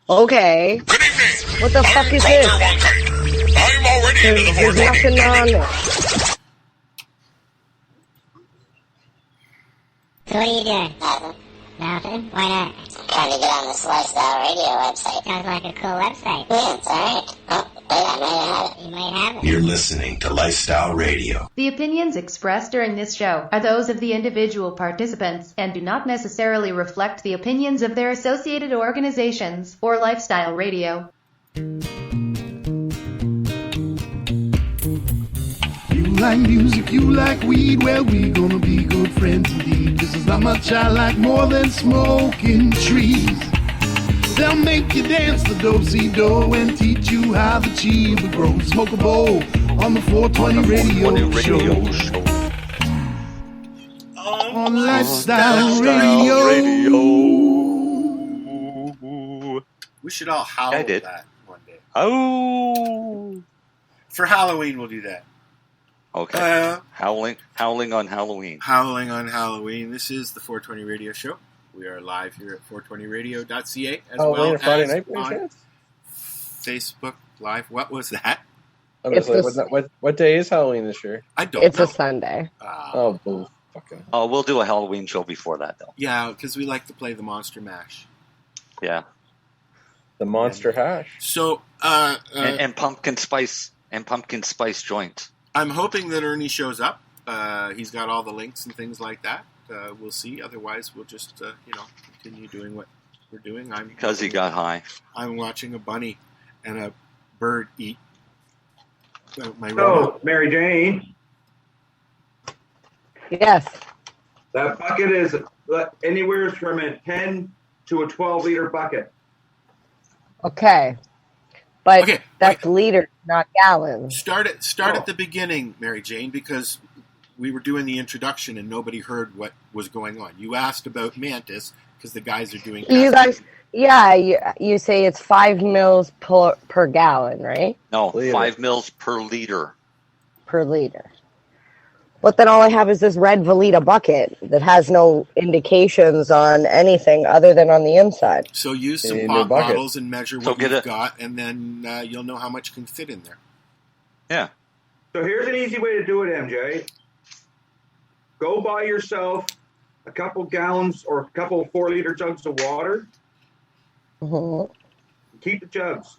Okay. What the fuck is this? I'm already into the There's nothing on there. So what are you doing? Nothing? Why not? Trying to get on this Lifestyle Radio website. Sounds like a cool website. Yeah, it's alright. Oh, wait, I might have it. You might have it. You're listening to Lifestyle Radio. The opinions expressed during this show are those of the individual participants and do not necessarily reflect the opinions of their associated organizations or Lifestyle Radio. You like music, you like weed, well, we gonna be good friends indeed. This is how much I like more than smoking trees. They'll make you dance the do-si-do and teach you how the chiva grows. Smoke a bowl on the 420 radio show. On Lifestyle Radio. We should all howl that one day. Oh. For Halloween, we'll do that. Okay. Howling on Halloween. Howling on Halloween. This is the 420 Radio Show. We are live here at 420radio.ca as well Friday as night, on Facebook Live. What was that? What day is Halloween this year? I don't know. It's a Sunday. Oh, bull. Fucking. Oh, we'll do a Halloween show before that, though. Yeah, because we like to play the Monster Mash. Yeah. The Monster Hash. So, and pumpkin spice joint. I'm hoping that Ernie shows up. He's got all the links and things like that. We'll see. Otherwise, we'll just continue doing what we're doing. Because he got high. I'm watching a bunny and a bird eat. Mary Jane. Yes. That bucket is anywhere from a 10 to a 12-liter bucket. Okay. But that's liters, not gallons. Start at the beginning, Mary Jane, because we were doing the introduction and nobody heard what was going on. You asked about Mantis because the guys are doing. You guys, you say it's 5 mils per gallon, right? No, 5 mils per liter. Per liter. But then all I have is this red Velita bucket that has no indications on anything other than on the inside. So use some pop bottles and measure what you've got, and then you'll know how much can fit in there. Yeah. So here's an easy way to do it, MJ. Go buy yourself a couple gallons or a couple of 4-liter jugs of water. Mm-hmm. Keep the jugs.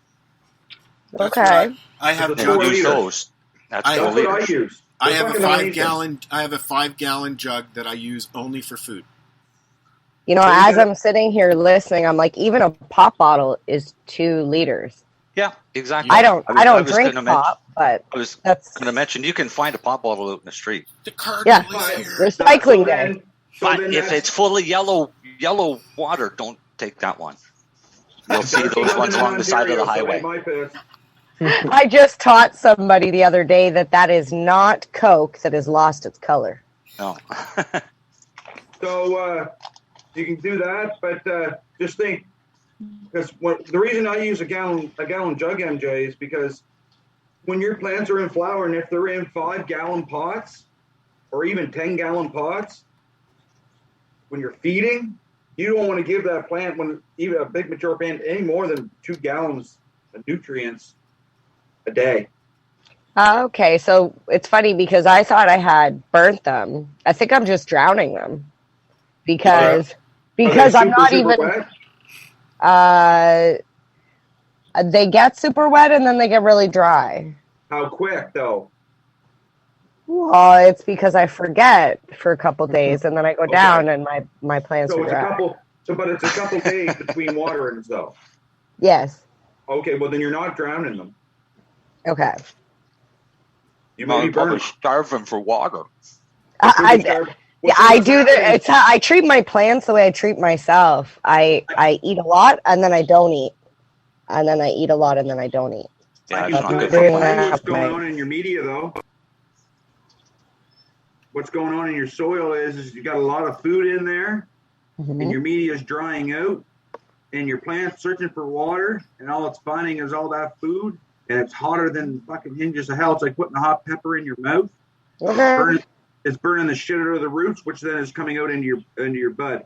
Okay. I have those. That's what I use. I have a 5-gallon jug that I use only for food. You know, as I'm sitting here listening, I'm like, even a pop bottle is 2 liters. Yeah, exactly. I don't drink pop, but I was going to mention you can find a pop bottle out in the street. Recycling day. But if it's full of yellow water, don't take that one. You'll see those ones along the side of the highway. I just taught somebody the other day that is not Coke that has lost its color. No. So you can do that, but just think, because the reason I use a gallon jug, MJ, is because when your plants are in flower and if they're in 5-gallon pots or even 10-gallon pots, when you're feeding, you don't want to give that plant, when even a big mature plant, any more than 2 gallons of nutrients a day. Okay, so it's funny because I thought I had burnt them. I think I'm just drowning them because I'm not even. They get super wet and then they get really dry. How quick though? Well, it's because I forget for a couple days and then I go down and my plants are dry. But it's a couple days between waterings though. Yes. Okay, well then you're not drowning them. Okay. You may probably starve them for water. I do that. I treat my plants the way I treat myself. I eat a lot and then I don't eat, and then I eat a lot and then I don't eat. Yeah, what's going on in your media though? What's going on in your soil is you got a lot of food in there, and your media is drying out, and your plant's searching for water, and all it's finding is all that food. And it's hotter than fucking hinges of hell. It's like putting a hot pepper in your mouth. Okay. It's burning the shit out of the roots, which then is coming out into your bud.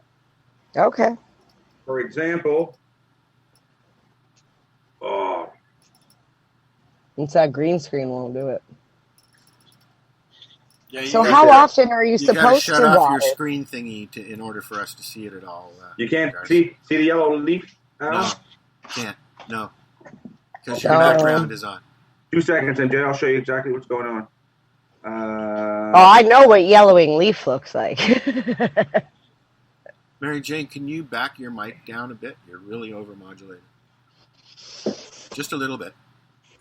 Okay. For example, It's that green screen won't do it. Yeah, so how often are you supposed to shut off water? Your screen thingy in order for us to see it at all. You can't see the yellow leaf? No, can't. No, because your background is on. 2 seconds, MJ. I'll show you exactly what's going on. I know what yellowing leaf looks like. Mary Jane, can you back your mic down a bit? You're really overmodulated. Just a little bit.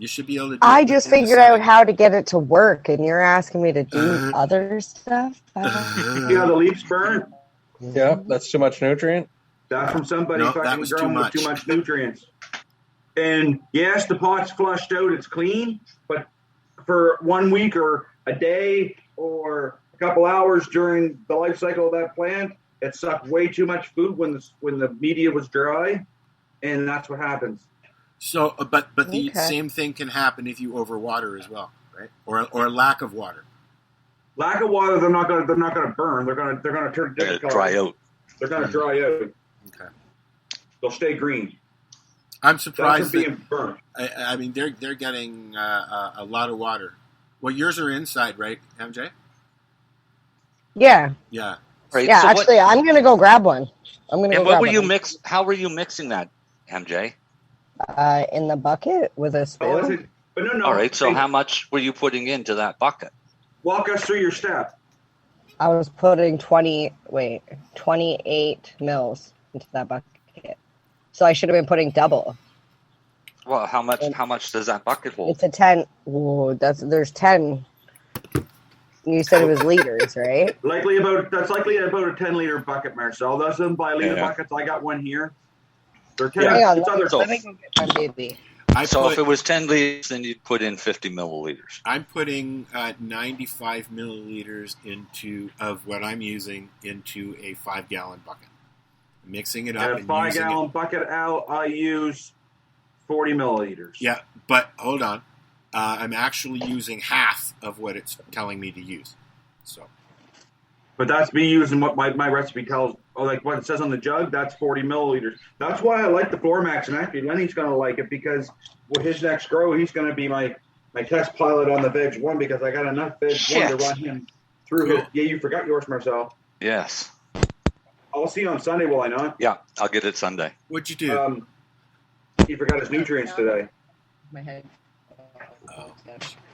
You should be able to do I just figured out how to get it to work, and you're asking me to do other stuff? See how the leaves burn? Yeah, that's too much nutrient. That's from somebody fucking growing with too much nutrients. And yes, the pot's flushed out, it's clean, but for 1 week or a day or a couple hours during the life cycle of that plant, it sucked way too much food when the media was dry, and that's what happens. So, but the same thing can happen if you overwater as well, right? Or lack of water. Lack of water, they're not gonna burn. They're gonna turn different colors. Dry out. They're gonna dry out. Okay. They'll stay green. I'm surprised being burnt. I mean, they're getting a lot of water. Well, yours are inside, right, MJ? Yeah. Yeah. Right. Yeah. So actually, I'm gonna go grab one. I'm gonna. And go what grab were you one. How were you mixing that, MJ? In the bucket with a spoon. But no. All right. So how much were you putting into that bucket? Walk us through your step. I was putting 28 mils into that bucket. So I should have been putting double. Well, how much does that bucket hold? It's a 10. Ooh, there's 10. You said it was liters, right? That's likely about a 10-liter bucket, Marcel. Those of them by liter buckets. I got one here. They're 10. Hang on, let me go get my baby. If it was 10 liters, then you'd put in 50 milliliters. I'm putting 95 milliliters of what I'm using into a 5-gallon bucket. Mixing it up. And a 5-gallon bucket out, I use 40 milliliters. Yeah, but hold on. I'm actually using half of what it's telling me to use. So. But that's me using what my recipe tells. Like what it says on the jug, that's 40 milliliters. That's why I like the Floormax, and actually Lenny's going to like it because with his next grow, he's going to be my test pilot on the Veg 1 because I got enough Veg 1 to run him through his. Yeah, you forgot yours, Marcel. Yes. I'll see you on Sunday, will I not? Yeah, I'll get it Sunday. What'd you do? He forgot his nutrients today. My head. Oh,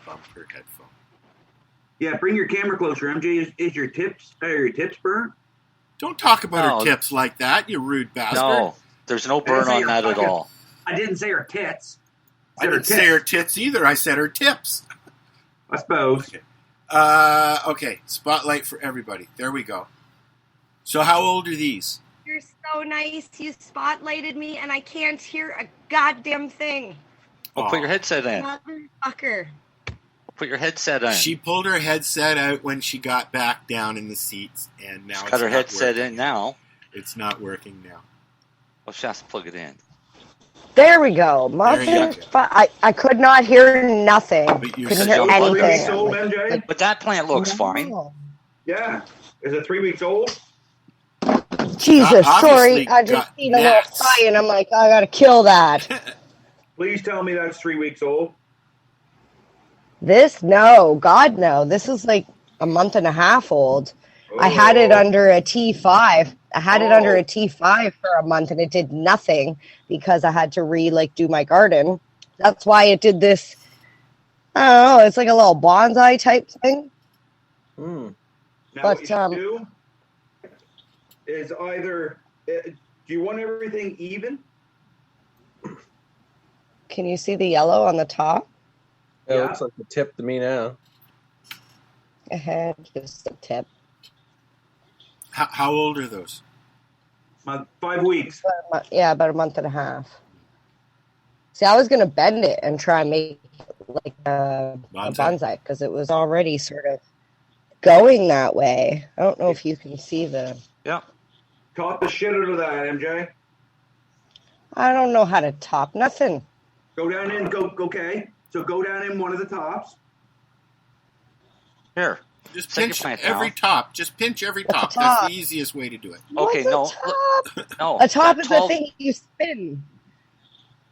bumper headphone. Yeah, bring your camera closer, MJ. Is your tips burnt? Don't talk about her tips like that, you rude bastard. No, there's no burn on that at all. I didn't say her tits. I didn't say her tits either. I said her tips. I suppose. Okay, spotlight for everybody. There we go. So how old are these? You're so nice. You spotlighted me, and I can't hear a goddamn thing. Well, put your headset in. Motherfucker. Put your headset in. She pulled her headset out when she got back down in the seats, and now She's got her headset in now. It's not working now. Well, she has to plug it in. There we go. I could not hear nothing. Couldn't hear anything. But that plant looks fine. Yeah. Is it 3 weeks old? Jesus, sorry. I just seen a little fly, and I'm like, I gotta kill that. Please tell me that's 3 weeks old. No. God, no. This is like a month and a half old. Oh. I had it under a T5. I had it under a T5 for a month, and it did nothing because I had to do my garden. That's why it did this. I don't know. It's like a little bonsai type thing. Now what you should do is either do you want everything even? Can you see the yellow on the top? It looks like the tip to me now. Ahead, just the tip. How old are those? 5 weeks. About a month and a half. See, I was going to bend it and try and make it like a bonsai because it was already sort of going that way. I don't know if you can see the... Yeah. Top the shit out of that, MJ. I don't know how to top nothing. Go down in, okay. So go down in one of the tops. Here. Just pinch every top. Just pinch every top. Top? That's the easiest way to do it. Okay, no. No. A top is the thing you spin.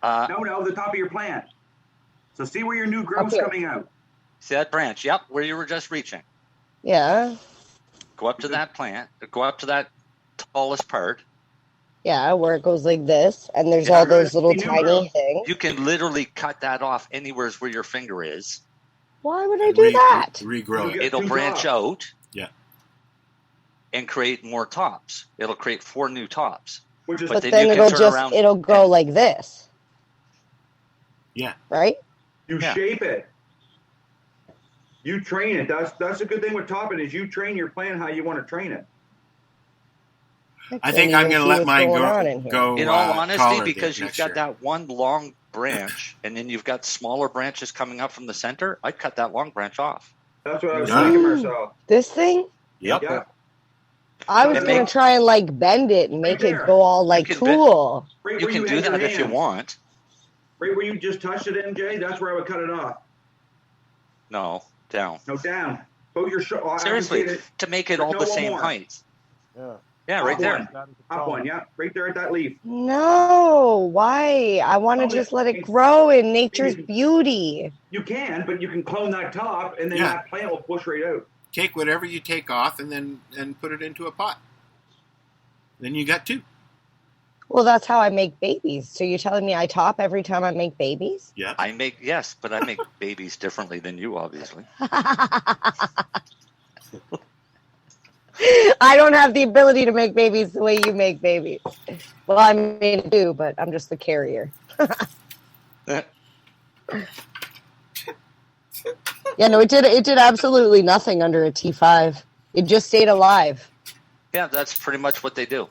No, the top of your plant. So see where your new growth's coming out. See that branch? Yep, where you were just reaching. Yeah. Go up to that plant. Go up to that tallest part. Yeah, where it goes like this, and there's all those little tiny things. You can literally cut that off anywhere where your finger is. Why would I do that? Regrow it. It'll branch out. Yeah. And create more tops. It'll create 4 new tops. But then it'll go like this. Yeah. Right? You shape it. You train it. That's a good thing with topping is you train your plant how you want to train it. I think I'm going to let mine go. In all honesty, because you've got that one long branch, and then you've got smaller branches coming up from the center, I'd cut that long branch off. That's what I was thinking myself. This thing? Yep. Yeah. I was going to try and like bend it and make it go all like cool. You can do that if you want. Right where you just touched it, MJ, that's where I would cut it off. No, down. No, down. Put your seriously, to make it all the same height. Yeah, right there. Top one, yeah. Right there at that leaf. No, why? I want to just let it grow in nature's beauty. You can, but you can clone that top, and then that plant will push right out. Take whatever you take off and put it into a pot. Then you got 2. Well, that's how I make babies. So you're telling me I top every time I make babies? Yeah. Yes, but I make babies differently than you, obviously. I don't have the ability to make babies the way you make babies. Well, I mean, I do, but I'm just the carrier. Yeah, no, it did absolutely nothing under a T5. It just stayed alive. Yeah, that's pretty much what they do.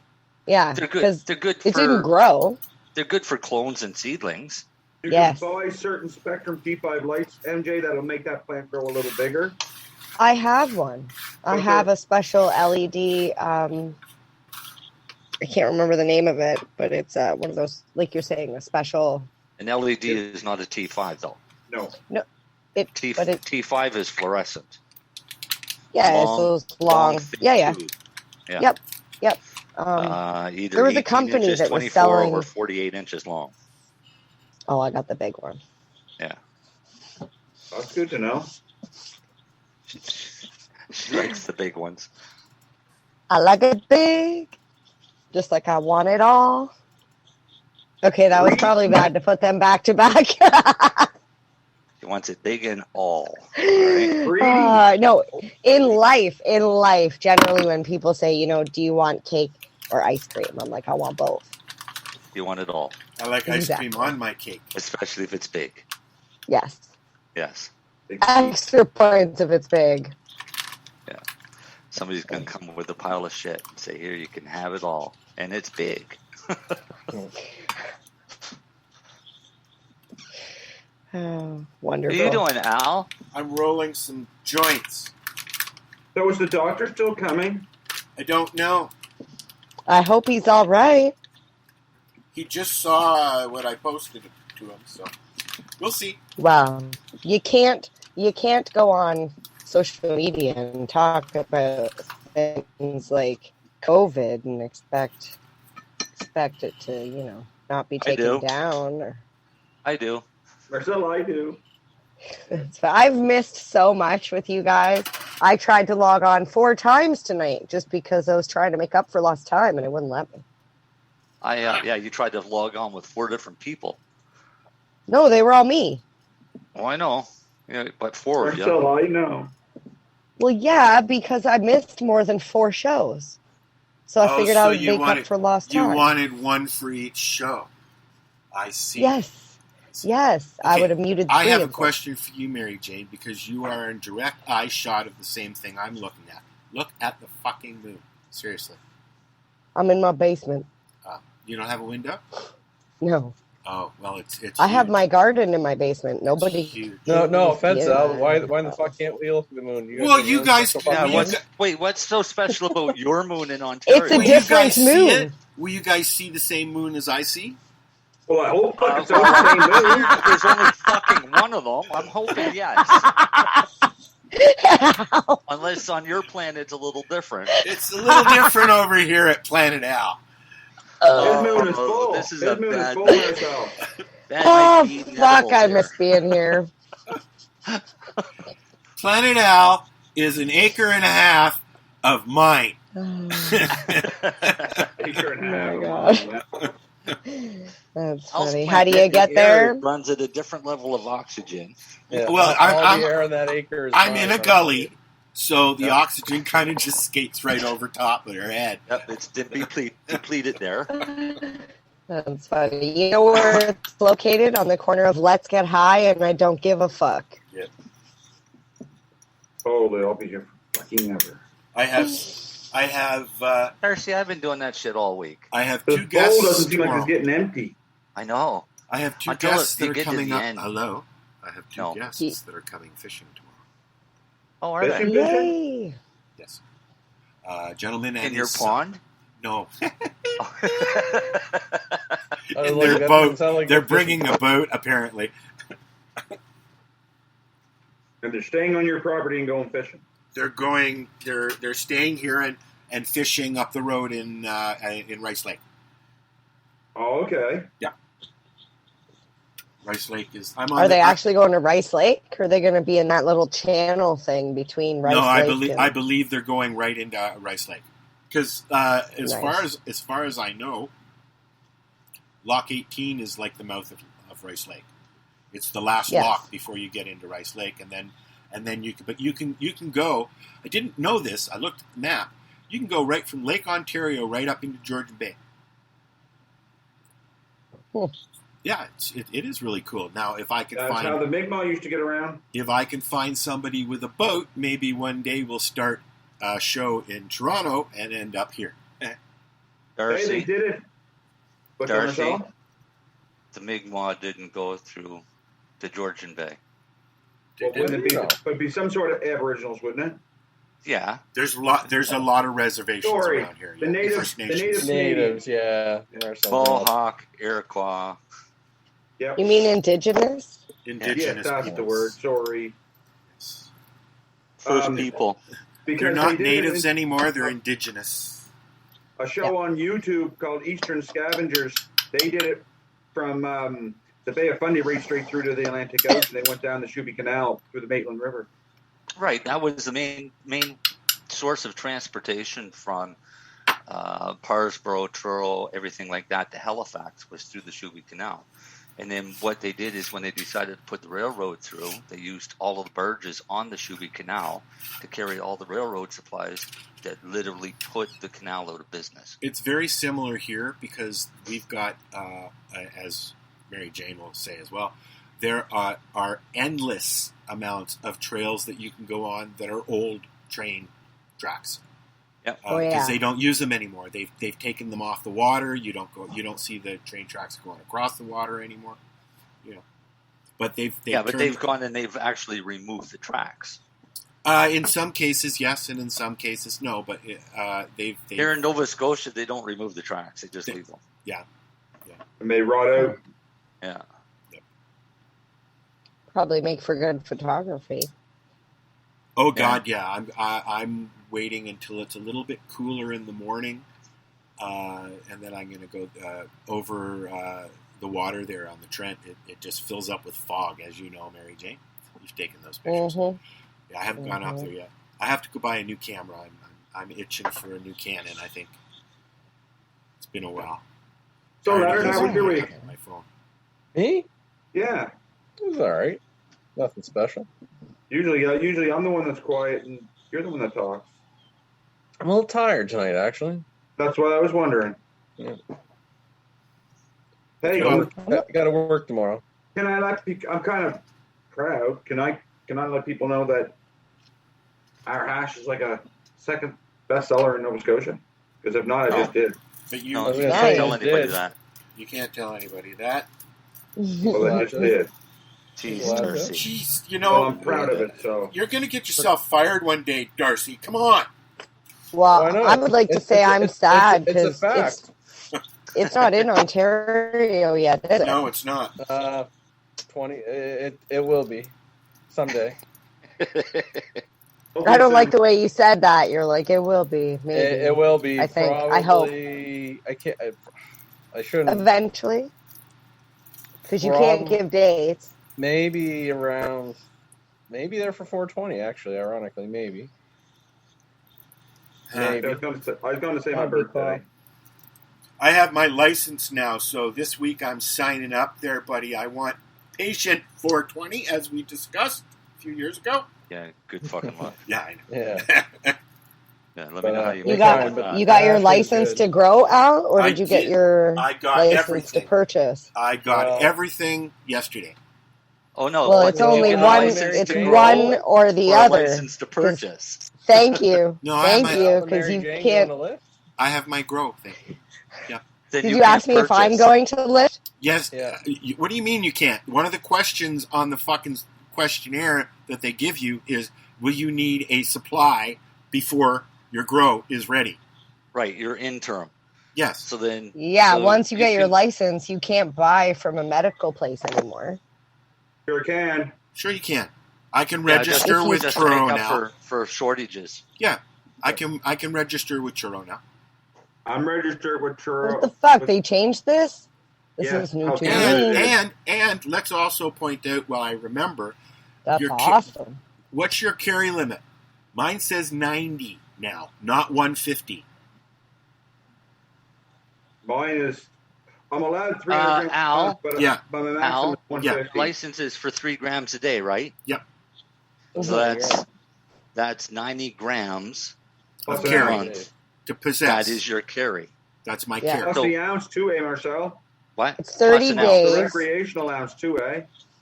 Yeah, they're good. They're good. It didn't grow. They're good for clones and seedlings. You can buy certain Spectrum T5 lights, MJ, that'll make that plant grow a little bigger. I have one. I have a special LED. I can't remember the name of it, but it's one of those, like you're saying, a special. An LED is not a T5, though. No. T5 is fluorescent. Yeah, it's those long. Yeah. Yep. Either there was a company inches, that was selling or 48 inches long. Oh, I got the big one. Yeah. That's good to know. She likes the big ones. I like it big, just like I want it all. Okay, that was probably bad to put them back to back. He wants it big and all. Right? No, in life, generally when people say, do you want cake or ice cream? I'm like, I want both. You want it all. I like ice cream on my cake. Especially if it's big. Yes. Extra points if it's big. Yeah. Somebody's going to come with a pile of shit and say, here, you can have it all. And it's big. Oh, wonderful. What are you doing, Al? I'm rolling some joints. So is the doctor still coming? I don't know. I hope he's all right. He just saw what I posted to him, so we'll see. Well, you can't go on social media and talk about things like COVID and expect it to, not be taken down. Or... I do. Marcel, I do. I've missed so much with you guys. I tried to log on 4 times tonight just because I was trying to make up for lost time and it wouldn't let me. You tried to log on with 4 different people. No, they were all me. Oh, I know. Yeah, but 4 of you. Marcel, I know. Well, yeah, because I missed more than 4 shows. So I figured I would make up for lost time. You wanted one for each show. I see. Yes, okay. I would have muted 3 I have a them. question for you, Mary Jane, because you are in direct eye shot of the same thing I'm looking at. Look at the fucking moon. Seriously. I'm in my basement. You don't have a window? No. Oh, well, it's I huge. have my garden in my basement. Nobody... No offense, Al. Why the fuck can't we look at the moon? You guys... What's so special about your moon in Ontario? It's a different moon. Will you guys see the same moon as I see? Well, I hope it's the same moon. There's only fucking one of them. I'm hoping yes. Unless on your planet it's a little different. It's a little different over here at Planet Al. His moon is full. This is His moon is full myself. That Oh, might be the fuck, I edibles miss being here. Planet Al is an acre and a half of mine. Acre and a half. Oh, my God. That's Al's funny. plant How do you that get the there? air runs at a different level of oxygen. Yeah, Well, all the air in that acre is I'm mine, in a right? gully, so the Yep. oxygen kind of just skates right over top of their head. Yep, it's depleted there. That's funny. You know where it's located? On the corner of Let's Get High and I Don't Give a Fuck. Yeah. Oh, they'll be here for fucking ever. I have Darcy, I've been doing that shit all week. I have The two guests bowl doesn't seem like tomorrow. it's getting empty. I know. I have two Until guests you that are get to coming the up. end. Hello. I have two No. guests that are coming fishing tomorrow. Oh, are Fishing, they? fishing? Yay. Yes. Gentlemen and In your his son. pond? No. I was In like, their that boat. doesn't sound like They're a fishing bringing a boat, apparently. And they're staying on your property and going fishing. They're staying here and fishing up the road in Rice Lake. Oh, okay. Yeah. Rice Lake is. Are they actually going to Rice Lake? Or are they going to be in that little channel thing between Rice No, Lake I believe they're going right into Rice Lake. Because as far as I know, Lock 18 is like the mouth of Rice Lake. It's the last lock before you get into Rice Lake, and then you can go. I didn't know this. I looked at the map. You can go right from Lake Ontario right up into Georgian Bay. Cool. Yeah, it is really cool. Now, if I can That's find how the Mi'kmaq used to get around. if I can find somebody with a boat, maybe one day we'll start a show in Toronto and end up here. Hey, Darcy, they did it. Look at Darcy, myself. the Mi'kmaq didn't go through the Georgian Bay. Well, wouldn't it be? No. But be some sort of Aboriginals, wouldn't it? Yeah. There's a lot of reservations Sorry, around here. the yeah. natives- First the Nations. Natives, yeah. Or something else. Mohawk, Iroquois. Yep. You mean indigenous? Indigenous Yes, that's peoples. the word. Sorry. First people. Because They're not they did natives anymore. They're indigenous. a show on YouTube called Eastern Scavengers. They did it from the Bay of Fundy right straight through to the Atlantic Ocean. They went down the Shuby Canal through the Maitland River. Right. That was the main source of transportation from Parsboro, Truro, everything like that to Halifax was through the Shuby Canal. And then what they did is when they decided to put the railroad through, they used all of the barges on the Shuby Canal to carry all the railroad supplies that literally put the canal out of business. It's very similar here because we've got, as Mary Jane will say as well, there are endless amounts of trails that you can go on that are old train tracks. Yep. Because they don't use them anymore. They've taken them off the water. You don't see the train tracks going across the water anymore. You know, but they've gone and they've actually removed the tracks. In some cases, yes, and in some cases, no. But they've Here in Nova Scotia, they don't remove the tracks; they just leave them. Yeah. And they rot out. Yeah. Probably make for good photography. Oh God, yeah. I'm waiting until it's a little bit cooler in the morning, and then I'm going to go over the water there on the Trent. It just fills up with fog, as you know, Mary Jane. You've taken those pictures. Mm-hmm. Yeah, I haven't gone up there yet. I have to go buy a new camera. I'm itching for a new Canon. I think it's been a while. So, Leonard, how was your week? My phone. Me? Yeah. It was all right. Nothing special. Usually I'm the one that's quiet and you're the one that talks. I'm a little tired tonight, actually. That's what I was wondering. Yeah. Hey, Got to work tomorrow. can I let people, I'm kind of proud. Can I let people know that our hash is like a second bestseller in Nova Scotia? Because if not, I just did. But you, No, I was you gonna can't say tell you anybody did. that. you can't tell anybody that. Well, I just did. Jeez, Well, Darcy. Jeez, you Well, know, I'm proud of it. So you're going to get yourself fired one day, Darcy. Come on. Well, Why not? I would like to say I'm it's sad a because fact. it's not in Ontario yet, is it? No, it's not. 20. It will be someday. I don't like the way you said that. You're like, it will be. Maybe. It will be. I think. Probably, I hope. I can't. I shouldn't. Eventually. Because you can't give dates. Maybe there for 420, actually, ironically, maybe. I was going to say my birthday. I have my license now, so this week I'm signing up there, buddy. I want patient 420, as we discussed a few years ago. Yeah, good fucking luck. Yeah, I know. Yeah. Yeah, let me know how you You got your license to grow, Al, or did you get your license to purchase? I got everything yesterday. Oh no! Well, it's only one. It's one or the other. License to purchase. Thank you. No, thank you, because you can't. I have my grow thing. Yeah. Did you ask me if I'm going to lift? Yes. Yeah. What do you mean you can't? One of the questions on the fucking questionnaire that they give you is, will you need a supply before your grow is ready? Right, you're interim. Yes. So then... Yeah, once you get your license, you can't buy from a medical place anymore. Sure can. Sure you can. I can register with Churro now. For shortages. Yeah, I can register with Churro now. I'm registered with Churro. What the fuck? They changed this? This is new to me. And let's also point out, while I remember... That's awesome. What's your carry limit? Mine says 90 now, not 150. Mine is... I'm allowed 300 grams, Al, but my maximum is 150. License is for 3 grams a day, right? Yep. So that's 90 grams of carry to possess. That is your carry. That's my carry. Plus the ounce too, Marcel? What? It's 30 days. Recreational ounce too,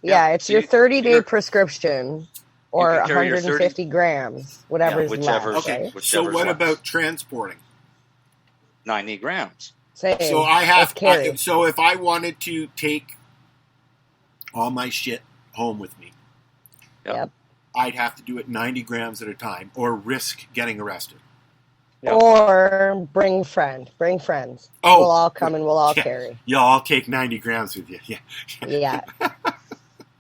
Yeah, it's your 30-day prescription or 150 grams, whatever's left. Okay, so what about transporting? 90 grams. Same. So I have. So if I wanted to take all my shit home with me, I'd have to do it 90 grams at a time, or risk getting arrested. Yep. Or bring friends. Oh, we'll all come and we'll all carry. You'll all take 90 grams with you. Yeah. Yeah.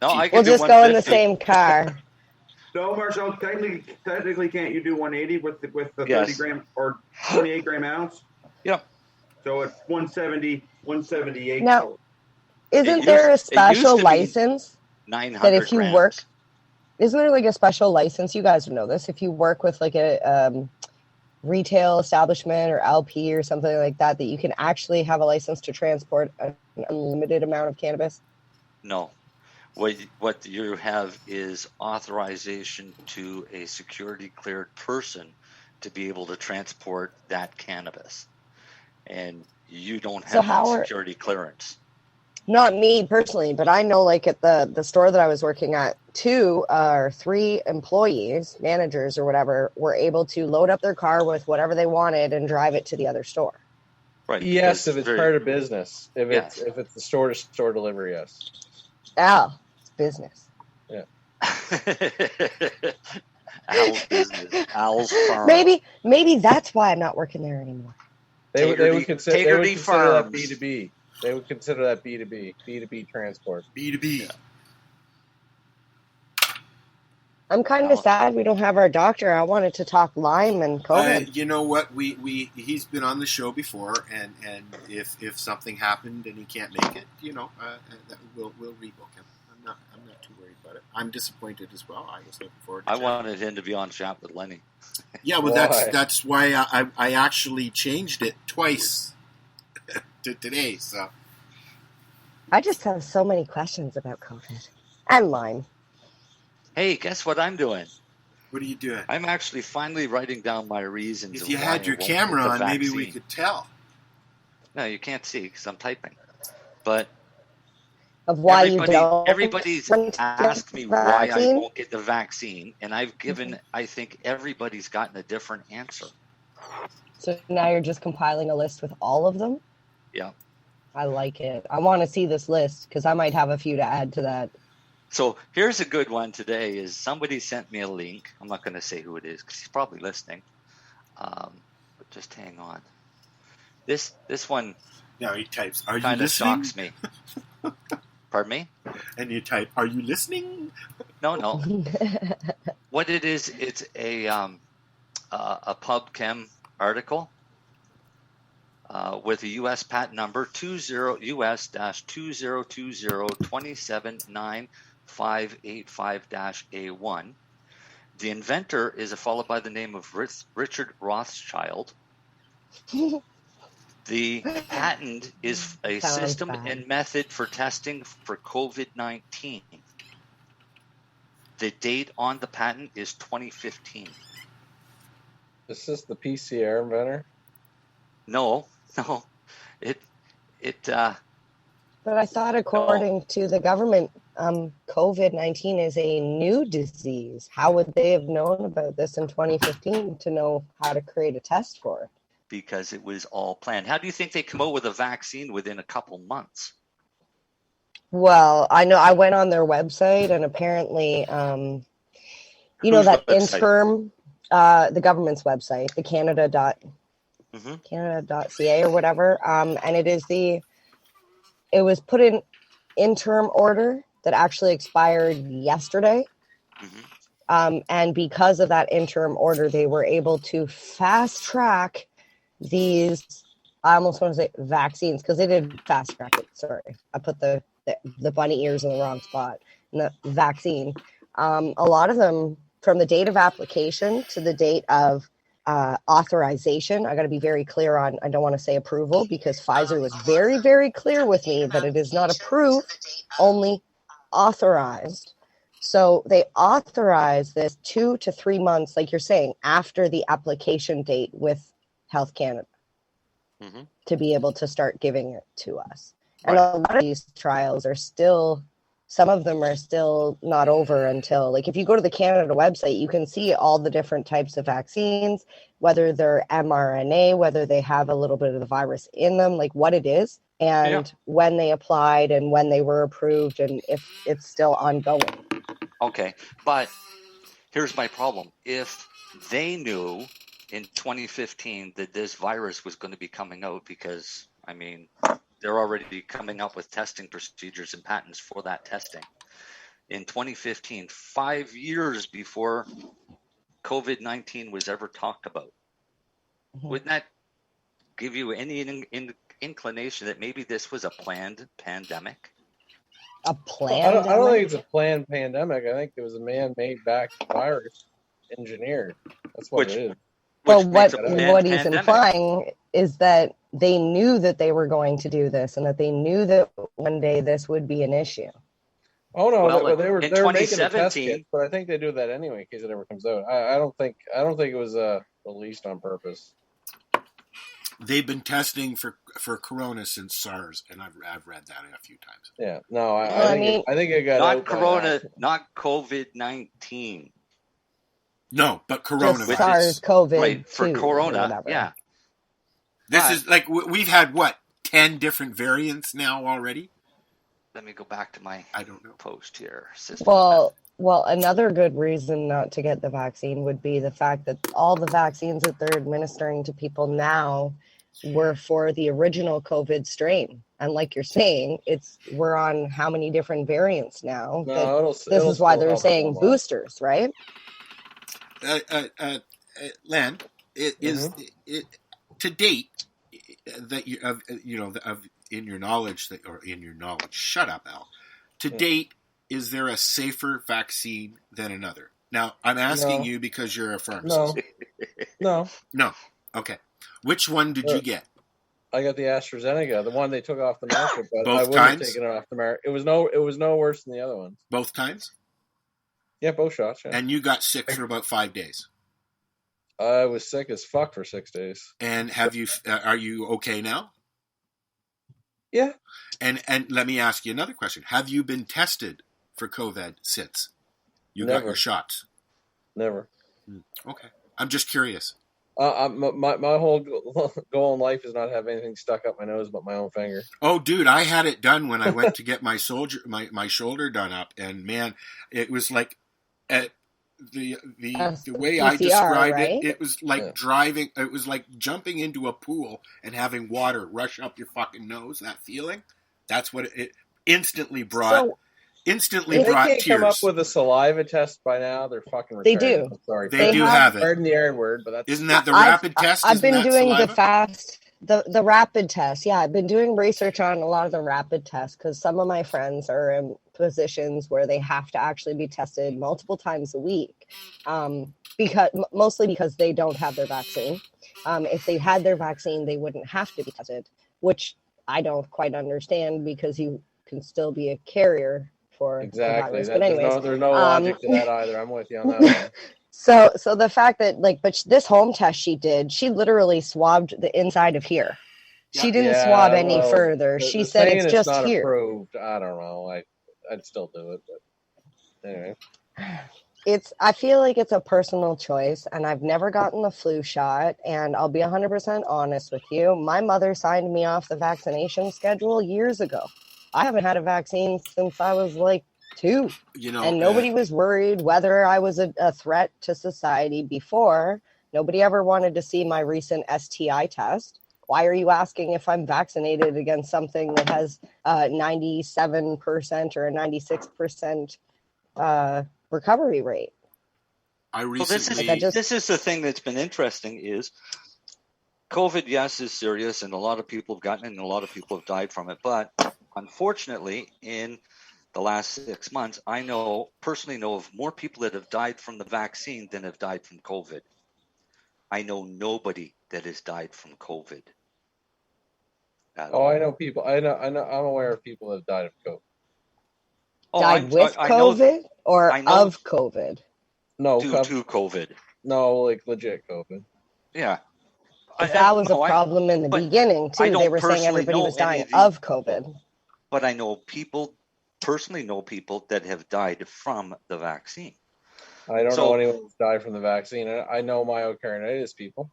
No, I can we'll just go in the same car. No, Marcel, technically can't you do 180 with the 30 gram or 28 gram ounce? Yep. So it's 170, 178. Now, isn't there a special license 900 that if you grams. work, isn't there like a special license? You guys would know this. If you work with like a retail establishment or LP or something like that you can actually have a license to transport an unlimited amount of cannabis? No. What you have is authorization to a security cleared person to be able to transport that cannabis. And you don't have security clearance. Not me personally, but I know like at the store that I was working at, 2 or 3 employees, managers or whatever, were able to load up their car with whatever they wanted and drive it to the other store. Right. Yes, if it's part of business. If it's the store-to-store delivery, yes. Oh, it's business. Yeah. Al's business. Al's farm. Maybe that's why I'm not working there anymore. They would consider that Farms. B2B. They would consider that B2B transport. B2B. Yeah. I'm kind of sad we don't have our doctor. I wanted to talk Lyme and COVID. You know what? He's been on the show before, and if something happened and he can't make it, we'll rebook him. I'm not too worried about it. I'm disappointed as well. I was looking forward to it. I wanted him to be on Chat with Lenny. Yeah, well, that's why I actually changed it twice to today. So I just have so many questions about COVID and Lyme. Hey, guess what I'm doing? What are you doing? I'm actually finally writing down my reasons. If you had your camera on, maybe we could tell. No, you can't see because I'm typing. But of why you don't. Everybody's asked me why I won't get the vaccine, and I've given. I think everybody's gotten a different answer. So now you're just compiling a list with all of them? Yeah. I like it. I want to see this list because I might have a few to add to that. So here's a good one today is somebody sent me a link. I'm not going to say who it is because he's probably listening. But just hang on. This one now he types, are you kind of listening? shocks me. Pardon me? And you type, are you listening? No. What it is, it's a PubChem article. with a U.S. patent number US-20-2079585-A1. The inventor is a fellow by the name of Richard Rothschild. The patent is a system and method for testing for COVID-19. The date on the patent is 2015. Is this the PCR inventor? No. But I thought, according to the government, COVID-19 is a new disease. How would they have known about this in 2015 to know how to create a test for it? Because it was all planned. How do you think they come out with a vaccine within a couple months? Well, I know I went on their website, and apparently, that website? interim, the government's website, the Canada.ca or whatever, and it was put in interim order that actually expired yesterday. And because of that interim order, they were able to fast track these, I almost want to say vaccines, because they did fast track it. Sorry, I put the bunny ears in the wrong spot. And the vaccine, a lot of them, from the date of application to the date of authorization, I got to be very clear on, I don't want to say approval, because Pfizer was very, very clear with me that it is not approved, only authorized. So they authorize this 2 to 3 months, like you're saying, after the application date with Health Canada to be able to start giving it to us. And a lot of these trials are still, some of them are still not over until, like, if you go to the Canada website, you can see all the different types of vaccines, whether they're mRNA, whether they have a little bit of the virus in them, like what it is, and when they applied and when they were approved, and if it's still ongoing. Okay, but here's my problem. If they knew in 2015 that this virus was going to be coming out, because, I mean, they're already coming up with testing procedures and patents for that testing. In 2015, 5 years before COVID-19 was ever talked about, wouldn't that give you any inclination that maybe this was a planned pandemic? A planned? I don't think it's a planned pandemic. I think it was a man-made back virus, engineered. That's what it is. Well, what he's implying is that they knew that they were going to do this, and that they knew that one day this would be an issue. Oh no, well, they were making a test kit, but I think they do that anyway in case it ever comes out. I don't think it was released on purpose. They've been testing for Corona since SARS, and I've read that a few times. Yeah, no, I think it got not Corona, not COVID-19. No, but Corona. SARS-CoV. Right, for Corona, yeah. This is like, we've had, 10 different variants now already? Let me go back to my post here. Well, another good reason not to get the vaccine would be the fact that all the vaccines that they're administering to people now were for the original COVID strain. And like you're saying, we're on how many different variants now? This is why they're saying boosters, right? Len, to date, that in your knowledge, shut up, Al. To date, is there a safer vaccine than another? Now, I'm asking you because you're a pharmacist. No. Okay. Which one did you get? I got the AstraZeneca, the one they took off the market, but Both I wouldn't have taken it off the market. It was no worse than the other ones. Both times? Yeah, both shots. Yeah. And you got sick for about 5 days. I was sick as fuck for 6 days. And are you okay now? Yeah. And let me ask you another question. Have you been tested for COVID since you Never. got your shots? Never. Okay. I'm just curious. My whole goal in life is not to have anything stuck up my nose but my own finger. Oh, dude, I had it done when I went to get my shoulder done up, and man, it was like the way I described right? it was like driving. It was like jumping into a pool and having water rush up your fucking nose. That feeling. That's what it instantly brought. Instantly brought tears. They can't come up with a saliva test by now. They're fucking retarded. They do. I'm sorry. They do have it. Pardon the R word, but that's... Isn't that the rapid test? I've been doing the fast. The rapid test. Yeah, I've been doing research on a lot of the rapid tests because some of my friends are in positions where they have to actually be tested multiple times a week, mostly because they don't have their vaccine. If they had their vaccine, they wouldn't have to be tested, which I don't quite understand because you can still be a carrier for the virus. But anyways, there's no logic to that either. I'm with you on that one. So the fact that but this home test she did, she literally swabbed the inside of here. She didn't swab any further. She said it's just not here. Approved. I don't know. I'd still do it, but anyway. I feel like it's a personal choice, and I've never gotten the flu shot, and I'll be 100% honest with you. My mother signed me off the vaccination schedule years ago. I haven't had a vaccine since I was like 2. And nobody was worried whether I was a threat to society before. Nobody ever wanted to see my recent STI test. Why are you asking if I'm vaccinated against something that has 97% or a 96% recovery rate? This is the thing that's been interesting is COVID, yes, is serious, and a lot of people have gotten it, and a lot of people have died from it. But unfortunately, in the last 6 months, I personally know of more people that have died from the vaccine than have died from COVID. I know nobody that has died from COVID. I know people. I know. I'm aware of people that have died of COVID. Died with COVID or of COVID? No, to COVID. No, like legit COVID. Yeah. That was a problem in the beginning too. They were saying everybody was dying of COVID. But I personally know people that have died from the vaccine. I don't know anyone who's died from the vaccine. I know myocarditis people.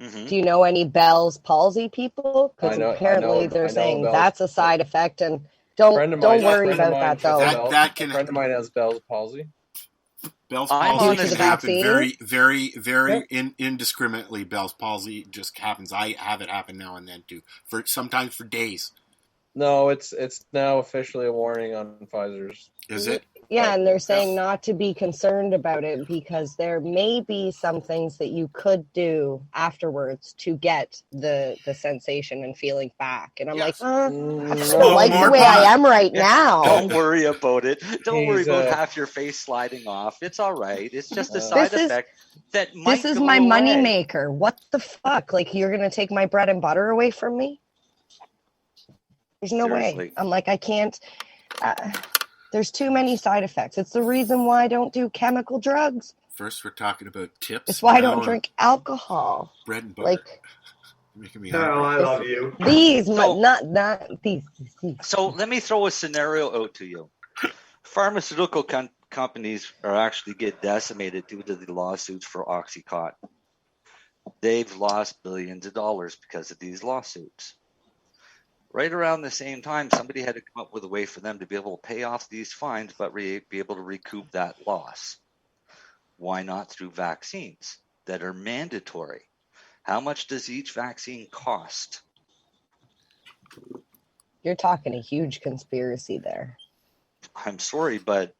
Mm-hmm. Do you know any Bell's palsy people? Because apparently they're saying that's a side effect, and don't worry about that though. A friend of mine has Bell's palsy. Bell's palsy can happen very, very, very indiscriminately. Bell's palsy just happens. I have it happen now and then too. Sometimes for days. No, it's now officially a warning on Pfizer's. Is it? Yeah, and they're saying not to be concerned about it because there may be some things that you could do afterwards to get the sensation and feeling back. And I'm like, I don't like the way I am right now. Don't worry about it. Don't worry about half your face sliding off. It's all right. It's just a side effect that might This is go my away. money maker. What the fuck? Like, you're going to take my bread and butter away from me? There's no way. I'm like, I can't. There's too many side effects. It's the reason why I don't do chemical drugs. First, we're talking about tips. It's why I don't drink alcohol. Bread and butter. Like, making me hungry. I love you. These, not these. So let me throw a scenario out to you. Pharmaceutical companies are actually get decimated due to the lawsuits for OxyContin. They've lost billions of dollars because of these lawsuits. Right around the same time, somebody had to come up with a way for them to be able to pay off these fines, but be able to recoup that loss. Why not through vaccines that are mandatory? How much does each vaccine cost? You're talking a huge conspiracy there. I'm sorry, but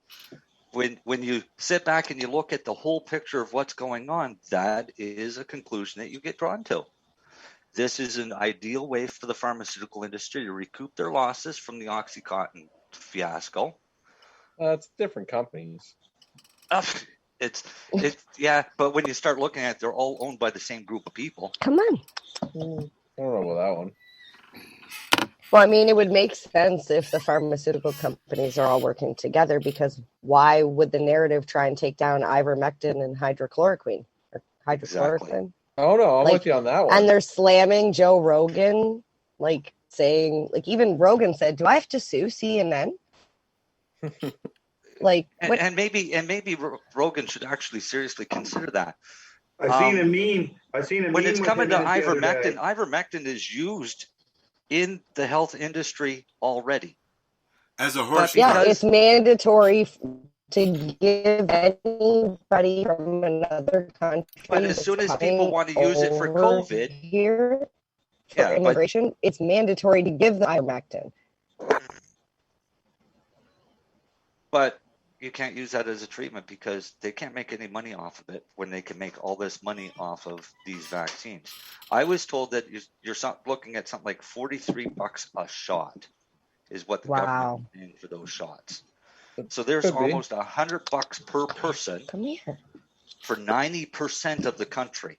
when you sit back and you look at the whole picture of what's going on, that is a conclusion that you get drawn to. This is an ideal way for the pharmaceutical industry to recoup their losses from the OxyContin fiasco. It's different companies. It's but when you start looking at it, they're all owned by the same group of people. Come on. I don't know about that one. Well, I mean, it would make sense if the pharmaceutical companies are all working together, because why would the narrative try and take down ivermectin and hydrochloroquine? Or hydrochloroquine? Exactly. Oh, no, I'm with you on that one. And they're slamming Joe Rogan, like saying, like even Rogan said, do I have to sue CNN? Like, and maybe Rogan should actually seriously consider that. I've seen a meme. When it's coming to ivermectin, ivermectin is used in the health industry already. As a horse. Yeah, it's mandatory to give anybody from another country. But as soon as people want to use it for COVID here, for immigration, it's mandatory to give the ivermectin. But you can't use that as a treatment because they can't make any money off of it when they can make all this money off of these vaccines. I was told that you're looking at something like $43 a shot is what the government is paying for those shots. So there's almost $100 per person. Come here. For 90% of the country.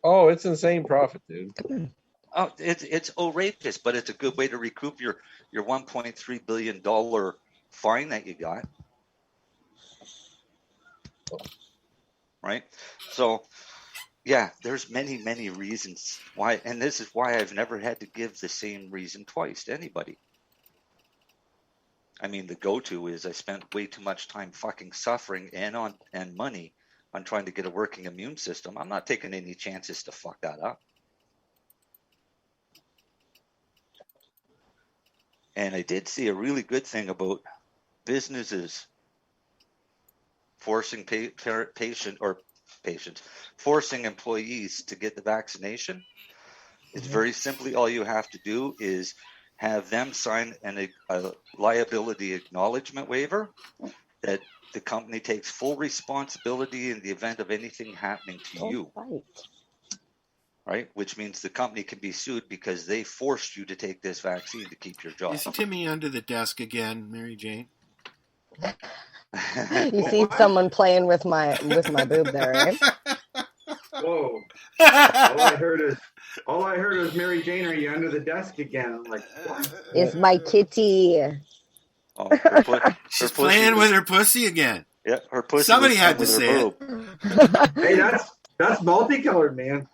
Oh, it's insane profit, dude. Oh, it's outrageous, but it's a good way to recoup your $1.3 billion fine that you got. Right? So, yeah, there's many reasons why, and this is why I've never had to give the same reason twice to anybody. I mean, the go-to is I spent way too much time fucking suffering and money on trying to get a working immune system. I'm not taking any chances to fuck that up. And I did see a really good thing about businesses forcing forcing employees to get the vaccination. It's very simply all you have to do is have them sign a liability acknowledgement waiver that the company takes full responsibility in the event of anything happening to you. Right? Which means the company can be sued because they forced you to take this vaccine to keep your job. Is Timmy under the desk again, Mary Jane? You see someone playing with my boob there, right? Whoa. All I heard is Mary Jane, are you under the desk again? I'm like, what? It's my kitty. Oh, she's playing with her pussy again. Yeah, her pussy. Somebody had to say it. Hey, that's multicolored, man.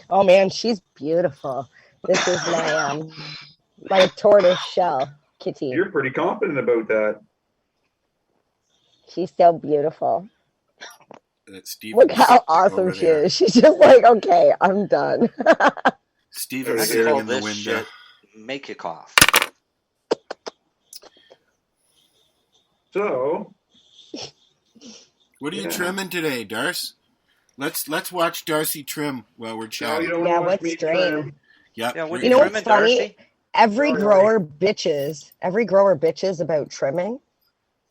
Oh man, she's beautiful. This is my tortoise shell kitty. You're pretty confident about that. She's so beautiful. Look how awesome she is. She's just like, okay, I'm done. Steven's sitting in the window. Shit make you cough. So, what are you trimming today, Darce? Let's watch Darcy trim while we're chatting. Yeah, what's strain? Yep. Yeah, you know what's funny? Darcy? Every grower bitches about trimming.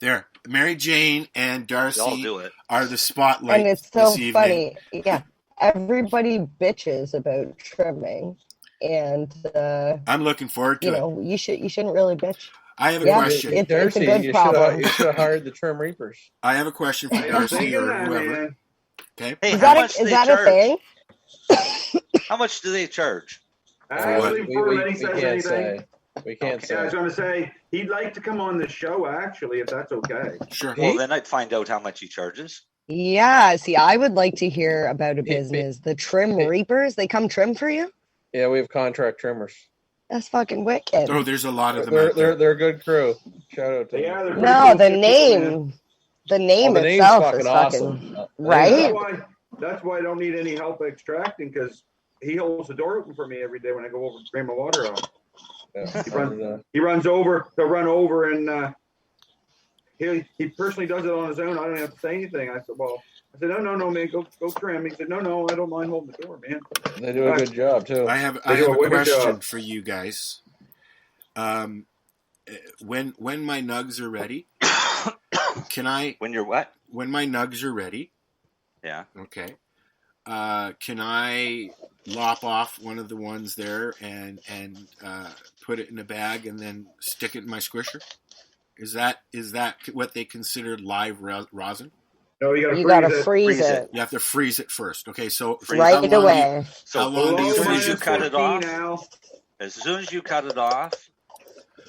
There, Mary Jane and Darcy do it. are the spotlight. And it's so this funny. Yeah, everybody bitches about trimming, and I'm looking forward to it. You shouldn't really bitch. I have a question. Darcy, it's a good problem. You should have hired the Trim Reapers. I have a question for Darcy or whoever. Okay. Hey, is that a thing? How much do they charge? We can't say. We can't say. I was going to say, he'd like to come on the show, actually, if that's okay. Sure. Well, then I'd find out how much he charges. Yeah, see, I would like to hear about a business. The Trim Reapers, they come trim for you? Yeah, we have contract trimmers. That's fucking wicked. Oh, there's a lot of them out there. They're a good crew. Shout out to them. No, the name itself is fucking awesome. Right? That's why I don't need any help extracting, because he holds the door open for me every day when I go over to drain my water out. Yeah. He runs over to run over, and he personally does it on his own. I don't have to say anything. I said, no, man, go trim. He said, no, I don't mind holding the door, man. They do a good job too. I have a question for you guys. When my nugs are ready, can I? When you're what? When my nugs are ready. Yeah. Okay. Can I lop off one of the ones there and put it in a bag and then stick it in my squisher? Is that what they consider live rosin? No, you gotta freeze it. You have to freeze it first. Okay, so right away. So how long do you freeze it? Cut it off. As soon as you cut it off,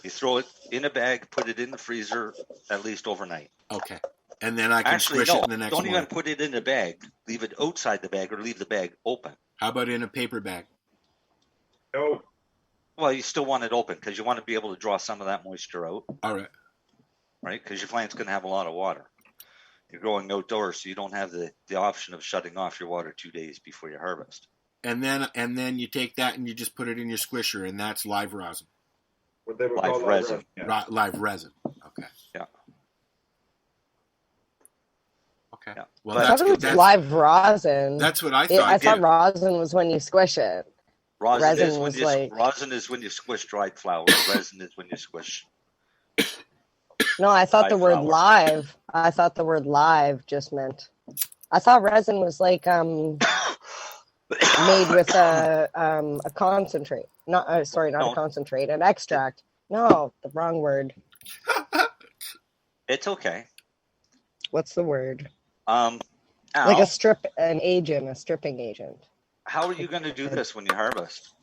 you throw it in a bag, put it in the freezer at least overnight. Okay. And then I can squish it in the next don't morning. even put it in a bag. Leave it outside the bag or leave the bag open. How about in a paper bag? No. Well, you still want it open because you want to be able to draw some of that moisture out. All right. Right? Because your plant's going to have a lot of water. You're growing outdoors, so you don't have the option of shutting off your water 2 days before you harvest. And then you take that and you just put it in your squisher, and that's live rosin. What they would live call resin. Yeah. Live resin. Okay. Yeah. Okay. Yeah. Well, I thought it was live rosin. That's what I thought. I thought rosin was when you squish it. Rosin is when you squish dried flour. Resin is when you squish No, I thought the word live. I thought the word live just meant. I thought resin was like made with a concentrate. Not a concentrate, an extract. No, the wrong word. It's okay. What's the word? Al, like a stripping agent. How are you going to do this when you harvest?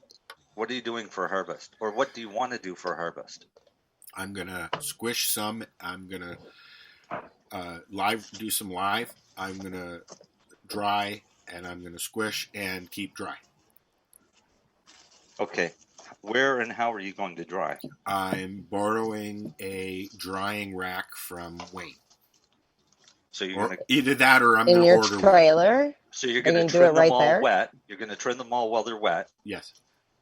What are you doing for harvest? Or what do you want to do for harvest? I'm going to squish some. I'm going to do some live. I'm going to dry, and I'm going to squish and keep dry. Okay. Where and how are you going to dry? I'm borrowing a drying rack from Wayne. So you're going to either that or I'm going to order in your trailer. One. So you're going to trim them all wet. You're going to trim them all while they're wet. Yes.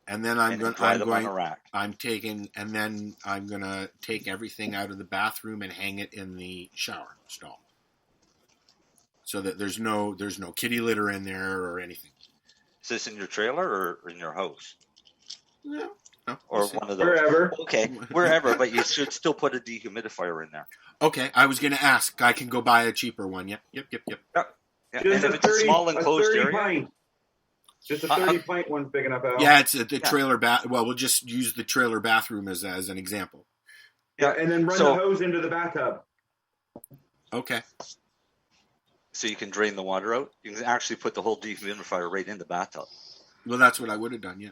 And then I'm going to take everything out of the bathroom and hang it in the shower stall, so that there's no kitty litter in there or anything. Is this in your trailer or in your house? No. Or one of those. Wherever. Okay, wherever, but you should still put a dehumidifier in there. Okay, I was going to ask. I can go buy a cheaper one. Yep. Yeah. And if it's a small enclosed area. Pint. Just a 30-pint one's big enough, Al. Yeah, it's the trailer Well, we'll just use the trailer bathroom as an example. Yeah, and then run the hose into the bathtub. Okay. So you can drain the water out. You can actually put the whole dehumidifier right in the bathtub. Well, that's what I would have done. Yeah.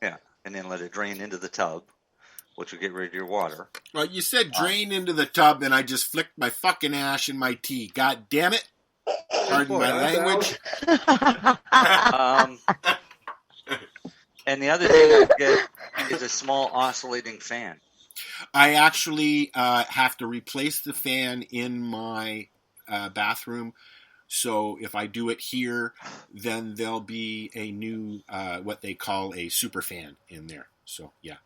Yeah, and then let it drain into the tub, which will get rid of your water. Well, you said drain into the tub, and I just flicked my fucking ash in my tea. God damn it! Pardon my language. And the other thing I get is a small oscillating fan. I actually have to replace the fan in my bathroom. So if I do it here, then there'll be a new, what they call a super fan in there. So, yeah.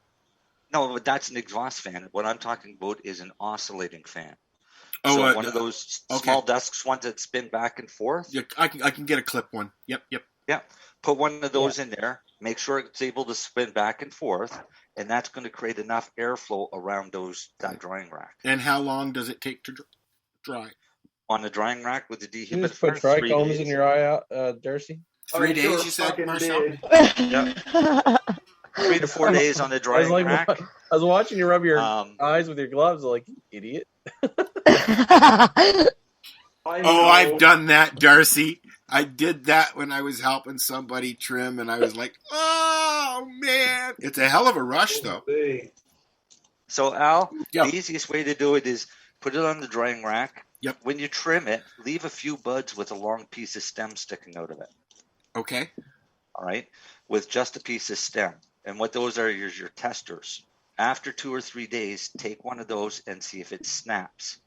No, but that's an exhaust fan. What I'm talking about is an oscillating fan. Oh, so one of those small desks ones that spin back and forth. Yeah, I can get a clip one. Yep. Yeah, put one of those in there. Make sure it's able to spin back and forth, and that's going to create enough airflow around that drying rack. And how long does it take to dry? On the drying rack with the dehumidifier. You just put trichomes in your eye out, Darcy? 3 days, you said, Marcel? Yep. 3 to 4 days on the drying rack. I was watching you rub your eyes with your gloves, like, you idiot. I've done that, Darcy. I did that when I was helping somebody trim, and I was like, oh, man. It's a hell of a rush, though. So, Al, the easiest way to do it is put it on the drying rack. Yep. When you trim it, leave a few buds with a long piece of stem sticking out of it. Okay. All right? With just a piece of stem. And what those are is your testers. After 2 or 3 days, take one of those and see if it snaps.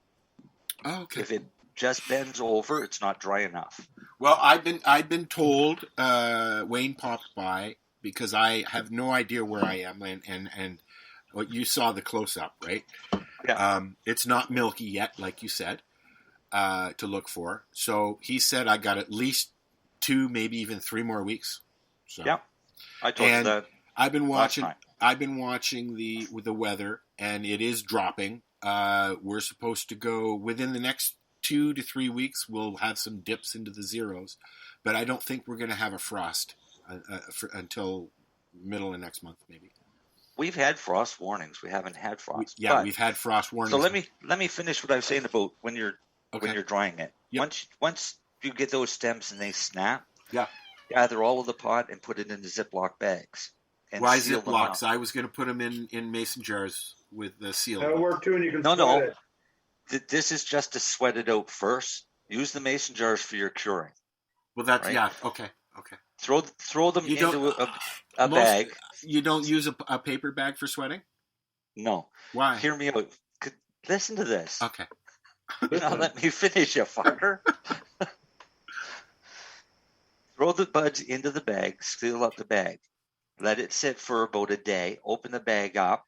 Okay. If it just bends over, it's not dry enough. Well, I've been told Wayne popped by because I have no idea where I am, and what you saw the close up, right? Yeah. It's not milky yet, like you said, to look for. So he said I got at least 2, maybe even 3 more weeks. So. Yeah, I told you that. I've been watching the weather, and it is dropping. We're supposed to go within the next 2 to 3 weeks. We'll have some dips into the zeros, but I don't think we're going to have a frost until middle of next month, maybe. We've had frost warnings. We haven't had frost. We've had frost warnings. So let me finish what I was saying about when you're drying it. Yep. Once you get those stems and they snap, gather all of the pot and put it into Ziploc bags. Why Ziplocs? I was going to put them in mason jars with the seal. That'll work too, and you can sweat it. This is just to sweat it out first. Use the mason jars for your curing. Well, that's okay. Throw them into a bag. You don't use a paper bag for sweating? No. Why? Hear me out. Listen to this. Okay. Now let me finish, you fucker. Throw the buds into the bag. Seal up the bag. Let it sit for about a day. Open the bag up.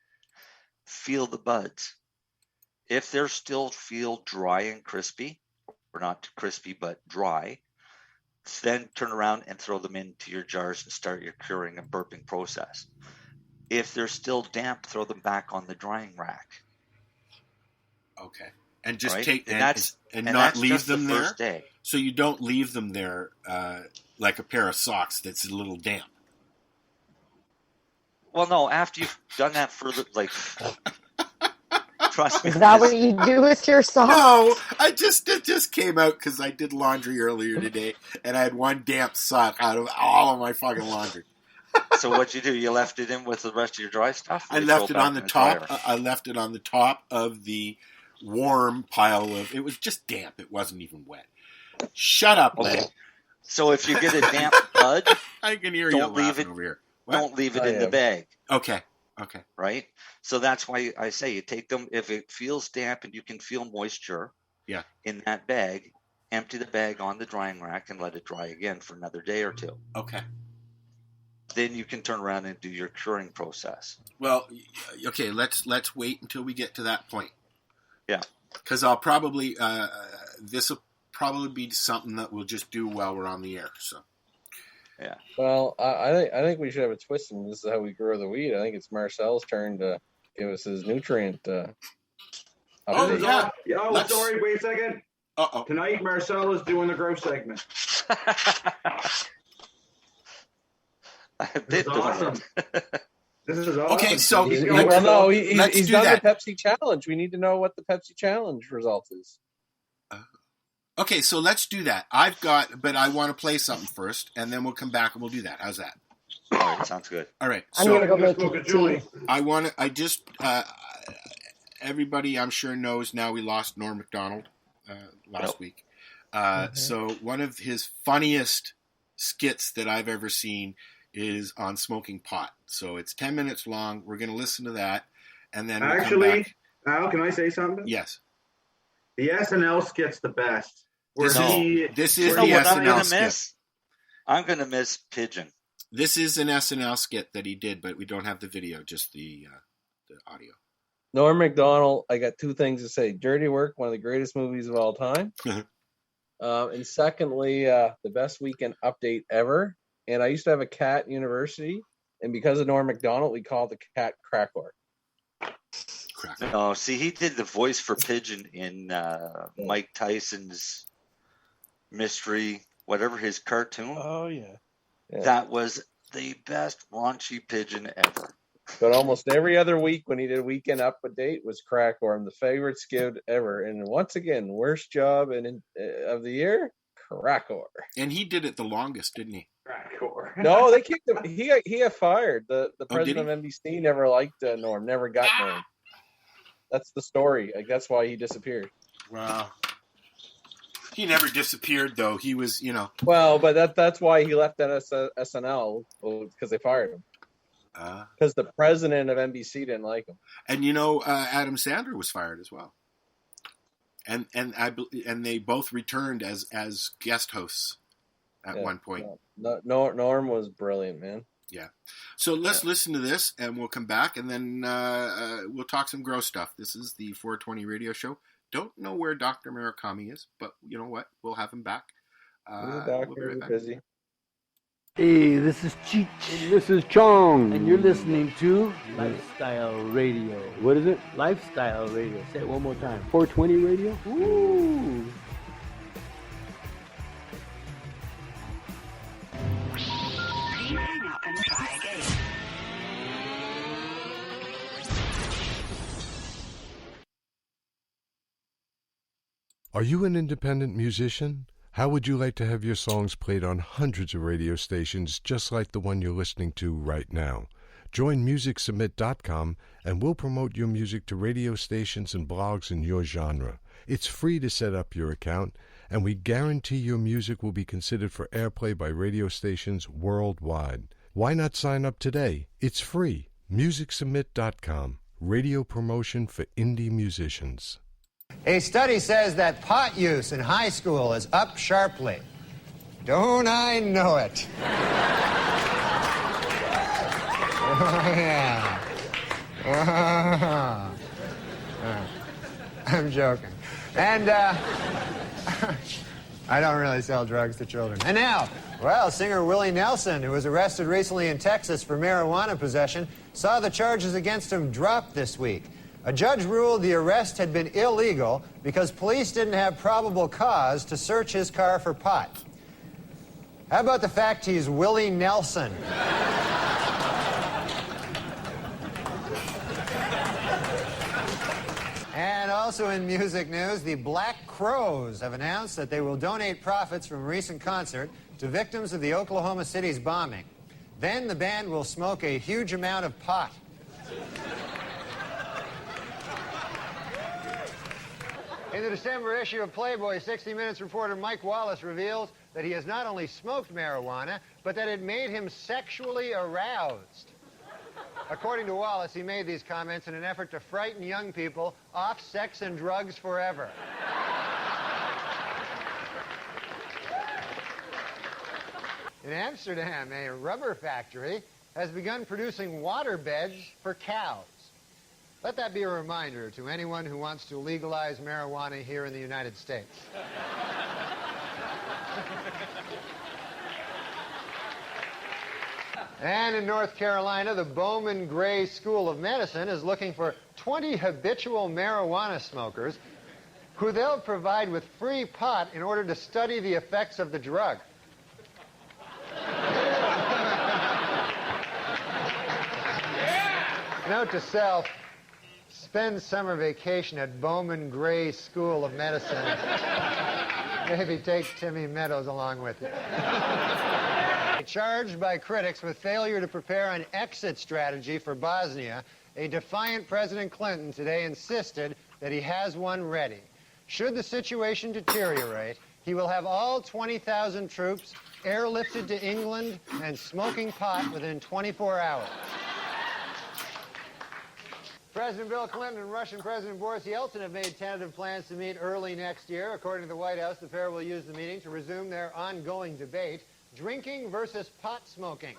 Feel the buds. If they're still feel dry and crispy, or not too crispy but dry, then turn around and throw them into your jars and start your curing and burping process. If they're still damp, throw them back on the drying rack. Okay. And just right? take and not that's leave just them the there. First day. So you don't leave them there like a pair of socks that's a little damp. Well, no. After you've done that for trust me. Is that what you do with your socks? No, it just came out because I did laundry earlier today, and I had one damp sock out of all of my fucking laundry. So what'd you do? You left it in with the rest of your dry stuff? I left it on the top. I left it on the top of the warm pile of. It was just damp. It wasn't even wet. Shut up, Len. Okay. So if you get a damp bud, I can hear you laughing over here. What? Don't leave it in the bag. Okay. Right? So that's why I say you take them, if it feels damp and you can feel moisture in that bag, empty the bag on the drying rack and let it dry again for another day or two. Okay. Then you can turn around and do your curing process. Well, okay, let's wait until we get to that point. Yeah. Because I'll probably, this will probably be something that we'll just do while we're on the air, so. Yeah. Well, I think we should have a twist, and this is how we grow the weed. I think it's Marcel's turn to give us his nutrient. Sorry, wait a second. Uh-oh. Tonight, Marcel is doing the growth segment. This is awesome. This is awesome. Okay, so he's let's done do the Pepsi challenge. We need to know what the Pepsi challenge result is. Okay, so let's do that. But I want to play something first, and then we'll come back and we'll do that. How's that? All right, sounds good. All right. I'm going to go make a tea. Everybody I'm sure knows now we lost Norm Macdonald last week. So one of his funniest skits that I've ever seen is on smoking pot. So it's 10 minutes long. We're going to listen to that, and then we'll come back. Al, can I say something? Yes. The SNL skit's the best. This is the SNL skit. I'm going to miss Pigeon. This is an SNL skit that he did, but we don't have the video, just the audio. Norm Macdonald, I got two things to say. Dirty Work, one of the greatest movies of all time. And secondly, the best weekend update ever. And I used to have a cat in university, and because of Norm Macdonald, we called the cat Crackor. No, see, he did the voice for Pigeon in Mike Tyson's Mystery, whatever his cartoon. Oh, yeah. That was the best raunchy Pigeon ever. But almost every other week when he did a weekend update was Crackor, the favorite skit ever. And once again, worst job of the year, Crackor. And he did it the longest, didn't he? Crackor. No, they kicked him. He got fired. The president of NBC never liked Norm, never got Norm. That's the story. That's why he disappeared. Wow. He never disappeared, though. He was, Well, but that's why he left SNL, because they fired him. Because the president of NBC didn't like him. And Adam Sandler was fired as well. And they both returned as guest hosts at one point. Yeah. Norm was brilliant, man. Yeah. So let's listen to this, and we'll come back, and then we'll talk some gross stuff. This is the 420 radio show. Don't know where Dr. Murakami is, but you know what? We'll have him back. We'll be right back. Busy. Hey, this is Cheech. And this is Chong. And you're listening to Lifestyle Radio. What is it? Lifestyle Radio. Say it one more time. 420 Radio? Ooh. Hang up and try again. Are you an independent musician? How would you like to have your songs played on hundreds of radio stations just like the one you're listening to right now? Join MusicSubmit.com and we'll promote your music to radio stations and blogs in your genre. It's free to set up your account, and we guarantee your music will be considered for airplay by radio stations worldwide. Why not sign up today? It's free. MusicSubmit.com. Radio promotion for indie musicians. A study says that pot use in high school is up sharply. Don't I know it? Oh, yeah. I'm joking. And, I don't really sell drugs to children. And now, well, singer Willie Nelson, who was arrested recently in Texas for marijuana possession, saw the charges against him drop this week. A judge ruled the arrest had been illegal because police didn't have probable cause to search his car for pot. How about the fact he's Willie Nelson? And also in music news, the Black Crowes have announced that they will donate profits from a recent concert to victims of the Oklahoma City's bombing. Then the band will smoke a huge amount of pot. In the December issue of Playboy, 60 Minutes reporter Mike Wallace reveals that he has not only smoked marijuana, but that it made him sexually aroused. According to Wallace, he made these comments in an effort to frighten young people off sex and drugs forever. In Amsterdam, a rubber factory has begun producing water beds for cows. Let that be a reminder to anyone who wants to legalize marijuana here in the United States. And in North Carolina, the Bowman Gray School of Medicine is looking for 20 habitual marijuana smokers who they'll provide with free pot in order to study the effects of the drug. Note to self, spend summer vacation at Bowman Gray School of Medicine. Maybe take Timmy Meadows along with you. Charged by critics with failure to prepare an exit strategy for Bosnia, a defiant President Clinton today insisted that he has one ready. Should the situation deteriorate, he will have all 20,000 troops airlifted to England and smoking pot within 24 hours. President Bill Clinton and Russian President Boris Yeltsin have made tentative plans to meet early next year. According to the White House, the pair will use the meeting to resume their ongoing debate, drinking versus pot smoking.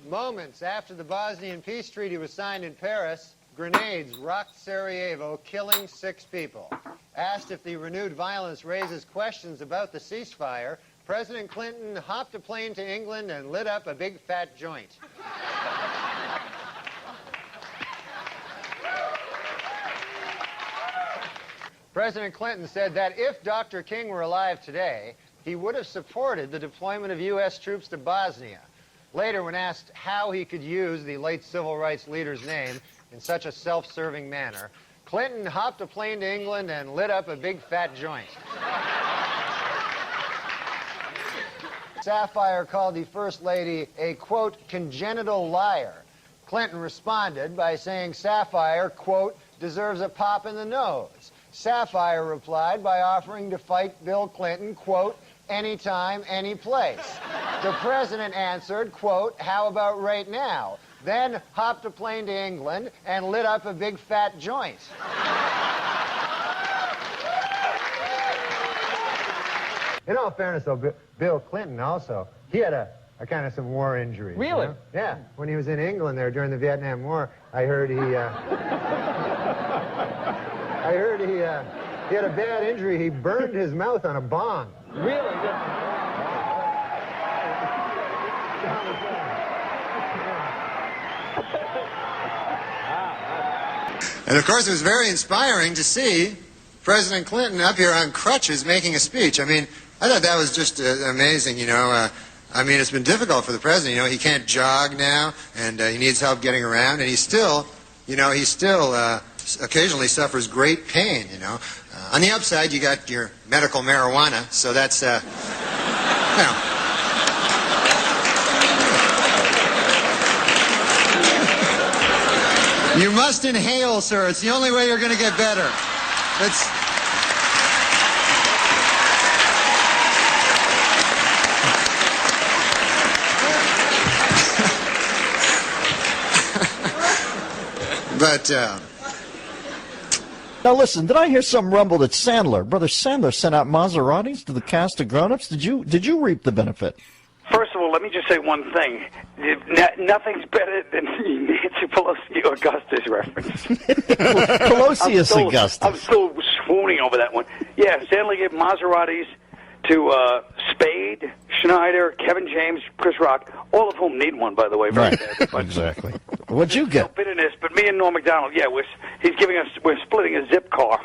Moments after the Bosnian peace treaty was signed in Paris, grenades rocked Sarajevo, killing 6 people. Asked if the renewed violence raises questions about the ceasefire, President Clinton hopped a plane to England and lit up a big fat joint. President Clinton said that if Dr. King were alive today, he would have supported the deployment of U.S. troops to Bosnia. Later, when asked how he could use the late civil rights leader's name in such a self-serving manner, Clinton hopped a plane to England and lit up a big fat joint. Sapphire called the First Lady a, quote, congenital liar. Clinton responded by saying Sapphire, quote, deserves a pop in the nose. Sapphire replied by offering to fight Bill Clinton, quote, anytime, any place. The president answered, quote, how about right now? Then hopped a plane to England and lit up a big fat joint. In all fairness, though, Bill Clinton also, he had a kind of some war injuries. Really? You know? Yeah. When he was in England there during the Vietnam War, I heard he had a bad injury. He burned his mouth on a bong. Really? And of course, it was very inspiring to see President Clinton up here on crutches making a speech. I mean, I thought that was just amazing, you know. I mean, it's been difficult for the president. You know, he can't jog now, and he needs help getting around, and he still occasionally suffers great pain, you know. On the upside, you got your medical marijuana, so that's, you know. You must inhale, sir. It's the only way you're going to get better. It's... But, Now listen, did I hear some rumble that Brother Sandler sent out Maseratis to the cast of Grown-Ups? Did you reap the benefit? First of all, let me just say one thing. Nothing's better than the Nancy Pelosi Augustus reference. Pelosius Augustus. I'm still swooning over that one. Yeah, Sandler gave Maseratis to Spade, Schneider, Kevin James, Chris Rock, all of whom need one, by the way. Very Right. Exactly. What'd you get? Bitterness, but me and Norm Macdonald, yeah, we're splitting a zip car.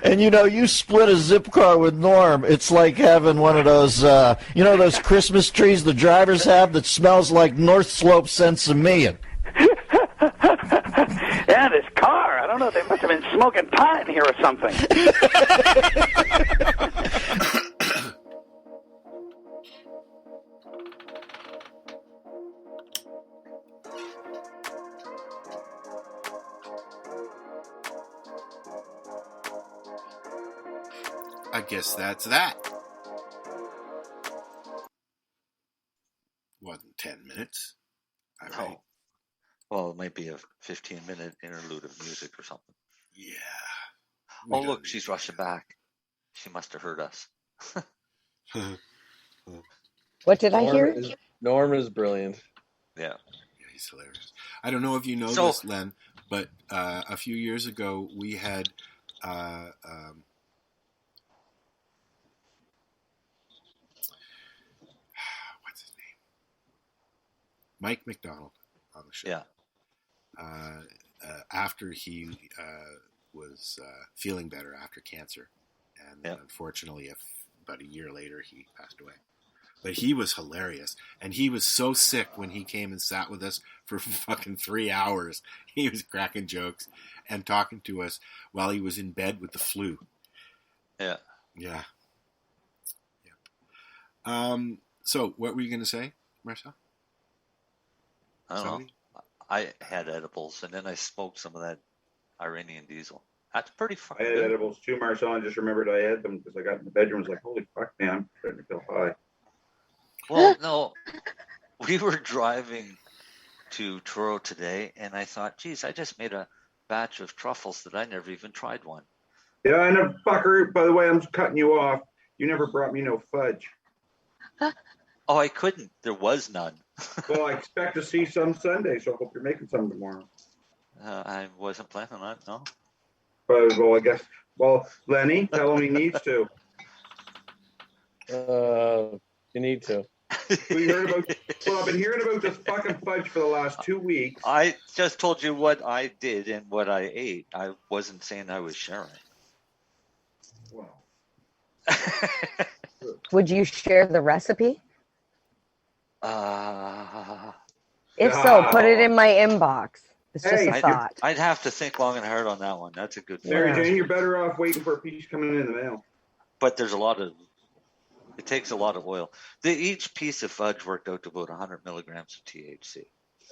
And you split a zip car with Norm. It's like having one of those, those Christmas trees the drivers have that smells like North Slope Sensimilla. Yeah, this car, I don't know, they must have been smoking pot in here or something. I guess that's that. Wasn't 10 minutes. All right. Well, it might be a 15-minute interlude of music or something. Yeah. Oh, look, she's rushing back. She must have heard us. What did I hear? Norm is brilliant. Yeah. He's hilarious. I don't know if you know this, Len, but a few years ago we had what's his name? Mike McDonald on the show. Yeah. After he was feeling better after cancer, and unfortunately, about a year later, he passed away. But he was hilarious, and he was so sick when he came and sat with us for fucking 3 hours. He was cracking jokes and talking to us while he was in bed with the flu. Yeah. Yeah. Yep. So, what were you going to say, Marcel? I don't know. I had edibles, and then I smoked some of that Iranian diesel. That's pretty fucking I had good. edibles too, Marcel. I just remembered I had them because I got in the bedroom. I was like, holy fuck, man, I'm starting to feel high. Well, no, we were driving to Truro today, and I thought, geez, I just made a batch of truffles that I never even tried one. Yeah, I know, fucker. By the way, I'm cutting you off. You never brought me no fudge. Oh, I couldn't. There was none. Well, I expect to see some Sunday, so I hope you're making some tomorrow. I wasn't planning on it, no. But, well, I guess. Well, Lenny, tell him he needs to. You need to. Well, I've been hearing about this fucking fudge for the last 2 weeks. I just told you what I did and what I ate. I wasn't saying I was sharing. Well. Would you share the recipe? If so, put it in my inbox. It's just a thought. I'd have to think long and hard on that one. That's a good one. Mary Jane, you're better off waiting for a piece coming in the mail. But there's it takes a lot of oil. Each piece of fudge worked out to about 100 milligrams of THC.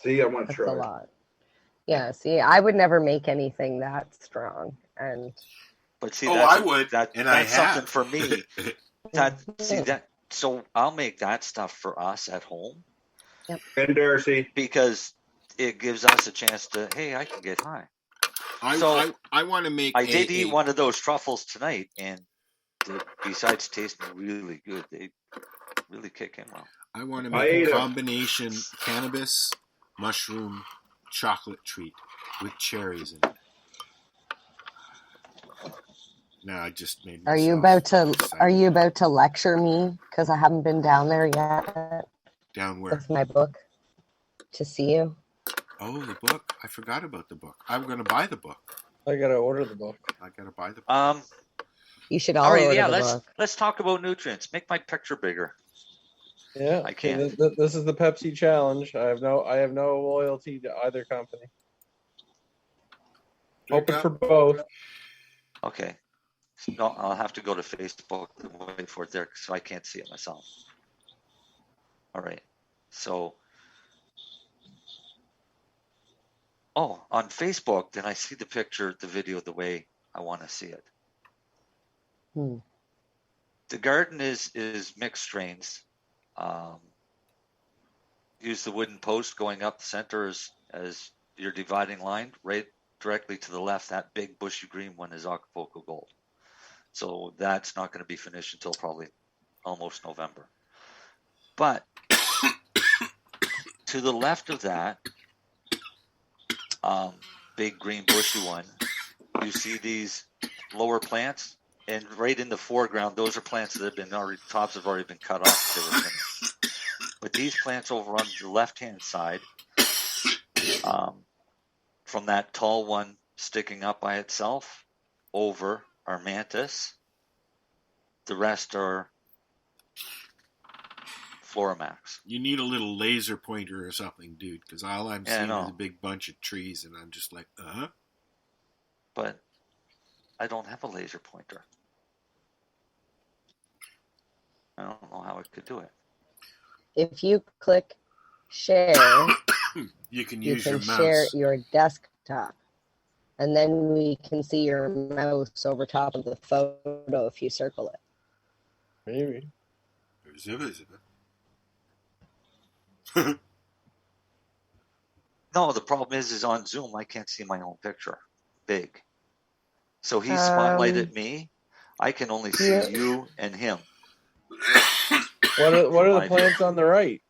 See, I want to try. That's a lot. Yeah, see, I would never make anything that strong. But see, I would, that's something for me. So I'll make that stuff for us at home. Yep. And Darcy. Because it gives us a chance to, hey, I can get high. I want to make. I did eat one of those truffles tonight, and besides tasting really good, they really kick in well. I want to make a combination cannabis, mushroom, chocolate treat with cherries in it. No, I just made. Are you about to lecture me because I haven't been down there yet? Down where? With my book to see you. Oh, the book! I forgot about the book. I'm going to buy the book. I got to order the book. I got to buy the book. You should all order the book. Let's talk about nutrients. Make my picture bigger. Yeah, I can't. This is the Pepsi challenge. I have no loyalty to either company. Hoping for both. Okay. No, I'll have to go to Facebook and wait for it there so I can't see it myself. All right. So, on Facebook, then I see the picture, the video, the way I want to see it. The garden is mixed strains. Use the wooden post going up the center as your dividing line. Right directly to the left, that big bushy green one is Acapulco Gold. So that's not going to be finished until probably almost November. But to the left of that big green bushy one, you see these lower plants. And right in the foreground, those are plants that have been tops have already been cut off. They were finished. But these plants over on the left-hand side, from that tall one sticking up by itself, over are mantis. The rest are Floramax. You need a little laser pointer or something, dude, because all I'm seeing is a big bunch of trees, and I'm just like, But I don't have a laser pointer. I don't know how I could do it. If you click share, you can use your mouse. Share your desktop, and then we can see your mouse over top of the photo if you circle it. Maybe. No, the problem is on Zoom, I can't see my own picture. Big. So he's spotlighted me. I can only see you and him. What are the plants on the right?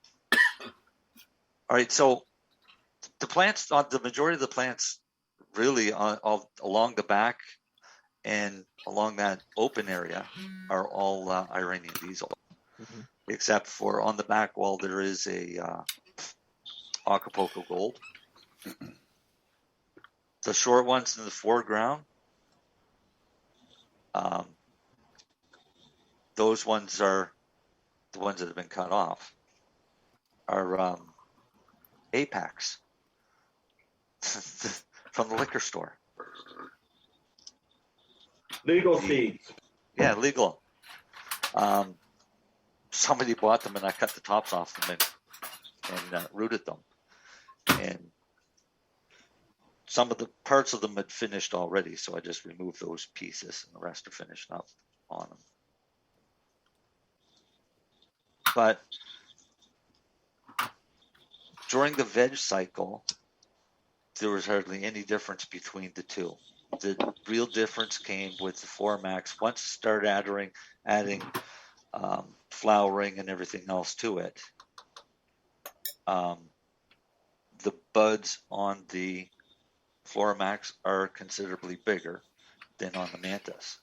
All right, so the plants, the majority of the plants really along the back and along that open area are all Iranian diesel. Mm-hmm. Except for on the back wall, there is a Acapulco Gold. The short ones in the foreground, those ones are the ones that have been cut off, are Apex from the liquor store. Legal seeds. Yeah, legal. Somebody bought them, and I cut the tops off them and rooted them. And some of the parts of them had finished already, so I just removed those pieces, and the rest are finished up on them. But during the veg cycle, there was hardly any difference between the two. The real difference came with the Floramax. Once you start adding flowering and everything else to it, the buds on the Floramax are considerably bigger than on the Mantis.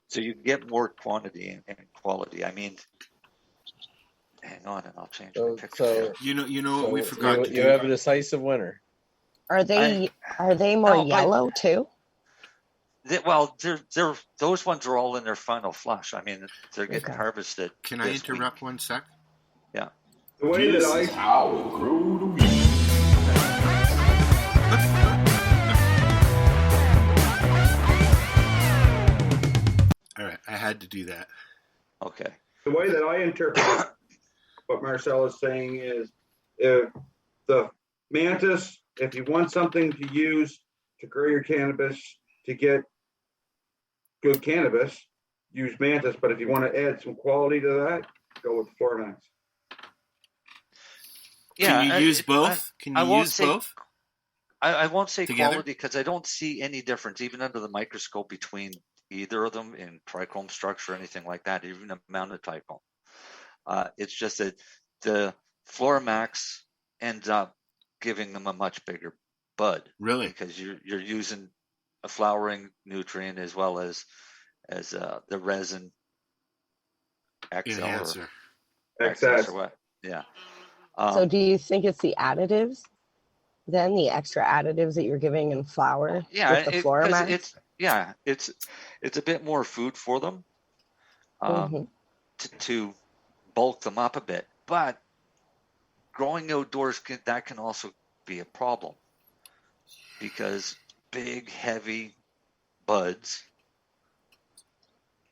So you get more quantity and quality. I mean, hang on, and I'll change my picture. You know what we forgot to do? You have a decisive winner. Are they more yellow too? Those ones are all in their final flush. I mean, they're getting harvested. Can I interrupt 1 sec? Yeah. The way that I how we grow the weed. All right, I had to do that. Okay. The way that I interpret what Marcel is saying is, if the Mantis, if you want something to use to grow your cannabis to get good cannabis, use Mantis. But if you want to add some quality to that, go with Floramax. Yeah, can you use both? Can you use both? I won't say together? Quality because I don't see any difference, even under the microscope, between either of them in trichome structure or anything like that, even a mounted trichome. It's just that the Floramax ends up giving them a much bigger bud. Really? Because you're using a flowering nutrient as well as the resin XL or XS or what? Yeah. So do you think it's the additives, then the extra additives that you're giving in flour? Yeah, with the Floramax? It's a bit more food for them to bulk them up a bit. But growing outdoors can also be a problem because big, heavy buds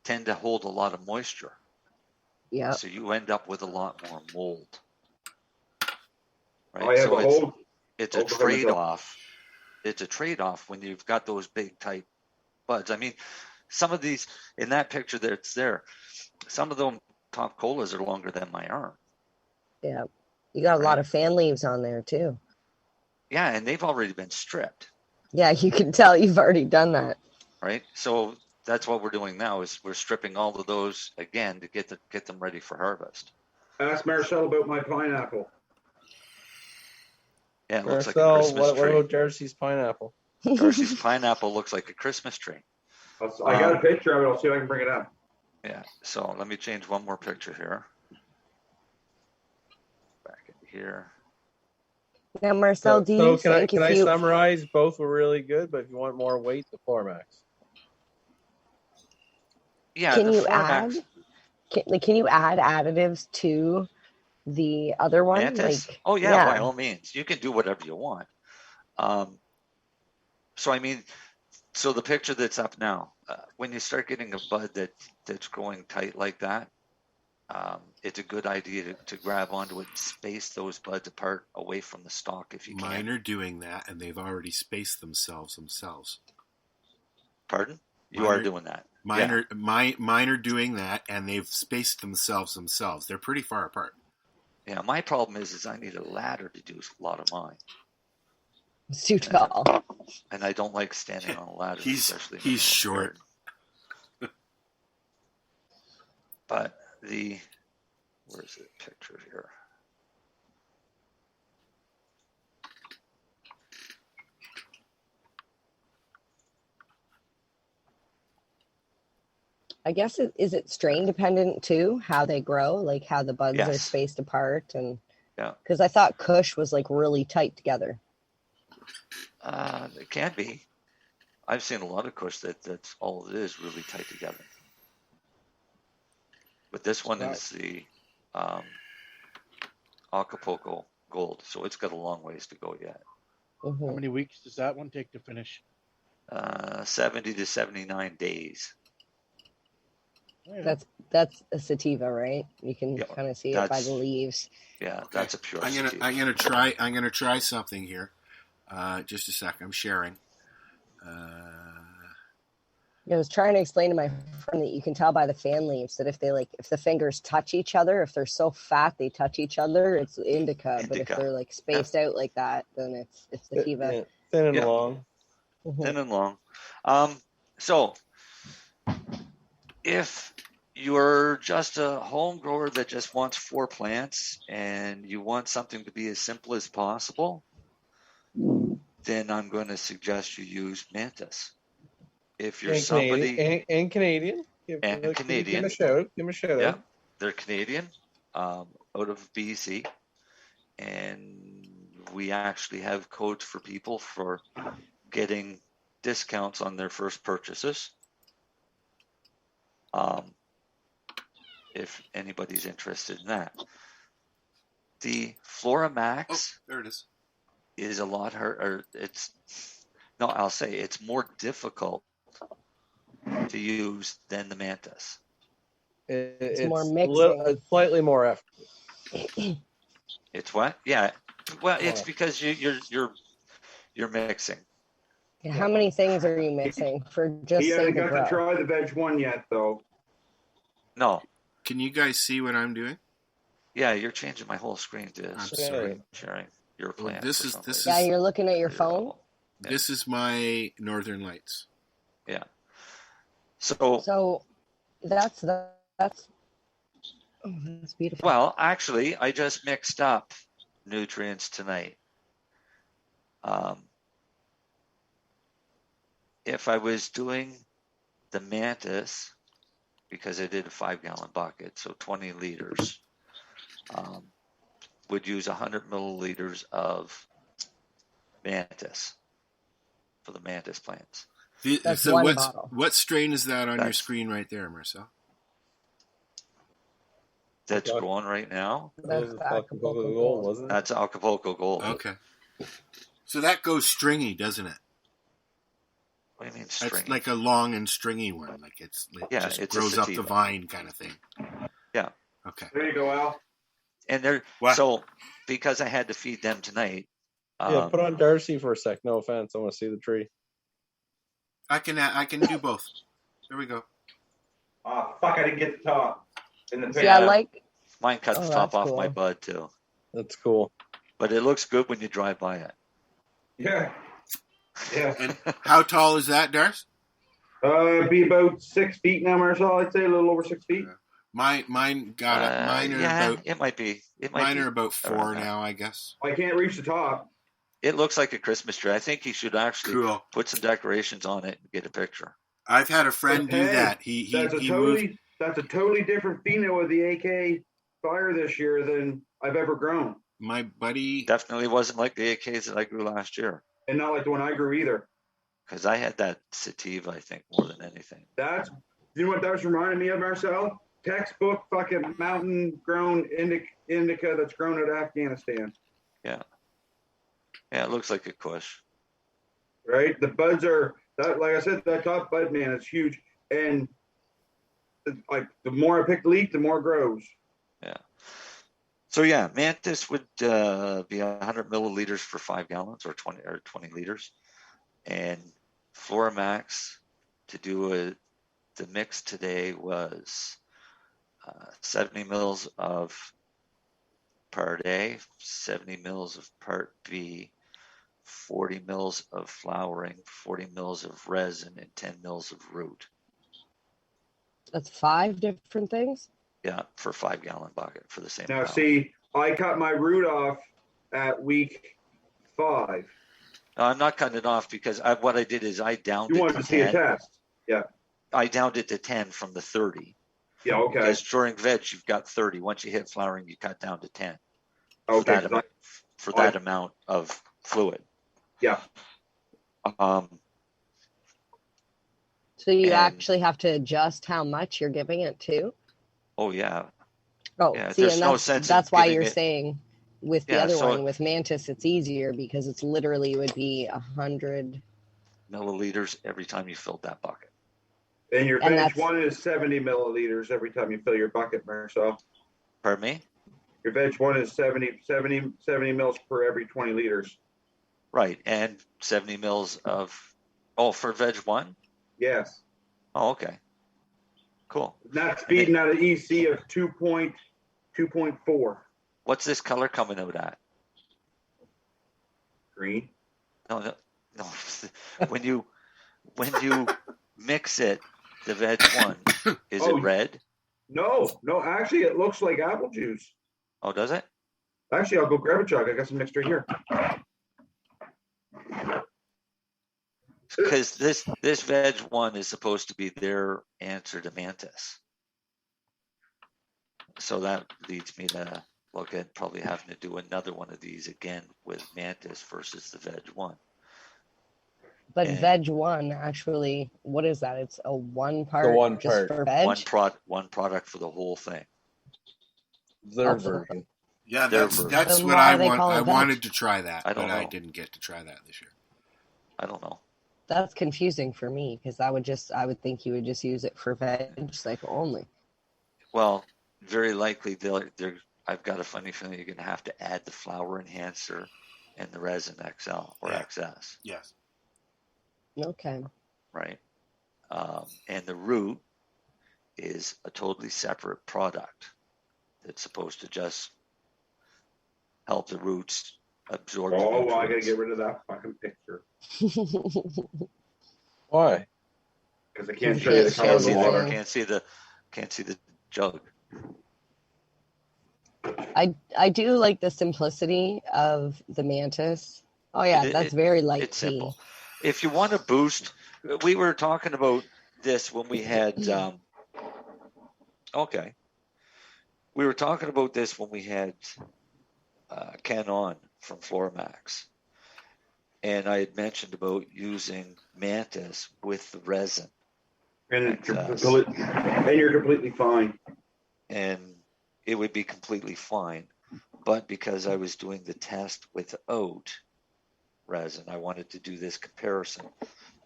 tend to hold a lot of moisture. Yeah. So you end up with a lot more mold. Right? I have it's a trade-off. It's a trade-off when you've got those big, tight buds. I mean, some of these, in that picture that's there, some of them top colas are longer than my arm. Yeah. You got a lot of fan leaves on there, too. Yeah, and they've already been stripped. Yeah, you can tell you've already done that. Right? So that's what we're doing now is we're stripping all of those again to get them ready for harvest. Ask Marcel about my pineapple. Yeah, it looks Marcel, like a Christmas what tree. about Darcy's pineapple? Darcy's pineapple looks like a Christmas tree. I got a picture of it. I'll see if I can bring it up. Yeah. So let me change one more picture here. Back in here. Now, Marcel, do you think can I summarize? Both were really good, but if you want more weight, the Formax. Yeah. Can you add? Can you add additives to the other one? Mantis? Like, oh yeah, by all means. You can do whatever you want. So the picture that's up now, when you start getting a bud that's growing tight like that, it's a good idea to grab onto it and space those buds apart away from the stalk if you can. Mine are doing that, and they've already spaced themselves. Pardon? You are doing that. Mine are doing that, and they've spaced themselves. They're pretty far apart. Yeah, my problem is I need a ladder to do a lot of mine. It's too tall. And I don't like standing on a ladder. He's short. But where's the picture here? I guess is it strain dependent too? How they grow, like how the buds are spaced apart, and because I thought Kush was like really tight together. It can be. I've seen a lot of Kush that's all it is, really tight together. But this one is the Acapulco Gold, so it's got a long ways to go yet. Mm-hmm. How many weeks does that one take to finish? 70 to 79 days. That's a sativa, right? You can kind of see it by the leaves. Yeah, okay. That's a pure sativa. I'm gonna try something here. Just a sec. I'm sharing. I was trying to explain to my friend that you can tell by the fan leaves that if the fingers touch each other, if they're so fat they touch each other, it's indica. But if they're like spaced out like that, then it's sativa. Thin and long. Mm-hmm. Thin and long. So if you're just a home grower that just wants 4 plants and you want something to be as simple as possible, then I'm going to suggest you use Mantis. If you're somebody and Canadian, give them a shout. Yeah, they're Canadian, out of BC, and we actually have codes for people for getting discounts on their first purchases. If anybody's interested in that, the Floramax there it is a lot harder. I'll say it's more difficult to use than the Mantis. It's more mixing. Slightly more effort. It's what? Yeah. Well, it's because you're mixing. Yeah, how many things are you mixing for just? He hasn't got to try the veg one yet, though. No. Can you guys see what I'm doing? Yeah, you're changing my whole screen to sorry. sharing your plan. This is. Yeah, you're looking at your phone. This is my Northern Lights. Yeah. So that's beautiful. Well, actually, I just mixed up nutrients tonight. If I was doing the Mantis, because I did a 5-gallon bucket, so 20 liters, would use 100 milliliters of Mantis for the Mantis plants. That's one bottle. What strain is that on your screen right there, Marcel? That's going right now. That's Acapulco Gold, wasn't it? That's Acapulco Gold. Okay. So that goes stringy, doesn't it? What do you mean stringy? It's like a long and stringy one. Like it just grows up the vine kind of thing. Yeah. Okay. There you go, Al. And so because I had to feed them tonight. Put on Darcy for a sec. No offense. I want to see the tree. I can do both. There we go. Oh, fuck, I didn't get the top. Mine cut the top off my bud, too. That's cool. But it looks good when you drive by it. Yeah. Yeah. And how tall is that, Darce? Be about 6 feet now, Marcel. I'd say a little over 6 feet. Mine got it. Mine are about. It might be. Mine are about 4 now, I guess. I can't reach the top. It looks like a Christmas tree. I think he should actually put some decorations on it and get a picture. I've had a friend do that. That's a totally different pheno of the AK fire this year than I've ever grown. My buddy definitely wasn't like the AKs that I grew last year, and not like the one I grew either. Because I had that sativa, I think, more than anything. You know what that was reminding me of, Marcel? Textbook fucking mountain grown indica that's grown in Afghanistan. Yeah. Yeah, it looks like a kush. Right? The buds are like I said, that top bud, man, it's huge. And like the more I pick the leaf, the more it grows. Yeah. So yeah, Mantis would be 100 milliliters for 5 gallons or 20 liters. And Floramax to do the mix today was 70 mils of Part A, 70 mils of Part B, 40 mils of flowering, 40 mils of resin, and 10 mils of root. That's 5 different things? Yeah, for a 5 gallon bucket for the same Now, amount. see, I cut my root off at week 5. No, I'm not cutting it off because what I did is I downed it to 10. You wanted to see a test. Yeah. I downed it to 10 from the 30. Yeah, okay. Because during veg, you've got 30. Once you hit flowering, you cut down to 10. Okay. For that amount of fluid. Yeah. So you actually have to adjust how much you're giving it to? Oh, yeah. Oh, yeah, see, there's and no sense that's in why giving you're it- saying with the Yeah, other so one, with Mantis, it's easier because it's literally would be 100 milliliters every time you filled that bucket. And your And veg that's- one is 70 milliliters every time you fill your bucket, Marcel. Pardon me? Your veg one is 70 mils per every 20 liters. Right, and 70 mils of, for veg 1? Yes. Oh, okay. Cool. And that's feeding out an EC of 2.4. What's this color coming out at? Green. No. when you mix it, the veg 1, is it red? No, actually it looks like apple juice. Oh, does it? Actually, I'll go grab a jug. I got some mixed right here. Because this veg 1 is supposed to be their answer to Mantis. So that leads me to look at probably having to do another one of these again with Mantis versus the veg 1. But veg 1 actually, what is that? It's a one part just for veg? One product for the whole thing. Their version. Yeah, Their that's version. what I want. I wanted to try that, I don't but I know. didn't get to try that this year. I don't know. That's confusing for me because I would think you would just use it for veg cycle only. Well, very likely I've got a funny feeling you're going to have to add the flower enhancer and the resin XL or XS. Yes. Okay. Right. And the root is a totally separate product that's supposed to just help the roots absorb. Oh, well, I gotta get rid of that fucking picture. Why? Because I can't show you the color of the water. Can't see the jug. I do like the simplicity of the Mantis. Oh yeah, that's very light It's tea. simple. If you want to boost, we were talking about this when we had. Okay. We were talking about this when we had Ken on from Floramax. And I had mentioned about using Mantis with the resin. And you're completely fine. And it would be completely fine. But because I was doing the test without resin, I wanted to do this comparison.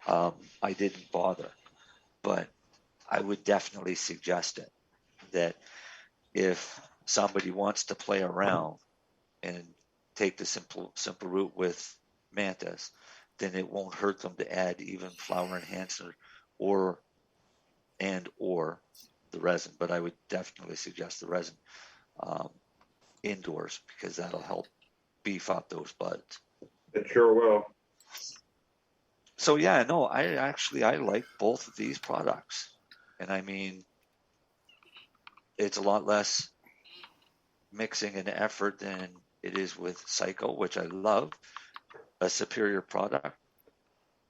I didn't bother. But I would definitely suggest it. That if somebody wants to play around and take the simple route with Mantis, then it won't hurt them to add even flower enhancer or the resin. But I would definitely suggest the resin indoors because that'll help beef up those buds. It sure will. So yeah, no, I like both of these products, and I mean, it's a lot less mixing and effort than it is with Psycho, which I love. a superior product?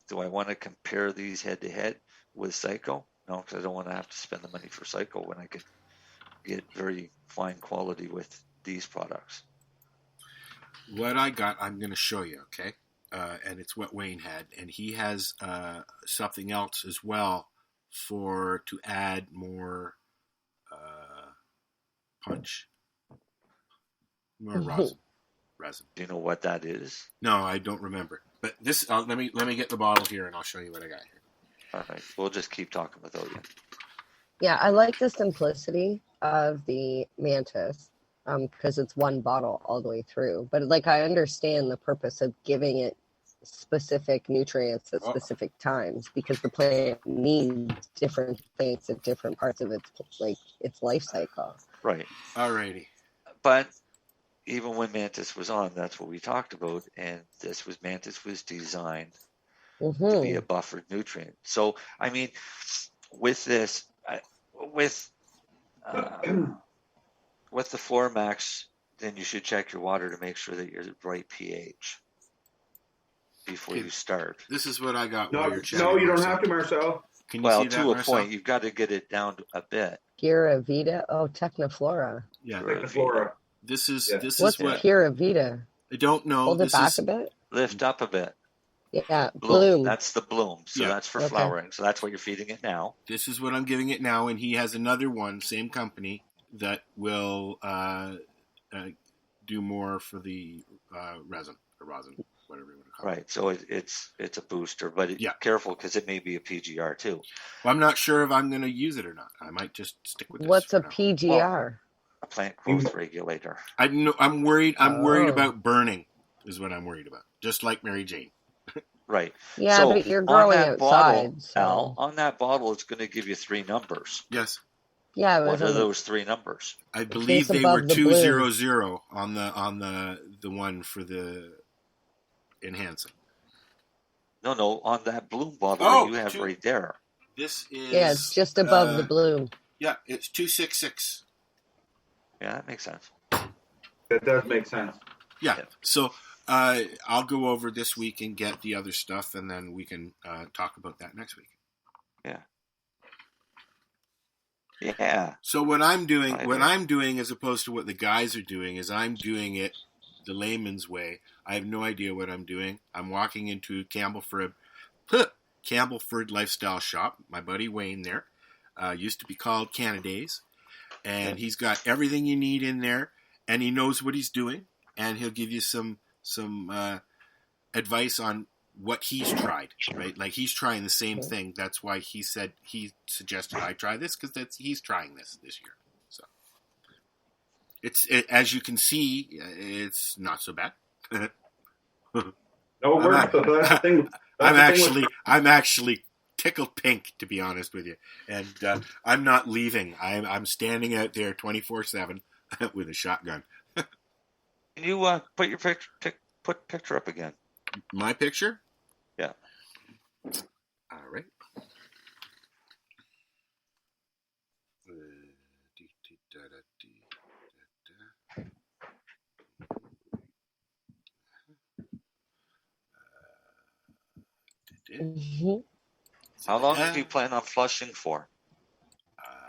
Do I want to compare these head to head with Psycho? No, because I don't want to have to spend the money for Psycho when I could get very fine quality with these products. What I got, I'm going to show you, okay? And it's what Wayne had, and he has something else as well to add more punch, more resin. Do you know what that is? No, I don't remember. But this, let me get the bottle here, and I'll show you what I got here. All right, we'll just keep talking without you. Yeah, I like the simplicity of the Mantis because it's one bottle all the way through. But like, I understand the purpose of giving it specific nutrients at specific times because the plant needs different things at different parts of its life cycle. Right. Alrighty. But even when Mantis was on, that's what we talked about, and Mantis was designed to be a buffered nutrient. So, I mean, with this, with the Floramax, then you should check your water to make sure that you're the right pH before you start. This is what I got. No, while you're chatting, you don't Marcel. have to, Marcel. Can you see that, to a Marcel? point, you've got to get it down a bit. Pura Vida? Oh, Technoflora. Yeah, Technoflora. This is What's what Pura Vida? I don't know. Hold it back a bit. Lift up a bit. Yeah, Bloom. That's the bloom. So Yeah. that's for flowering. So that's what you're feeding it now. This is what I'm giving it now, and he has another one, same company, that will do more for the rosin, whatever you want to call it. Right. So it's a booster, but careful because it may be a PGR too. Well, I'm not sure if I'm going to use it or not. I might just stick with this. What's a for now. PGR? A plant growth regulator. I'm worried. I'm worried about burning. Is what I'm worried about. Just like Mary Jane. Right. Yeah, so but you're growing outside. Bottle, so. Al, on that bottle, it's going to give you 3 numbers. Yes. Yeah. What are those 3 numbers? I believe they were 200 on the one for the enhancing. No, on that bloom bottle that you have right there. This is it's just above the bloom. Yeah, it's 266. Yeah, that makes sense. That does make sense. Yeah. So I'll go over this week and get the other stuff, and then we can talk about that next week. Yeah. Yeah. So what I'm doing, as opposed to what the guys are doing, is I'm doing it the layman's way. I have no idea what I'm doing. I'm walking into Campbellford Lifestyle Shop. My buddy Wayne there used to be called Cannabis, and he's got everything you need in there, and he knows what he's doing, and he'll give you some advice on what he's tried, right? Like he's trying the same thing. That's why he suggested I try this, because he's trying this year. So as you can see, it's not so bad. No, that's the thing. I'm actually tickled pink, to be honest with you, and I'm not leaving. I'm standing out there 24/7 with a shotgun. Can you put your picture up again? My picture? Yeah. All right. How long do you plan on flushing for?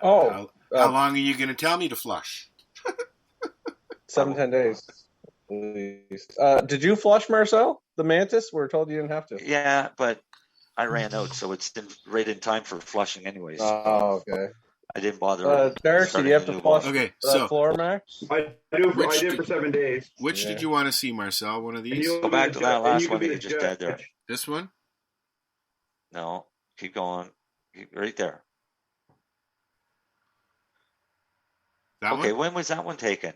How long are you going to tell me to flush? 7-10 days. At least. Did you flush, Marcel? The Mantis? We're told you didn't have to. Yeah, but I ran out, so it's right in time for flushing anyways. Oh, okay. I didn't bother. Darcy, you have to flush Floramax? I did for 7 days. Which did you want to see, Marcel? One of these? Go back to that last one that you just had there. This one? No, keep going. Right there. That okay, one? when was that one taken?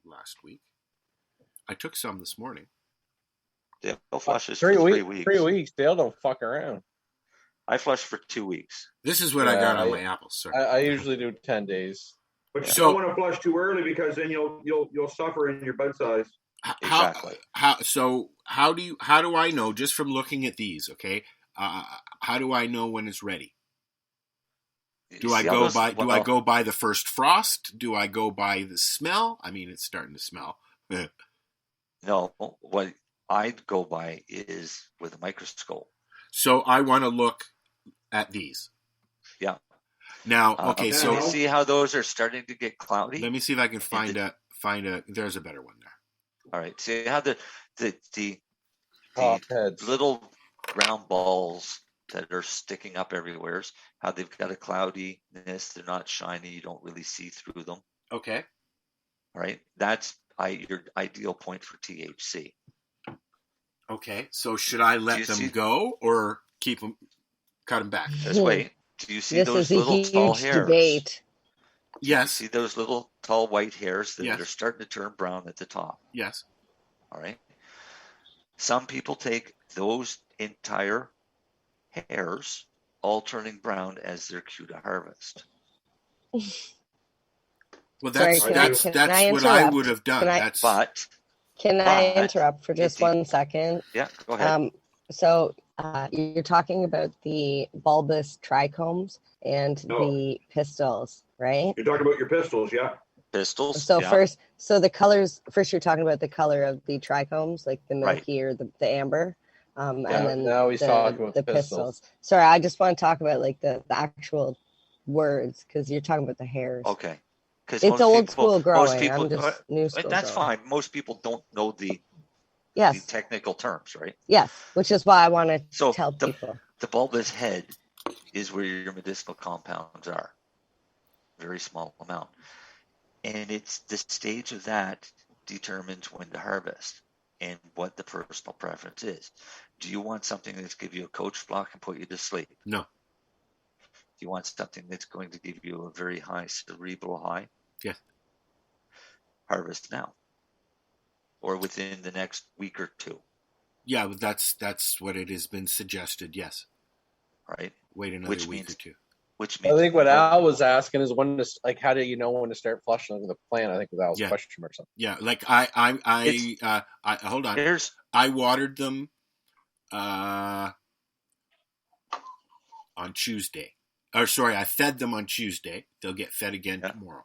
Last week. I took some this morning. Dale flushes for 3 weeks. 3 weeks. Dale don't fuck around. I flushed for 2 weeks. This is what I got on my apples, sir. I usually do 10 days. But you don't want to flush too early because then you'll suffer in your bud size. Exactly. How do I know, just from looking at these? Okay, how do I know when it's ready? Do I go by the first frost? Do I go by the smell? I mean, it's starting to smell. No, what I'd go by is with a microscope. So I want to look at these. Yeah. Now, okay, so you see how those are starting to get cloudy? Let me see if I can find a. There's a better one there. All right. See how the heads. Little round balls that are sticking up everywhere, how they've got a cloudiness. They're not shiny. You don't really see through them. Okay. All right. That's your ideal point for THC. Okay. So should I let them go or keep them, cut them back? Just wait. Do you see This those is a little huge tall hairs? debate. Yes. See those little tall white hairs that Yes. are starting to turn brown at the top? Yes. All right. Some people take those entire hairs, all turning brown, as their cue to harvest. Well, that's Sorry, can I what I interrupt? would have done. Can I interrupt for just 1 second? Yeah, go ahead. So you're talking about the bulbous trichomes and the pistils, right? You're talking about your pistols, yeah. Pistols. So yeah. first the colors. First, you're talking about the color of the trichomes, like the milky or the amber, and then now he's talking about the pistils. Sorry, I just want to talk about like the actual words because you're talking about the hairs. Okay. It's old school growing. I'm just new school. That's growing. fine. Most people don't know the technical terms, right? Yes, which is why I want to tell people. The bulbous head is where your medicinal compounds are. Very small amount. And it's the stage of that determines when to harvest and what the personal preference is. Do you want something that's give you a coach block and put you to sleep? No. Do you want something that's going to give you a very high cerebral high? Yeah. Harvest now. Or within the next week or two. Yeah, but that's what it has been suggested, yes. Right. Wait another week or two. Which means I think what Al was asking is when to, like, how do you know when to start flushing the plant? I think was Al's question or something. Yeah, like I hold on. I watered them on Tuesday. Or sorry, I fed them on Tuesday. They'll get fed again tomorrow.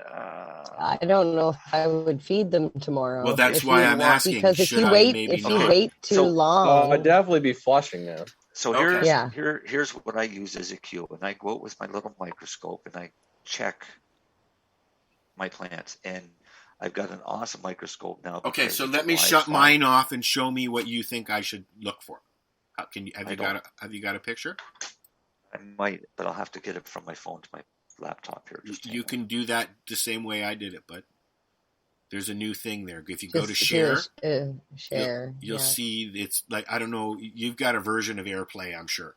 I don't know if I would feed them tomorrow. Well, that's why I'm asking. Because if you wait too long, I'd definitely be flushing now. So here's what I use as a cue, and I go out with my little microscope and I check my plants, and I've got an awesome microscope now. Okay, so let me shut mine off and show me what you think I should look for. Have you got a picture? I might, but I'll have to get it from my phone to my laptop here. You can do that the same way I did it, but there's a new thing there. If you go to share, you'll see it's like, I don't know, you've got a version of AirPlay, I'm sure.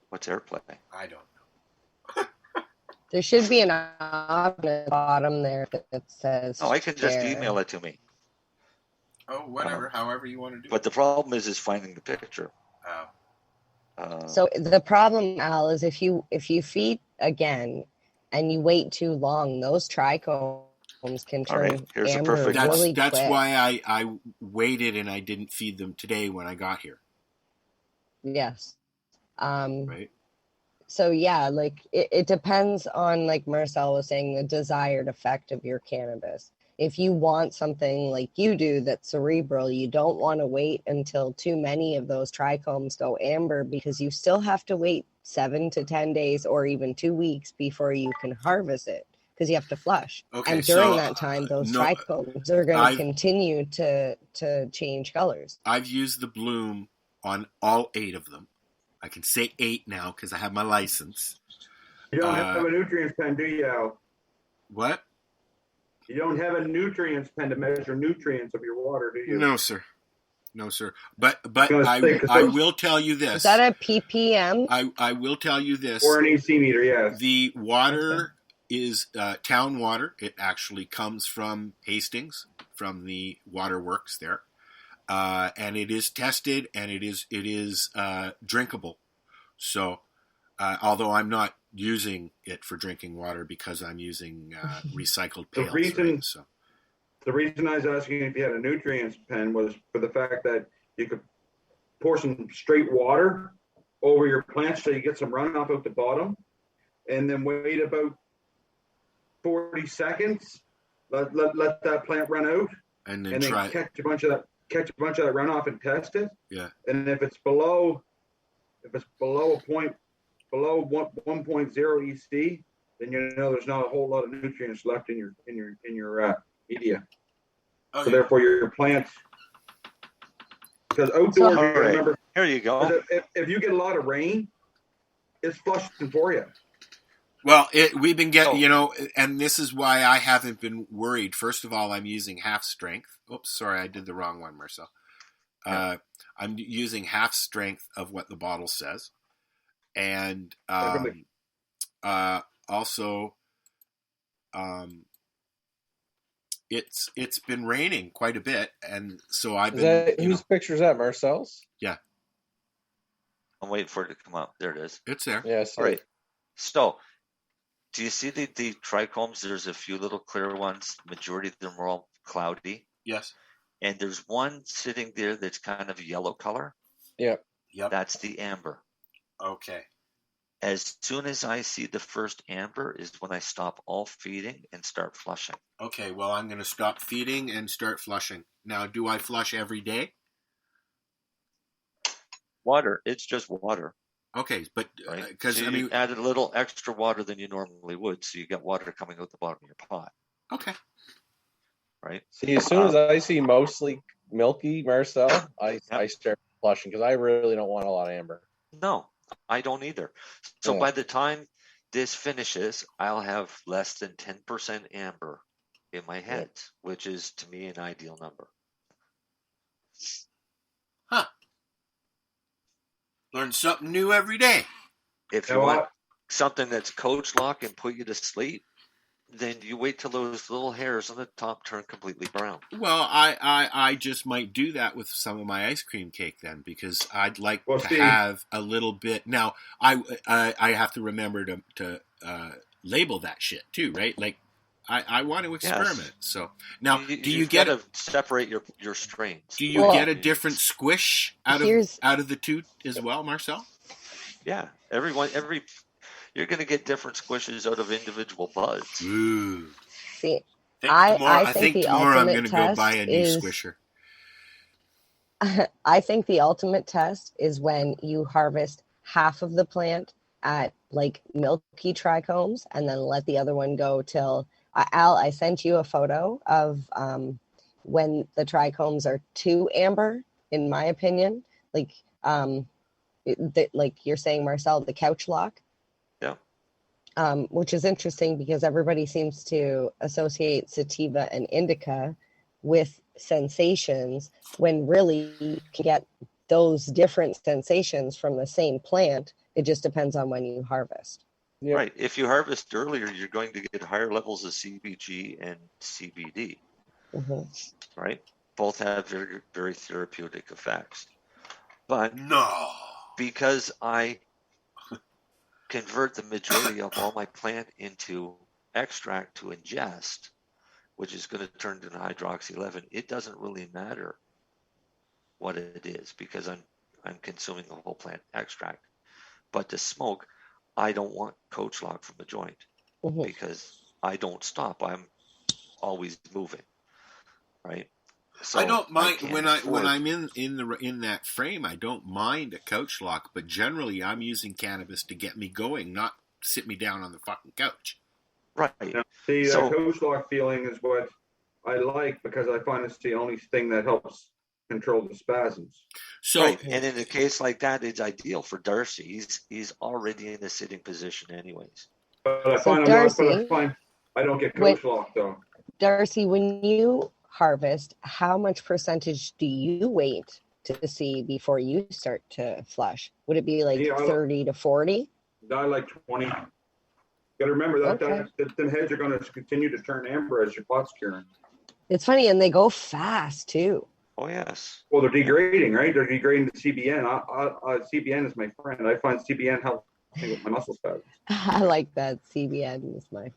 What's AirPlay? I don't know. There should be an option at the bottom there that says I can just share. email it to me. Oh, whatever, however you want to do it. But the problem is finding the picture. So the problem, Al, is if you feed again and you wait too long, those trichomes can turn amber really quick. That's why I waited and I didn't feed them today when I got here. Yes. Right. So yeah, like it depends on, like Marcel was saying, the desired effect of your cannabis. If you want something like you do that's cerebral, you don't want to wait until too many of those trichomes go amber, because you still have to wait 7 to 10 days or even 2 weeks before you can harvest it, because you have to flush. Okay, and during that time, those trichomes are going to continue to change colors. I've used the bloom on all 8 of them. I can say 8 now because I have my license. You don't have a nutrients pen, do you, Al? What? You don't have a nutrients pen to measure nutrients of your water, do you? No, sir. No, sir. But I will tell you this. Is that a ppm? I will tell you this. Or an EC meter, yes. The water is town water. It actually comes from Hastings, from the waterworks there. And it is tested, and it is drinkable. So, although I'm not using it for drinking water because I'm using recycled pails. The reason I was asking if you had a nutrients pen was for the fact that you could pour some straight water over your plants so you get some runoff out the bottom, and then wait about 40 seconds. Let that plant run out, and then catch a bunch of that runoff and test it. Yeah. And if it's below 1.0 EC, then you know there's not a whole lot of nutrients left in your media. Oh, so therefore your plants, because outdoors, remember, here you go. If you get a lot of rain, it's flushing for you. Well, we've been getting, and this is why I haven't been worried. First of all, I'm using half strength. Oops, sorry, I did the wrong one, Marcel. I'm using half strength of what the bottle says. And also, it's been raining quite a bit, and so I've been. Whose picture is that, Marcel's? Yeah. I'm waiting for it to come up. There it is. It's there. Yes. All right. So, do you see the trichomes? There's a few little clear ones. Majority of them are all cloudy. Yes. And there's one sitting there that's kind of a yellow color. Yep. That's the amber. Okay. As soon as I see the first amber is when I stop all feeding and start flushing. Okay, well, I'm going to stop feeding and start flushing. Now, do I flush every day? Water. It's just water. Okay, but because so you added a little extra water than you normally would, so you get water coming out the bottom of your pot. Okay. Right. See, as soon as I see mostly milky, Marcel, I start flushing because I really don't want a lot of amber. No, I don't either. So by the time this finishes, I'll have less than 10% amber in my head, which is to me an ideal number. Huh. Learn something new every day. If you want something that's coach lock and put you to sleep, then you wait till those little hairs on the top turn completely brown. Well, I just might do that with some of my ice cream cake then, because I'd like to have a little bit. Now, I have to remember to label that shit too, right? Like, I want to experiment. Yes. So now, do you get to separate your strains? Do you get a different squish out of the two as well, Marcel? Yeah, you're going to get different squishes out of individual buds. Ooh. See, I think tomorrow I'm going to go buy a new squisher. I think the ultimate test is when you harvest half of the plant at like milky trichomes and then let the other one go till. Al, I sent you a photo of when the trichomes are too amber, in my opinion. Like, like you're saying, Marcel, the couch lock. Yeah. Which is interesting because everybody seems to associate sativa and indica with sensations when really you can get those different sensations from the same plant. It just depends on when you harvest. Yep. Right. If you harvest earlier, you're going to get higher levels of CBG and CBD. Mm-hmm. Right. Both have very, very therapeutic effects. But because I convert the majority of all my plant into extract to ingest, which is going to turn into hydroxy 11, it doesn't really matter what it is because I'm consuming the whole plant extract. But to smoke, I don't want coach lock from the joint because I don't stop. I'm always moving, right? So I don't mind when I'm in that frame. I don't mind a couch lock, but generally I'm using cannabis to get me going, not sit me down on the fucking couch. Right. Now, see, that coach lock feeling is what I like because I find it's the only thing that helps control the spasms. So, right. And in a case like that, it's ideal for Darcy. He's already in a sitting position, anyways. But I find I don't get coach lock though. Darcy, when you harvest, how much percentage do you wait to see before you start to flush? Would it be like 30 to 40? I like 20. You got to remember that the heads are going to continue to turn amber as your pot's curing. It's funny, and they go fast too. Oh yes. Well, they're degrading, right? They're degrading the CBN. CBN is my friend. I find CBN helps me with my muscle spasms. I like that. CBN is my friend.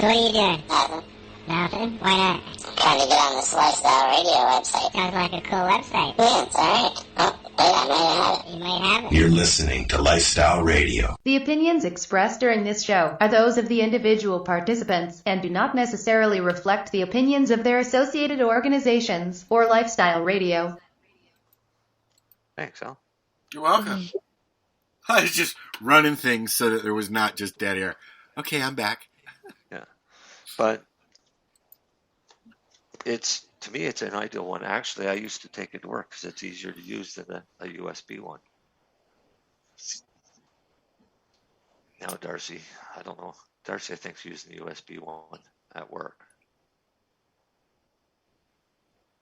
So what are you doing? Nothing? Why not? I'm trying to get on this Lifestyle Radio website. Sounds like a cool website. Yeah, it's alright. Oh, wait, I might have it. You might have it. You're listening to Lifestyle Radio. The opinions expressed during this show are those of the individual participants and do not necessarily reflect the opinions of their associated organizations or Lifestyle Radio. Thanks, Al. You're welcome. I was just running things so that there was not just dead air. Okay, I'm back. Yeah. But to me, it's an ideal one. Actually, I used to take it to work because it's easier to use than a USB one. Now, Darcy, I don't know. Darcy, I think, is using the USB one at work.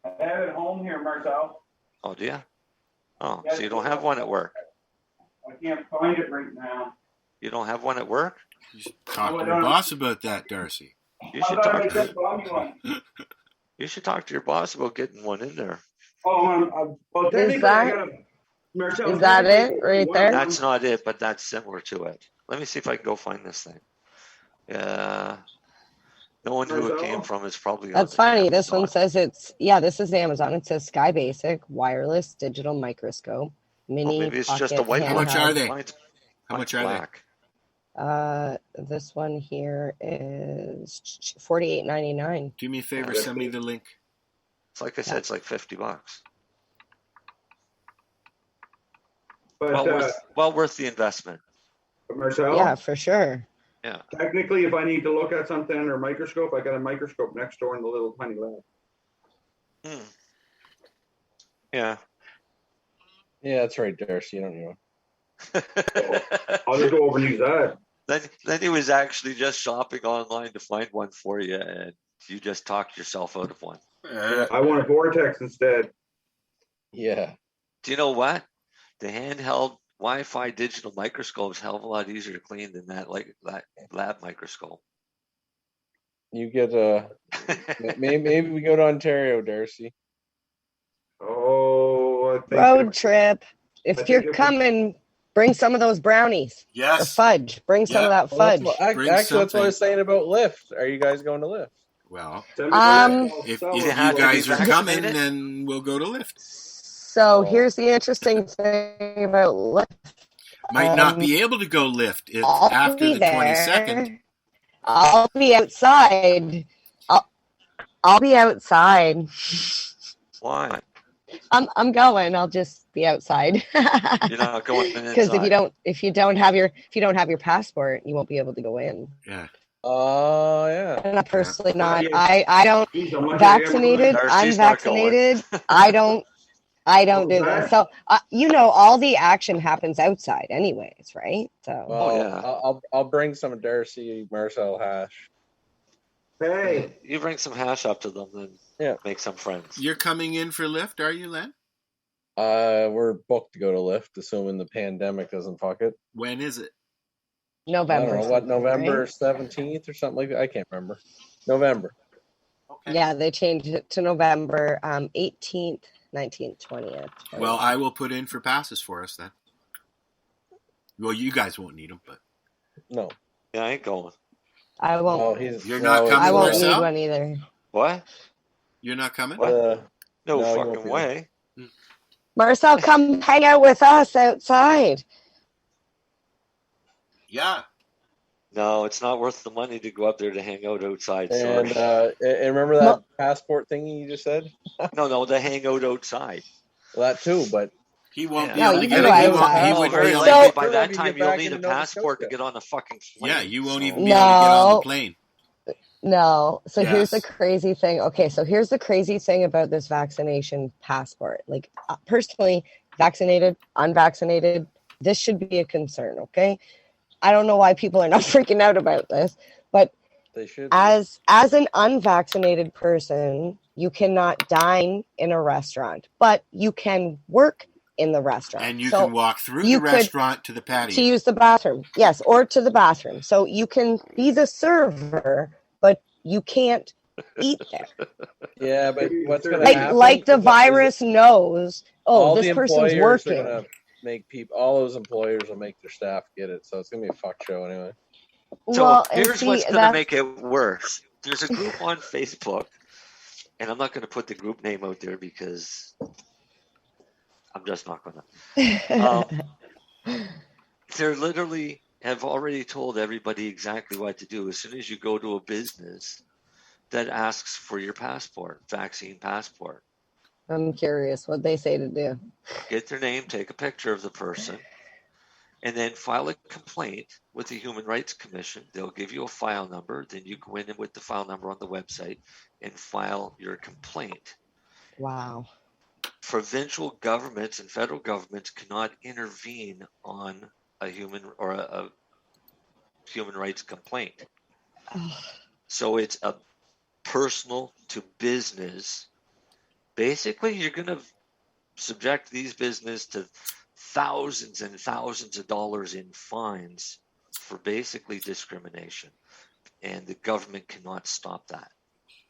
I have it home here, Marcel. Oh, do you? Oh, so you don't have one at work? I can't find it right now. You don't have one at work? You should talk to your boss about that, Darcy. You should talk to You should talk to your boss about getting one in there. Oh, well, Is that it right there? That's not it, but that's similar to it. Let me see if I can go find this thing. Yeah. Knowing who it came from is probably. That's funny. This one says this is Amazon. It says Sky Basic Wireless Digital Microscope Mini. Maybe it's pocket just a white one. How much are they? How much are they? This one here is $48.99. Do me a favor, send me the link. It's like I said, it's like $50. But, well worth the investment. Marcel? Yeah, for sure. Yeah. Technically, if I need to look at something under a microscope, I got a microscope next door in the little tiny lab. Yeah. Yeah, that's right, Darcy. You don't need one. I'll just go over and use that. Then he was actually just shopping online to find one for you, and you just talked yourself out of one. I want a Vortex instead. Yeah. Do you know what? The handheld Wi-Fi digital microscope is a hell of a lot easier to clean than that lab microscope. You get maybe we go to Ontario, Darcy. Oh, I think road trip. If you're coming, bring some of those brownies. Yes. Or fudge. Bring some of that fudge. Actually, that's what I was saying about Lyft. Are you guys going to Lyft? Well, if you guys are coming, then we'll go to Lyft. So here's the interesting thing about Lyft. Might not be able to go Lyft. It's after the 22nd. I'll be outside. I'll be outside. Why? I'm going. I'll just be outside. You're not going inside. Because if you don't have your passport, you won't be able to go in. Yeah. Oh yeah. And I'm personally not. I don't vaccinated. I'm vaccinated. I don't do this. So all the action happens outside, anyways, right? So. Well, I'll bring some Darcy Marcel hash. Hey, you bring some hash up to them, then make some friends. You're coming in for Lyft, are you, Len? We're booked to go to Lyft, assuming the pandemic doesn't fuck it. When is it? November. I don't know, what, November 17th or something like that? I can't remember. November. Okay. Yeah, they changed it to November 18th, 19th, 20th. Well, I will put in for passes for us then. Well, you guys won't need them, but. No. Yeah, I ain't going. I won't. You're not coming, I won't Marcel? need one either. What? You're not coming? No fucking way. Marcel, come hang out with us outside. Yeah. No, it's not worth the money to go up there to hang out outside. And remember that passport thingy you just said? No, the hang out outside. Well, that too, but he won't be No, able to you get can it. go outside. He would Very be able likely to by that time you'll back need a into Nova passport to Scotia. get on the fucking plane. Yeah, you won't even be able to get on the plane. No. So here's the Yes. crazy thing. Okay, so here's the crazy thing about this vaccination passport. Like, personally, vaccinated, unvaccinated, this should be a concern, okay? I don't know why people are not freaking out about this, but they should. As an unvaccinated person, you cannot dine in a restaurant, but you can work in the restaurant. And you can walk through the restaurant to the patio. To use the bathroom. Yes, or to the bathroom. So you can be the server, but you can't eat there. Yeah, but what's going to happen? Like the virus knows, all this the person's employers working. are gonna make all those employers will make their staff get it. So it's going to be a fuck show anyway. So here's what's going to make it worse. There's a group on Facebook, and I'm not going to put the group name out there because I'm just not going to. They're literally have already told everybody exactly what to do. As soon as you go to a business that asks for your passport, vaccine passport. I'm curious what they say to do. Get their name, take a picture of the person, and then file a complaint with the Human Rights Commission. They'll give you a file number. Then you go in with the file number on the website and file your complaint. Wow. Provincial governments and federal governments cannot intervene on a human rights complaint. So it's a personal to business. Basically, you're going to subject these businesses to thousands and thousands of dollars in fines for basically discrimination, and the government cannot stop that.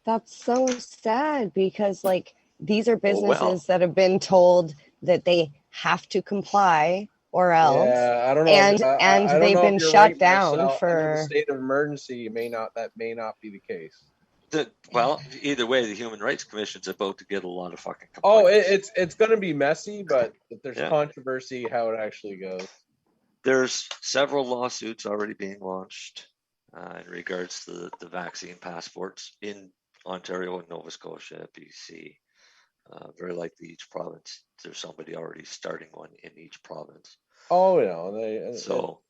That's so sad because, like, these are businesses that have been told that they have to comply or else. Yeah, I don't know. And they've been shut down for the state of emergency. That may not be the case. Well, either way, the Human Rights Commission's about to get a lot of fucking complaints. It's going to be messy, but there's controversy how it actually goes. There's several lawsuits already being launched in regards to the vaccine passports in Ontario and Nova Scotia, BC. Very likely each province, there's somebody already starting one in each province. Oh, yeah. So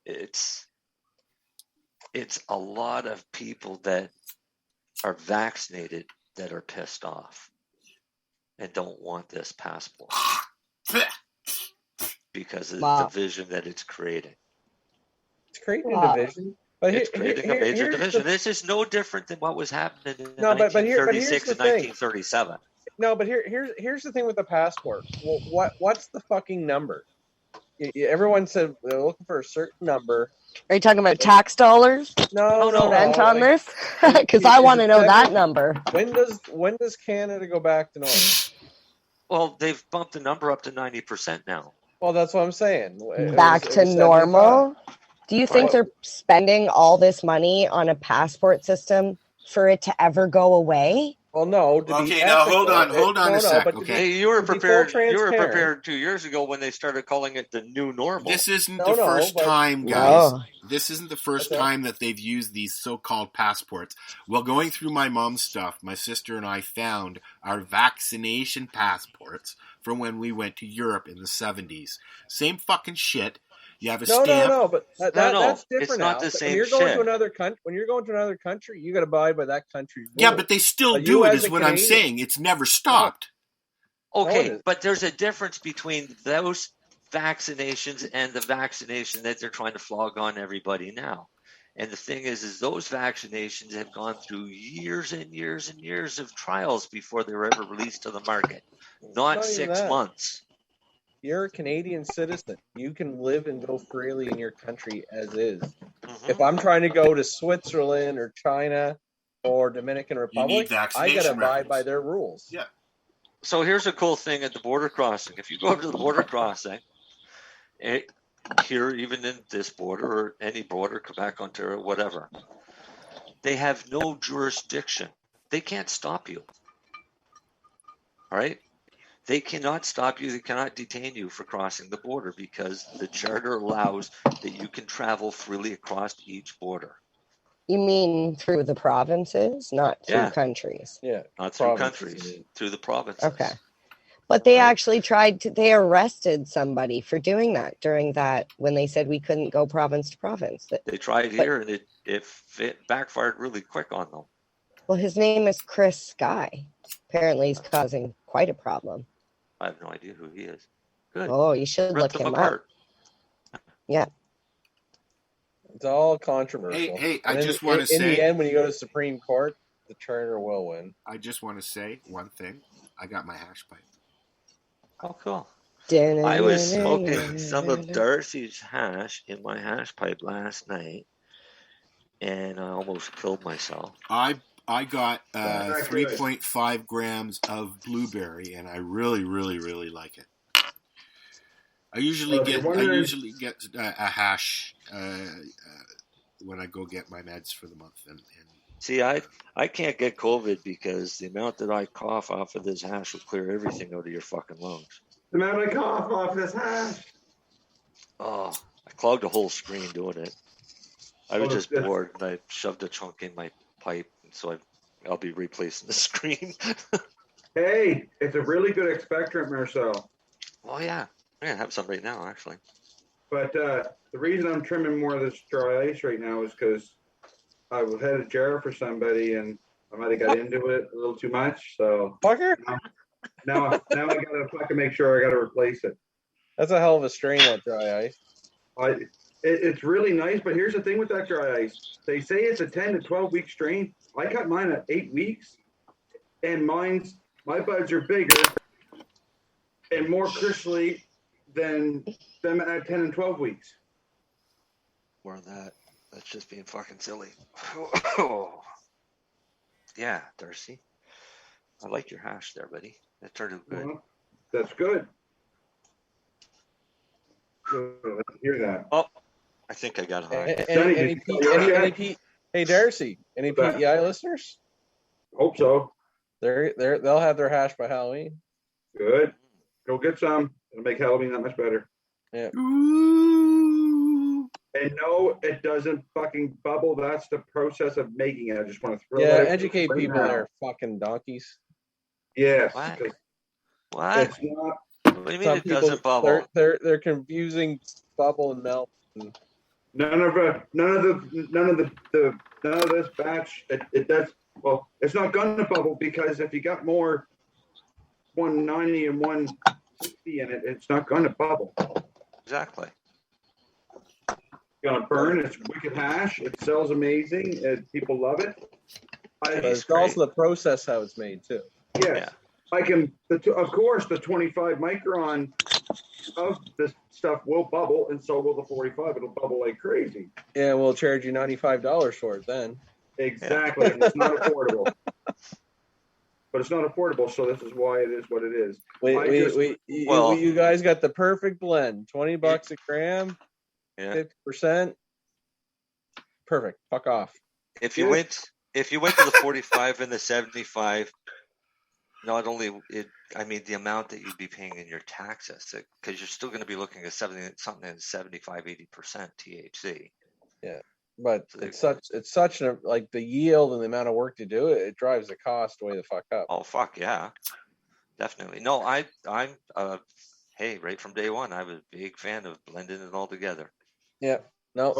it's a lot of people that are vaccinated that are pissed off and don't want this passport because of the division that it's creating. It's creating a division. But it's creating a major division. This is no different than what was happening in 1936 and 1937. No, but here's the thing with the passport. Well, what's the fucking number? Everyone said they're looking for a certain number. Are you talking about tax dollars? No. Spent on this? Because I want to know that number. When does Canada go back to normal? Well, they've bumped the number up to 90% now. Well, that's what I'm saying. Back to normal? Do you think they're spending all this money on a passport system for it to ever go away? Well, no. Okay, now hold on a sec. Okay, you were prepared 2 years ago when they started calling it the new normal. This isn't the first time, guys. This isn't the first time that they've used these so-called passports. Well, going through my mom's stuff, my sister and I found our vaccination passports from when we went to Europe in the 70s. Same fucking shit. You have a stamp. No, but that's different. It's not the same when you're going to another country, when you're going to another country, you got to abide by that country's rules. Yeah, but they still do it, is what I'm saying. It's never stopped. Okay, but there's a difference between those vaccinations and the vaccination that they're trying to flog on everybody now. And the thing is those vaccinations have gone through years and years and years of trials before they were ever released to the market. Not 6 months. You're a Canadian citizen. You can live and go freely in your country as is. Mm-hmm. If I'm trying to go to Switzerland or China or Dominican Republic, I got to abide by their rules. Yeah. So here's a cool thing at the border crossing. If you go to the border crossing, here, even in this border or any border, Quebec, Ontario, whatever, they have no jurisdiction. They can't stop you. All right? They cannot stop you. They cannot detain you for crossing the border because the charter allows that you can travel freely across each border. You mean through the provinces, not through countries? Yeah, not through countries, through the provinces. Okay. But they actually they arrested somebody for doing that during that, when they said we couldn't go province to province. They tried here and it backfired really quick on them. Well, his name is Chris Sky. Apparently he's causing quite a problem. I have no idea who he is. Good. Oh, you should look him up. Yeah. It's all controversial. Hey, I just want to say... In the end, when you go to the Supreme Court, the charter will win. I just want to say one thing. I got my hash pipe. Oh, cool. I was smoking some of Darcy's hash in my hash pipe last night, and I almost killed myself. I got 3.5 grams of blueberry, and I really, really, really like it. I usually get a hash go get my meds for the month. And see, I can't get COVID because the amount that I cough off of this hash will clear everything out of your fucking lungs. The amount I cough off this hash. Oh, I clogged the whole screen doing it. I was just bored, and I shoved a chunk in my pipe, so I'll be replacing the screen. Hey, it's a really good expectorant, Marcel. Oh yeah, I have some right now, actually. But the reason I'm trimming more of this dry ice right now is because I had a jar for somebody, and I might have got into it a little too much. So fucker. Now I gotta fucking make sure I gotta replace it. That's a hell of a strain, that dry ice. It's really nice, but here's the thing with that dry ice. They say it's a 10 to 12 week strain. I cut mine at 8 weeks, and my buds are bigger and more crystally than them at 10 and 12 weeks. More of that. That's just being fucking silly. Yeah, Darcy. I like your hash there, buddy. That turned out good. Well, that's good. Let's hear that. Oh, I think I got high. Hey, Darcy, any PEI listeners? Hope so. They'll have their hash by Halloween. Good. Go get some. It'll make Halloween that much better. Yeah. And no, it doesn't fucking bubble. That's the process of making it. I just want to throw that. Yeah, educate people that are fucking donkeys. Yes. What? It's not. What do you mean it doesn't bubble? They're confusing bubble and melt. None of this batch. It does. Well, it's not gonna bubble because if you got more 190 and 160 in it, it's not gonna bubble. Exactly. It's gonna burn. It's wicked hash. It sells amazing. People love it. It's also the process how it's made too. Yes. Yeah. I can, of course, the 25 micron of this stuff will bubble, and so will the 45. It'll bubble like crazy. Yeah, we'll charge you $95 for it then. Exactly. Yeah. It's not affordable. But it's not affordable, so this is why it is what it is. You guys got the perfect blend. $20 a gram, 50%. Perfect. Fuck off. If you went to the 45 and the 75. Not only the amount that you'd be paying in your taxes, because you're still going to be looking at something in 75-80% THC. Yeah, but so it's such a like the yield and the amount of work to do it. It drives the cost way the fuck up. Oh fuck yeah, definitely. No, I'm hey, right from day one, I was a big fan of blending it all together. Yeah. No,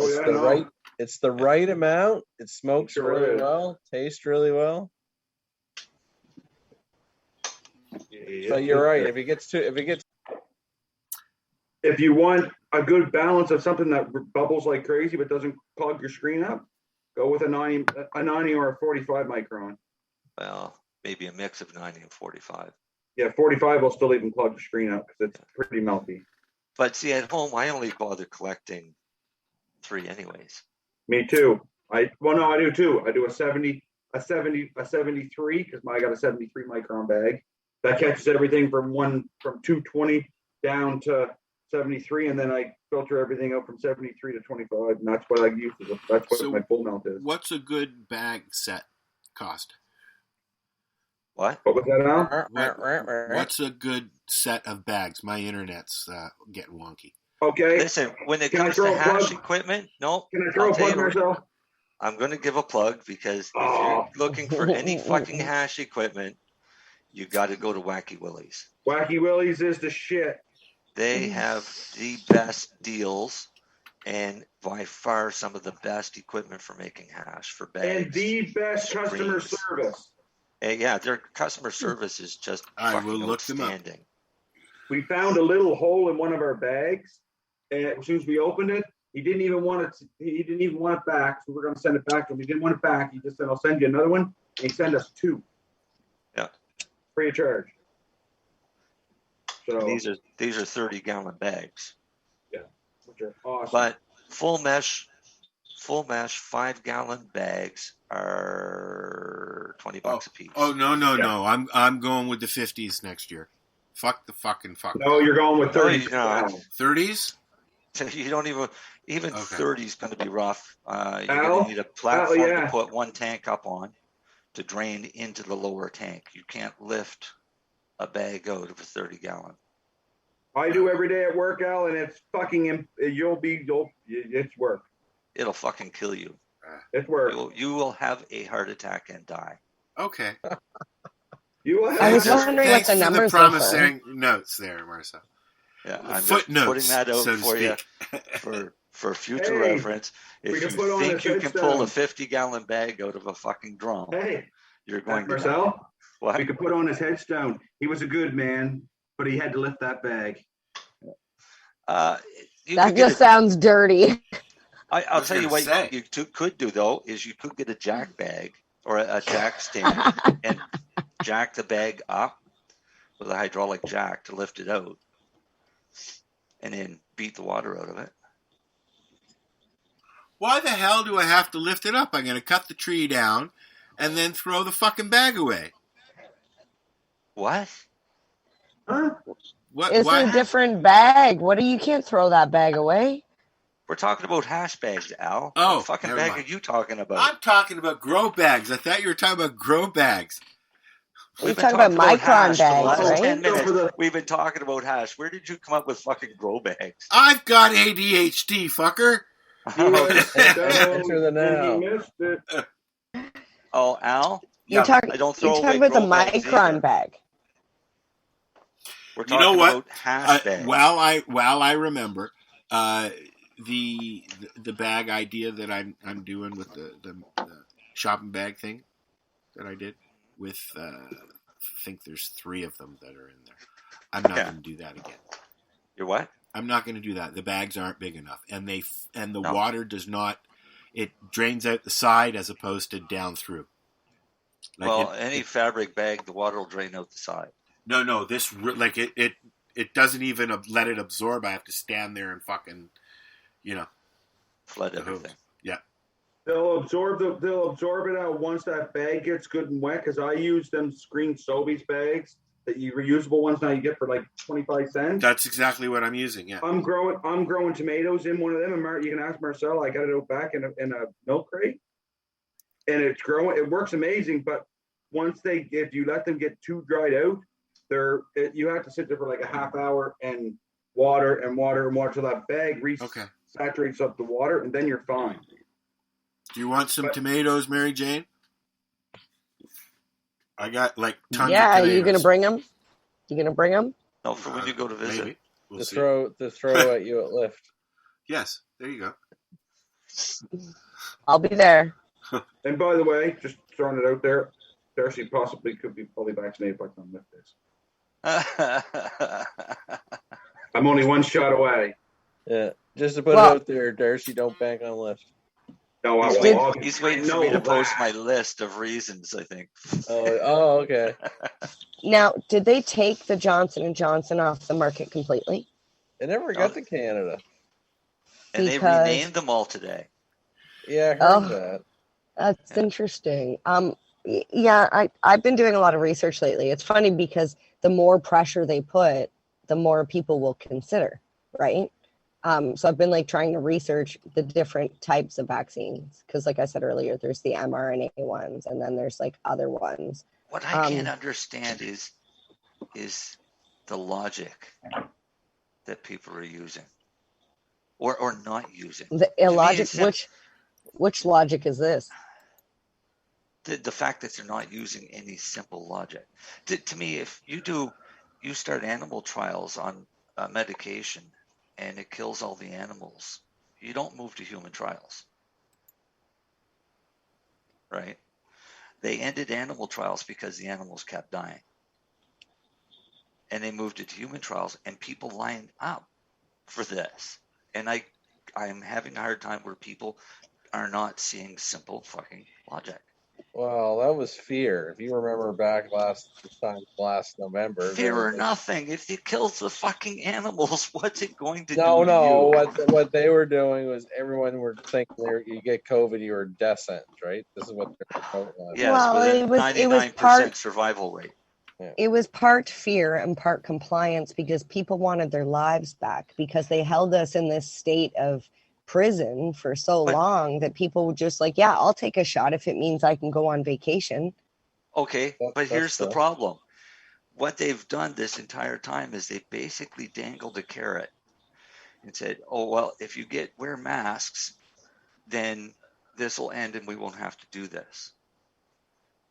it's the right amount. It smokes really well, tastes really well. So you're right. If you want a good balance of something that bubbles like crazy but doesn't clog your screen up, go with a 90 or a 45 micron. Well, maybe a mix of 90 and 45. Yeah, 45 will still even clog the screen up because it's pretty melty. But see, at home, I only bother collecting 3 anyways. Me too. I do too. I do a 73 because I got a 73 micron bag. That catches everything from 220 down to 73, and then I filter everything out from 73 to 25, and that's what I use. That's what my full melt is. What's a good bag set cost? What? What was that now? What's a good set of bags? My internet's getting wonky. Okay. Listen, when it comes to hash equipment, no. Can I throw a plug myself? I'm going to give a plug because if you're looking for any fucking hash equipment, you got to go to Wacky Willie's. Wacky Willie's is the shit. They have the best deals and by far some of the best equipment for making hash for bags. And the best customer service. And yeah, their customer service is just fucking outstanding. We found a little hole in one of our bags, and as soon as we opened it, he didn't even want it. He didn't even want it back, so we're going to send it back to him. He didn't want it back. He just said, "I'll send you another one." And he sent us 2. Yeah. Free of charge. So and these are 30-gallon bags. Yeah, which are awesome. But full mesh 5-gallon bags are $20 a piece. Oh no! I'm going with the 50s next year. Fuck the fucking fuck. No, you're going with 30s. 30s? So you don't even 30 is going to be rough. You're Al? going to need a platform Al, yeah. to put one tank up on to drain into the lower tank. You can't lift a bag out of a 30-gallon. I do every day at work, Al, and it's fucking. It's work. It'll fucking kill you. It's work. You will have a heart attack and die. Okay. You will I was wondering what Thanks the for the numbers were. promising notes there, Marcel. Yeah, I'm Footnotes, just putting that out so to for you speak. for future Hey, reference. we If can you put on think a you can pull a headstone. 50-gallon bag out of a fucking drum, Hey, you're going to die. Marcel, What? we could put on his headstone. He was a good man, but he had to lift that bag. You That could get just sounds dirty. I'll tell you what say. you could do, though, is you could get a jack bag or a jack stand and jack the bag up with a hydraulic jack to lift it out and then beat the water out of it. Why the hell do I have to lift it up? I'm going to cut the tree down and then throw the fucking bag away. What? Huh? It's a different bag. You can't throw that bag away. We're talking about hash bags, Al. Oh, what fucking never bag mind. are you talking about? I'm talking about grow bags. I thought you were talking about grow bags. We're talking about micron hash for the bags, last right? 10 minutes. We've been talking about hash. Where did you come up with fucking grow bags? I've got ADHD, fucker. Answer the now. He missed it. Oh, Al? You're talking about the micron bag. We're You talking know what? about hash bags. While I remember the bag idea that I'm doing with the shopping bag thing that I did with I think there's 3 of them that are in there. I'm not going to do that again. You're what? I'm not going to do that. The bags aren't big enough, and the water does not. It drains out the side as opposed to down through. Any fabric bag, the water will drain out the side. No. This it doesn't even let it absorb. I have to stand there and fucking, flood everything. Yeah. They'll absorb it out once that bag gets good and wet. Because I use them Green Sobeys bags, the reusable ones. Now you get for like 25 cents. That's exactly what I'm using. Yeah. I'm growing tomatoes in one of them, and you can ask Marcel. I got it out back in a milk crate, and it's growing. It works amazing. But if you let them get too dried out, you have to sit there for like a half hour and water till that bag saturates up the water, and then you're fine. Do you want some tomatoes, Mary Jane? I got like tons of Yeah, tomatoes. are you gonna bring them? You gonna bring them? No, for when you go to visit. Maybe. We'll To see. throw at you at Lyft. Yes, there you go. I'll be there. And by the way, just throwing it out there, Darcy could be fully vaccinated by the time Lyft is. I'm only one shot away. Yeah, just to put it out there, Darcy, don't bank on Lyft. No, he's waiting for me to post my list of reasons, I think. Oh, okay. Now, did they take the Johnson & Johnson off the market completely? It never got to Canada. And they renamed them all today. Yeah, I heard that. That's interesting. Yeah, I've been doing a lot of research lately. It's funny because the more pressure they put, the more people will consider, right? So I've been trying to research the different types of vaccines because, like I said earlier, there's the mRNA ones, and then there's other ones. What I can't understand is the logic that people are using or not using. The illogic. Which logic is this? The fact that they're not using any simple logic. To me, if you start animal trials on medication and it kills all the animals, you don't move to human trials, right? They ended animal trials because the animals kept dying. And they moved it to human trials, and people lined up for this. And I'm having a hard time where people are not seeing simple fucking logic. Well, that was fear. If you remember back last November. Fear or nothing. If it kills the fucking animals, what's it going to do? No. What they were doing was everyone were thinking you get COVID, you were death sentence, right? This is what their COVID was. Yes, with a 99% survival rate. It was part fear and part compliance because people wanted their lives back because they held us in this state of prison for so long that people were just like, yeah, I'll take a shot if it means I can go on vacation. Okay, but here's the problem. What they've done this entire time is they basically dangled a carrot and said, oh, well, if you wear masks, then this will end and we won't have to do this.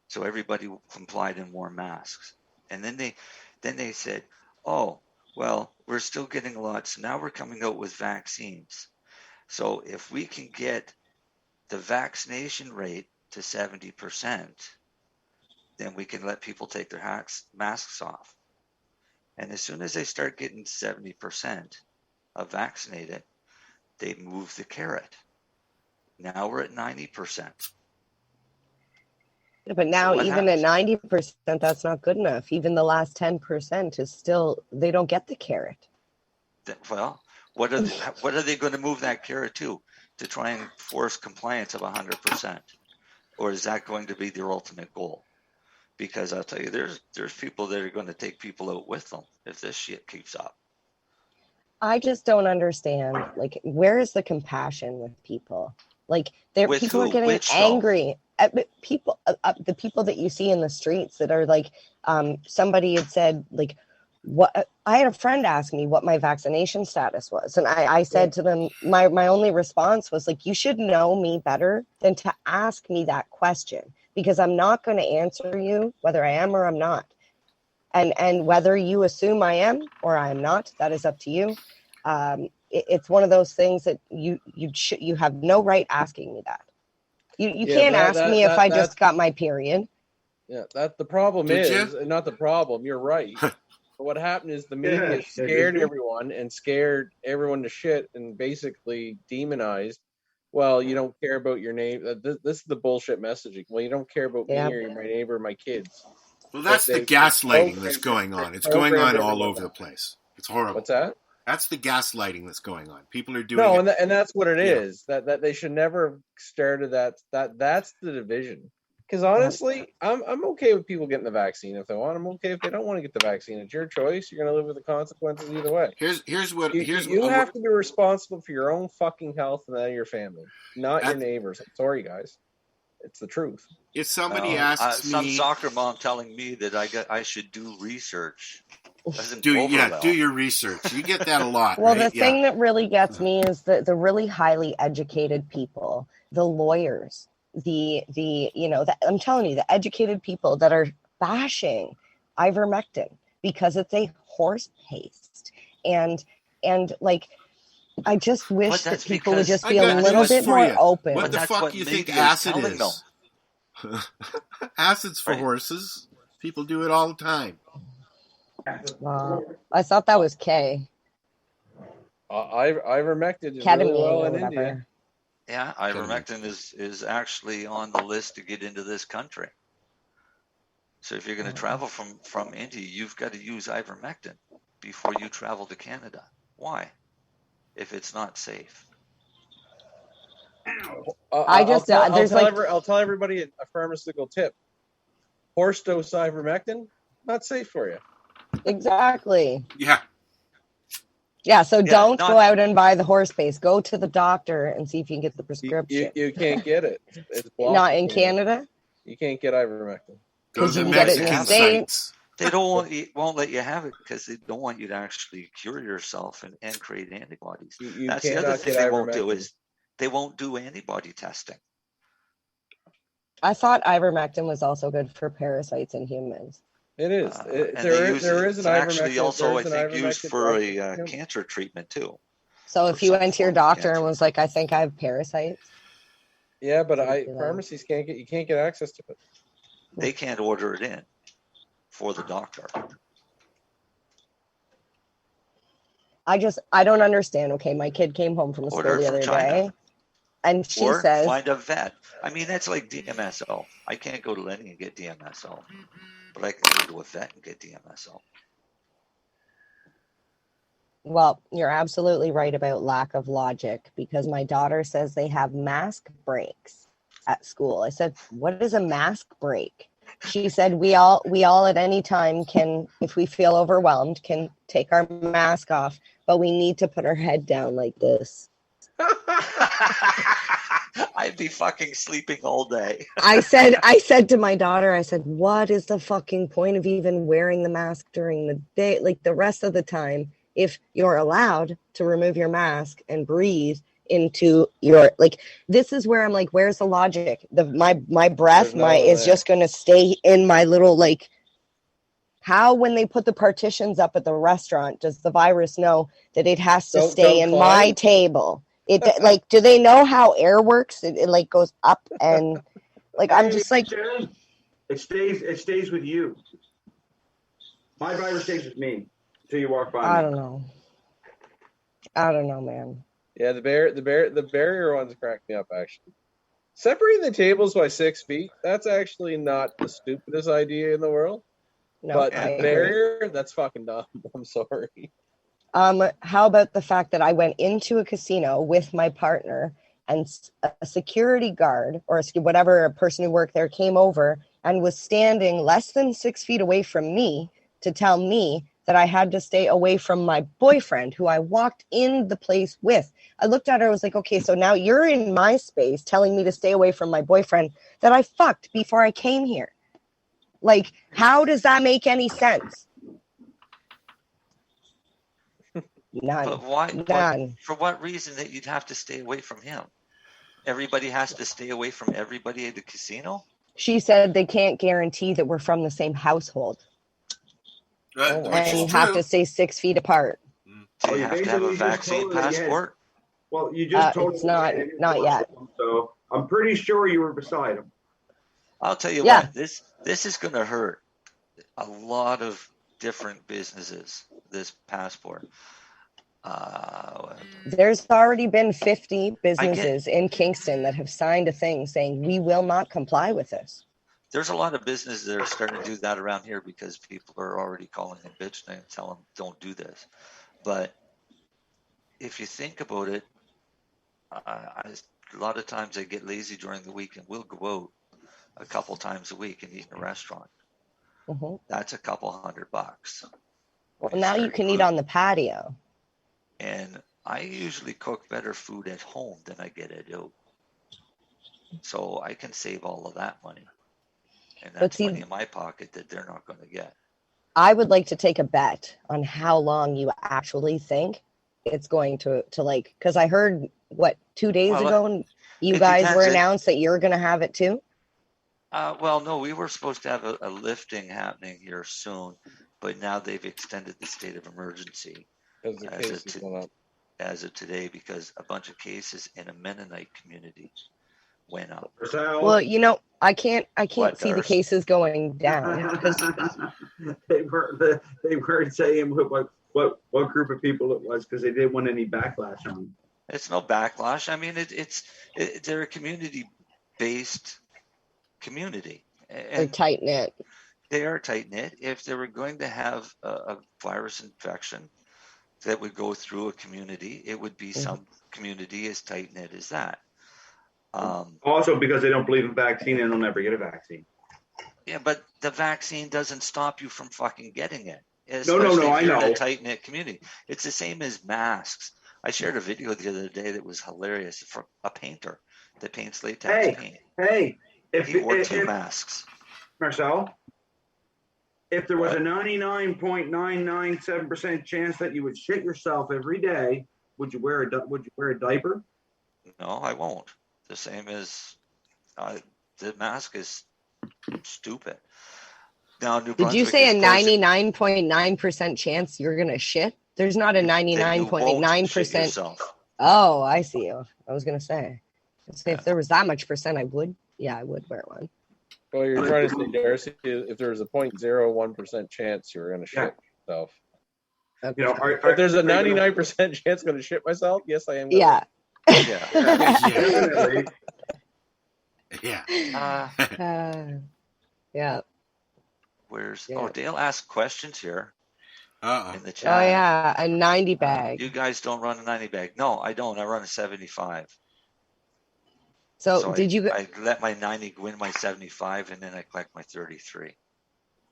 So everybody complied and wore masks. And then they said, oh, well, we're still getting a lot. So now we're coming out with vaccines. So if we can get the vaccination rate to 70%, then we can let people take their masks off. And as soon as they start getting 70% vaccinated, they move the carrot. Now we're at 90%. Yeah, but now even at 90%, that's not good enough. Even the last 10% is still, they don't get the carrot. Well, what are they going to move that carrot to try and force compliance of 100%? Or is that going to be their ultimate goal? Because I'll tell you, there's people that are going to take people out with them if this shit keeps up. I just don't understand. Like, where is the compassion with people? Like, people are getting angry at people, the people that you see in the streets that are like, somebody had said, like, what I had a friend ask me what my vaccination status was. And I said to them, my only response was like, you should know me better than to ask me that question, because I'm not going to answer you whether I am or I'm not. And whether you assume I am or I am not, that is up to you. It's one of those things that you have no right asking me that. You can't ask me if I just got my period. Yeah, that the problem is not the problem. You're right. But what happened is the media scared everyone and scared everyone to shit and basically demonized. Well, you don't care about your name. This is the bullshit messaging. Well, you don't care about me or my neighbor or my kids. Well, that's the gaslighting that's going on. It's going on all over the place. It's horrible. What's that? That's the gaslighting that's going on. People are doing and that's what it is. That they should never have started that. That's the division. Because honestly, I'm okay with people getting the vaccine if they want. I'm okay if they don't want to get the vaccine. It's your choice. You're going to live with the consequences either way. You have to be responsible for your own fucking health and that of your family, not your neighbors. I'm sorry, guys. It's the truth. If somebody asks me, some soccer mom telling me that I should do research. Do your research. You get that a lot. Well, right? the thing that really gets me is the really highly educated people, the lawyers, I'm telling you, the educated people that are bashing ivermectin because it's a horse paste. And like, I just wish that people would just be a little bit more open. What the fuck do you think acid is? Acid's for horses. People do it all the time. I thought that was K. Ivermectin is really well in India. Yeah, ivermectin is actually on the list to get into this country. So if you're going to travel from India, you've got to use ivermectin before you travel to Canada. Why? If it's not safe. I'll tell everybody a pharmaceutical tip. Horse dose ivermectin, not safe for you. Exactly. Yeah, so don't go out and buy the horse paste. Go to the doctor and see if you can get the prescription. You can't get it. It's blocked. Not in Canada? You can't get ivermectin. Go to the Mexican sites. They won't let you have it because they don't want you to actually cure yourself and create antibodies. That's the other thing they won't do is they won't do antibody testing. I thought ivermectin was also good for parasites in humans. It is. There is an ivermectin. Actually, also I think used for a cancer treatment too. So if you went to your doctor and was like, "I think I have parasites," yeah, but pharmacies can't get access to it. They can't order it in for the doctor. I don't understand. Okay, my kid came home from school the other day, and she says, "Find a vet." I mean, that's like DMSO. I can't go to Lenny and get DMSO, but I can go to a vet and get DMSO. Well, you're absolutely right about lack of logic, because my daughter says they have mask breaks at school. I said, "What is a mask break?" She said we all at any time can, if we feel overwhelmed, can take our mask off, but we need to put our head down like this. I'd be fucking sleeping all day. I said to my daughter, I said, what is the fucking point of even wearing the mask during the day? Like the rest of the time, if you're allowed to remove your mask and breathe into your, like, this is where I'm like, where's the logic? My breath is just going to stay in my little, like, how when they put the partitions up at the restaurant, does the virus know that it has to stay in my table? It like, do they know how air works? It like goes up and like, I'm just like, it stays with you. My virus stays with me until you walk by. I don't know, man. Yeah, the barrier ones crack me up, actually. Separating the tables by 6 feet, that's actually not the stupidest idea in the world. No, but the barrier, that's fucking dumb. I'm sorry. How about the fact that I went into a casino with my partner and a security guard or whatever, a person who worked there came over and was standing less than 6 feet away from me to tell me that I had to stay away from my boyfriend who I walked in the place with. I looked at her, I was like, okay, so now you're in my space telling me to stay away from my boyfriend that I fucked before I came here. Like, how does that make any sense? None. But why? None. For what reason that you'd have to stay away from him? Everybody has to stay away from everybody at the casino? She said they can't guarantee that we're from the same household. And you have to stay 6 feet apart. Do you have to have a vaccine passport? Well, you just told it's not yet. So I'm pretty sure you were beside him. I'll tell you what, this is going to hurt a lot of different businesses, this passport. There's already been 50 businesses in Kingston that have signed a thing saying we will not comply with this. There's a lot of businesses that are starting to do that around here because people are already calling them bitch and telling them don't do this. But if you think about it, a lot of times I get lazy during the week and we'll go out a couple times a week and eat in a restaurant. Mm-hmm. That's a couple $100. Well, now you can eat on the patio. And I usually cook better food at home than I get at out. So I can save all of that money. And that's money in my pocket that they're not going to get. I would like to take a bet on how long you actually think it's going to like, because I heard, 2 days ago, you guys were announced that you're going to have it too? Well, no, we were supposed to have a lifting happening here soon, but now they've extended the state of emergency as of today because a bunch of cases in a Mennonite community went up. Well, I can't see the cases going down. They weren't saying what group of people it was because they didn't want any backlash on them. It's no backlash. I mean, they're a community-based community. They're tight-knit. They are tight-knit. If they were going to have a virus infection that would go through a community, it would be some community as tight-knit as that. Also because they don't believe in vaccine and they'll never get a vaccine. Yeah, but the vaccine doesn't stop you from fucking getting it. No, I know. In a tight-knit community. It's the same as masks. I shared a video the other day that was hilarious for a painter that paints latex paint. Hey, he wore 2 masks. Marcel, if there was a 99.997% chance that you would shit yourself every day, would you wear a diaper? No, I won't. The same as the mask is stupid. Now, did you say a 99.9% chance you're gonna shit? There's not a 99.9%. Oh, I see. I was gonna say if there was that much percent, I would wear one. Well, you're trying to say, Darcy, if there was a 0.01% chance you were gonna shit yourself. Okay. If there's a 99% chance I'm gonna shit myself, yes, I am. Yeah. Yeah. Dale asked questions here in the chat. Oh yeah, a 90 bag. You guys don't run a 90 bag. No, I don't. I run a 75. So did you? I let my 90 go in my 75, and then I collect my 33.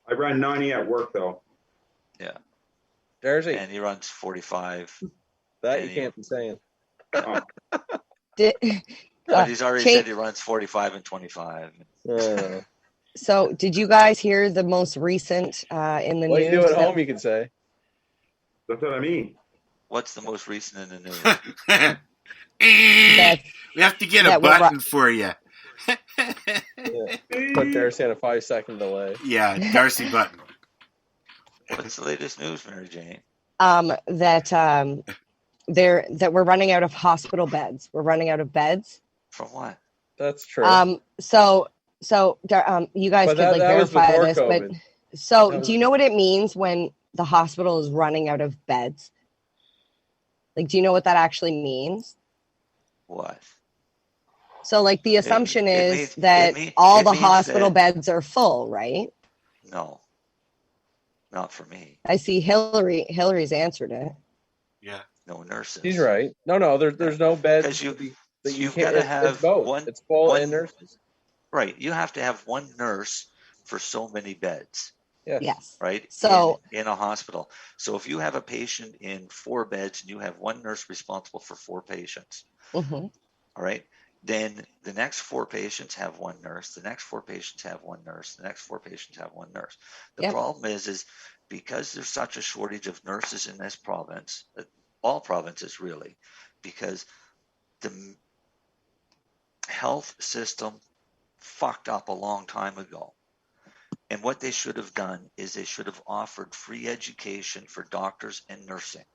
I run 90 at work though. Yeah. Jersey. And he runs 45. That you can't be saying. Oh. But he's already said he runs 45 and 25. So did you guys hear the most recent in the news? What you do at home, you can say. That's what I mean. What's the most recent in the news? We have to get a button for you. Put Darcy on a 5-second delay. Yeah, Darcy button. What's the latest news, Mary Jane? That we're running out of hospital beds. We're running out of beds. From what? That's true. So you guys could like verify this, COVID. but so do you know what it means when the hospital is running out of beds? Like, do you know what that actually means? What? So, like, the assumption is that all the hospital beds are full, right? No, not for me. I see Hillary's answered it. Yeah. No nurses. She's right. No, there's no beds. Because you've got to have it's both. one. It's full and nurses. Right. You have to have one nurse for so many beds. Yes. Right. So in a hospital. So if you have a patient in 4 beds and you have one nurse responsible for 4 patients, all right, then the next 4 patients have one nurse. The next 4 patients have one nurse. The next 4 patients have one nurse. The problem is because there's such a shortage of nurses in this province, all provinces really, because the health system fucked up a long time ago. And what they should have done is they should have offered free education for doctors and nursing.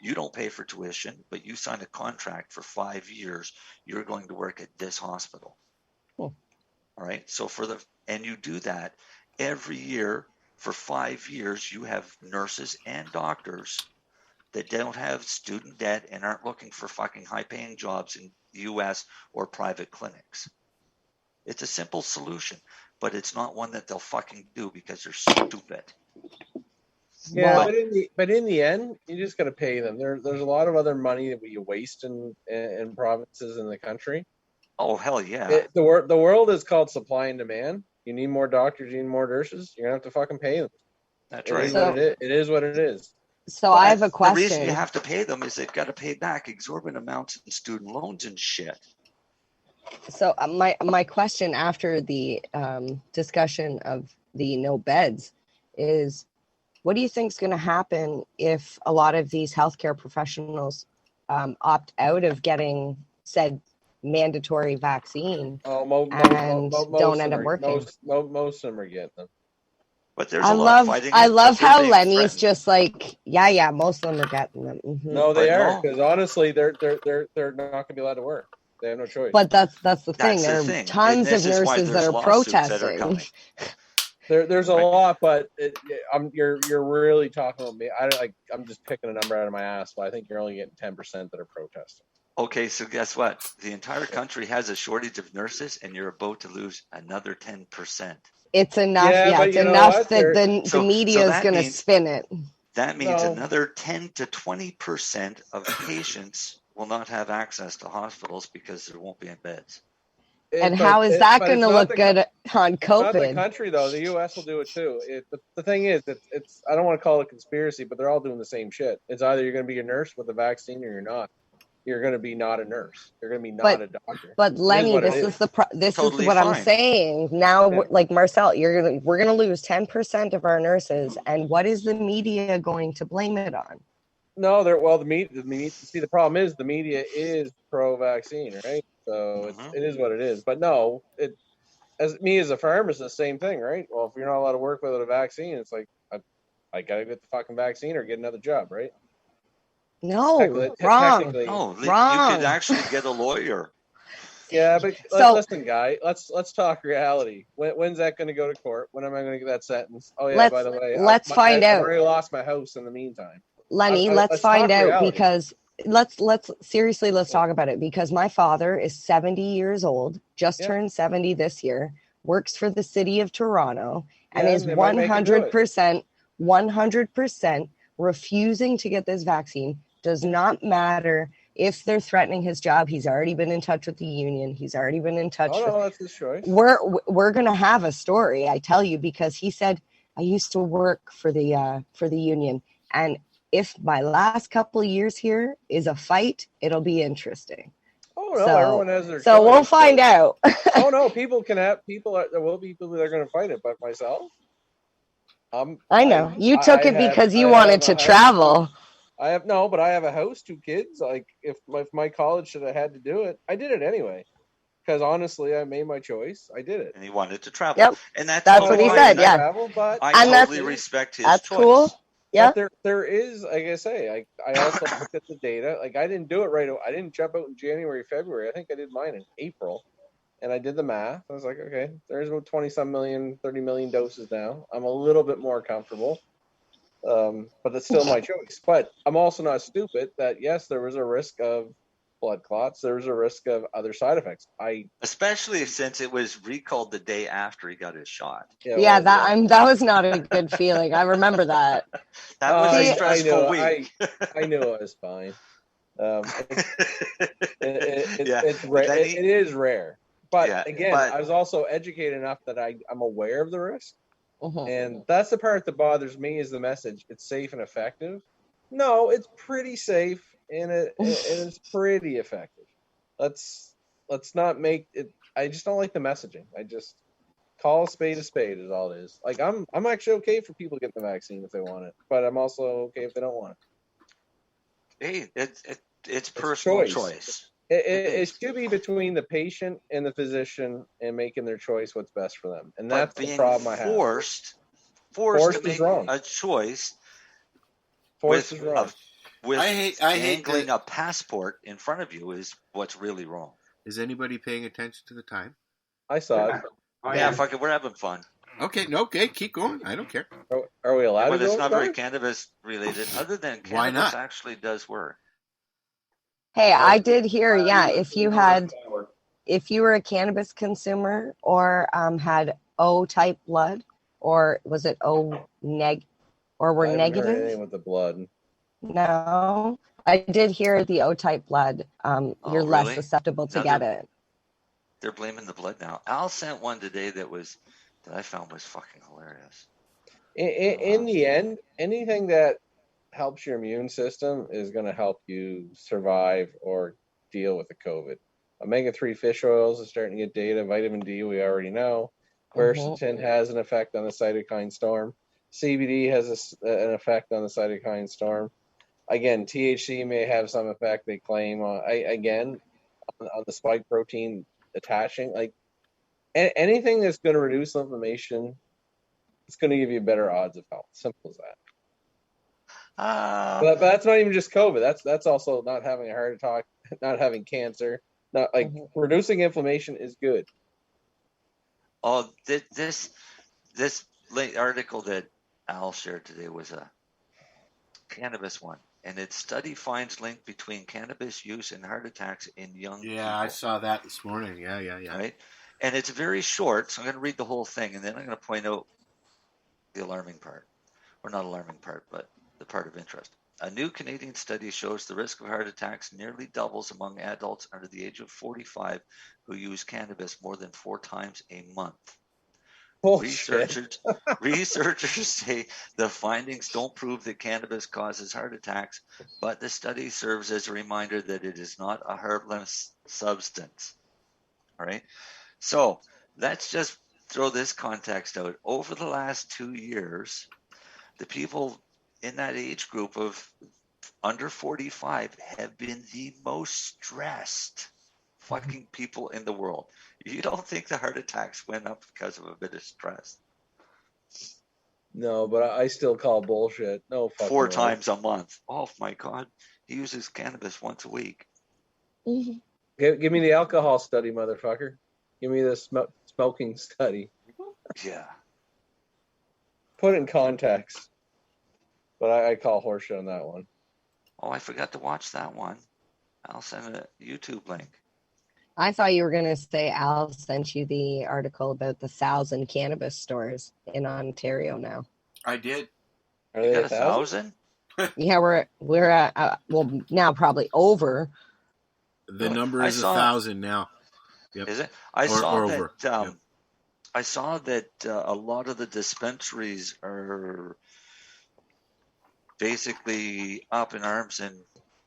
You don't pay for tuition, but you sign a contract for 5 years. You're going to work at this hospital. Cool. All right. So and you do that every year for 5 years. You have nurses and doctors that don't have student debt and aren't looking for fucking high-paying jobs in the U.S. or private clinics. It's a simple solution, but it's not one that they'll fucking do because they're stupid. Yeah, but in the end, you just got to pay them. There's a lot of other money that we waste in provinces in the country. Oh, hell yeah. The world is called supply and demand. You need more doctors, you need more nurses. You're going to have to fucking pay them. That's right. It is what it is. So I have a question. The reason you have to pay them is they've got to pay back exorbitant amounts in student loans and shit. So my question after the discussion of the no beds is, what do you think is going to happen if a lot of these healthcare professionals opt out of getting said mandatory vaccine and don't end up working? Most of them are getting them. But there's I love how Lenny's just like, yeah, most of them are getting them. Mm-hmm. No, they are, because honestly, they're not going to be allowed to work. They have no choice. But that's the thing. There are tons of nurses that are protesting. There's a lot, but you're really talking about me. I'm just picking a number out of my ass, but I think you're only getting 10% that are protesting. Okay, so guess what? The entire country has a shortage of nurses, and you're about to lose another 10%. It's enough. Yeah, it's enough that the media is going to spin it. That means another 10 to 20% of patients will not have access to hospitals because there won't be beds. And how is that going to look good on COVID? Not the country, though. The U.S. will do it too. The thing is, it's I don't want to call it a conspiracy, but they're all doing the same shit. It's either you're going to be a nurse with a vaccine or you're not. You're going to be not a nurse. You're going to be not a doctor. But Lenny, this is what I'm saying. Now, like Marcel, we're going to lose 10% of our nurses, and what is the media going to blame it on? No, the media. See, the problem is the media is pro-vaccine, right? So it is what it is. But no, as a pharmacist, the same thing, right? Well, if you're not allowed to work without a vaccine, it's like I gotta get the fucking vaccine or get another job, right? No, wrong. No, wrong. You could actually get a lawyer. Yeah, but listen, guy. Let's talk reality. When's that going to go to court? When am I going to get that sentence? Oh yeah, by the way, let's find out. I've already lost my house in the meantime. Lenny, let's find out because let's talk about it, because my father is 70 years old, just turned 70 this year, works for the city of Toronto, and is 100% refusing to get this vaccine. Does not matter if they're threatening his job, he's already been in touch with the union. He's already been in touch. No, that's his choice. We're gonna have a story, I tell you, because he said, I used to work for the union, and if my last couple of years here is a fight, it'll be interesting. Oh no, everyone has their. So choice. We'll find out. Oh no, there will be people that are going to fight it, but myself. I know you took it because you wanted to travel. I have but I have a house, 2 kids. Like if my college should have had to do it, I did it anyway. Because honestly, I made my choice. I did it, and he wanted to travel. Yep, and that's what he said. Yeah, travel, but I totally respect his that's choice. Cool. Yeah, there is, like I say, I also looked at the data. Like I didn't do it right away. I didn't jump out in January, February. I think I did mine in April, and I did the math. I was like, okay, there's about 20-some million, 30 million doses now. I'm a little bit more comfortable, but it's still my choice. But I'm also not stupid. That yes, there was a risk of blood clots. There was a risk of other side effects. Especially since it was recalled the day after he got his shot. That was not a good feeling. I remember that. That was a stressful week. I knew it was fine. It is rare. But again, I was also educated enough that I'm aware of the risk. And that's the part that bothers me is the message. It's safe and effective. No, it's pretty safe. And it's pretty effective. Let's not make it. I just don't like the messaging. I just call a spade is all it is. Like I'm actually okay for people getting the vaccine if they want it, but I'm also okay if they don't want it. Hey, it's personal choice. It should be between the patient and the physician and making their choice what's best for them, and that's the problem I have. Forced to make a choice. Forced is wrong. Angling a passport in front of you is what's really wrong. Is anybody paying attention to the time? I saw it. Yeah, fuck it, we're having fun. Okay, keep going. I don't care. Are we allowed to go? It's not very cannabis related, other than cannabis Why not? Actually does work. Hey, I did hear, if you were a cannabis consumer or had O type blood, or was it O neg, or were negative? Heard anything with the blood. No, I did hear the O-type blood. You're less susceptible to get it. They're blaming the blood now. Al sent one today that I found was fucking hilarious. In the end, anything that helps your immune system is going to help you survive or deal with the COVID. Omega-3 fish oils is starting to get data. Vitamin D, we already know. Quercetin has an effect on the cytokine storm. CBD has an effect on the cytokine storm. Again, THC may have some effect, they claim, on the spike protein attaching. Like anything that's going to reduce inflammation, it's going to give you better odds of health. Simple as that. But that's not even just COVID. That's also not having a heart attack, not having cancer. Not like reducing inflammation is good. Oh, this article that Al shared today was a cannabis one. And its study finds link between cannabis use and heart attacks in young people. I saw that this morning. Yeah. Right? And it's very short, so I'm going to read the whole thing, and then I'm going to point out the alarming part. Or not alarming part, but the part of interest. A new Canadian study shows the risk of heart attacks nearly doubles among adults under the age of 45 who use cannabis more than 4 times a month. Researchers say the findings don't prove that cannabis causes heart attacks, but the study serves as a reminder that it is not a harmless substance. All right? So let's just throw this context out. Over the last 2 years, the people in that age group of under 45 have been the most stressed fucking people in the world. You don't think the heart attacks went up because of a bit of stress? No, but I still call bullshit. No fucking 4 times a month. Oh my God. He uses cannabis once a week. Give me the alcohol study, motherfucker. Give me the smoking study. Yeah. Put it in context. But I call horseshit on that one. Oh, I forgot to watch that one. I'll send a YouTube link. I thought you were going to say Al sent you the article about the 1,000 cannabis stores in Ontario now. I did. Are they 1,000? Yeah, we're at, well, now probably over, The number is 1,000 now. Yep. Is it? I saw that a lot of the dispensaries are basically up in arms and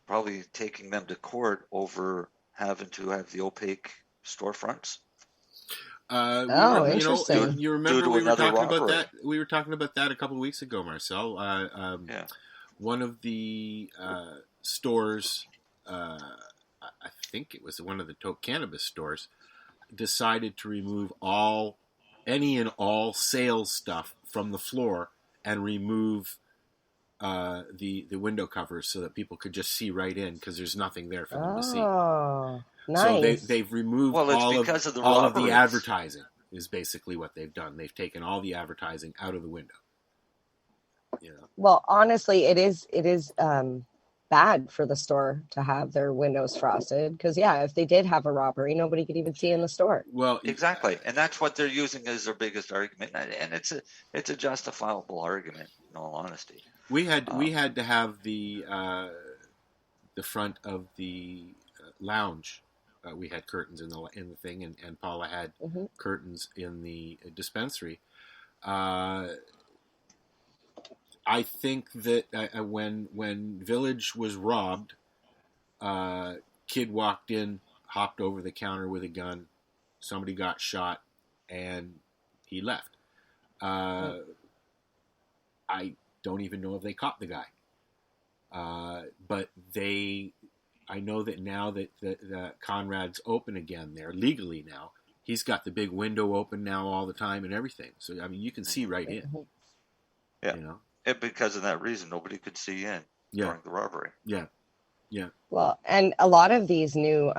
probably taking them to court over having to have the opaque storefronts. Interesting. You remember we were talking about that? We were talking about that a couple of weeks ago, Marcel. One of the stores, I think it was one of the Cannabis stores, decided to remove any and all sales stuff from the floor and remove the window covers so that people could just see right in because there's nothing there for them to see. Nice. So they've removed all of the advertising is basically what they've done. They've taken all the advertising out of the window. Well, honestly, it is bad for the store to have their windows frosted because, if they did have a robbery, nobody could even see in the store. Well, exactly, and that's what they're using as their biggest argument, and it's a justifiable argument. In all honesty, we had to have the front of the lounge. We had curtains in the thing, and Paula had curtains in the dispensary. I think that when Village was robbed, kid walked in, hopped over the counter with a gun, somebody got shot, and he left. I don't even know if they caught the guy. But I know that now that the Conrad's open again there, legally now, he's got the big window open now all the time and everything. So, I mean, you can see right in. Yeah. And because of that reason, nobody could see in during the robbery. Yeah. Yeah. Well, and a lot of these new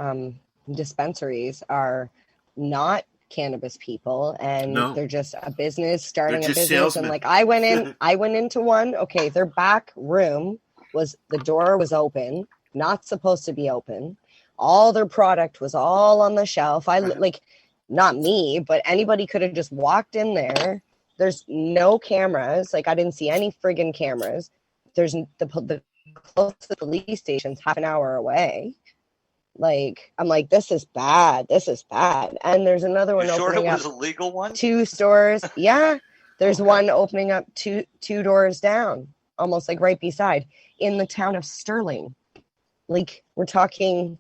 dispensaries are not cannabis people, and they're just a business starting a business. Salesmen. And like I went into one. Okay, their back room the door was open, not supposed to be open. All their product was all on the shelf. Not me, but anybody could have just walked in there. There's no cameras. Like I didn't see any friggin' cameras. There's the closest police station's half an hour away. Like I'm like, this is bad. This is bad. And there's another one opening up. Sure, it was a legal one. 2 stores. Yeah, there's one opening up two doors down, almost like right beside, in the town of Sterling. Like we're talking.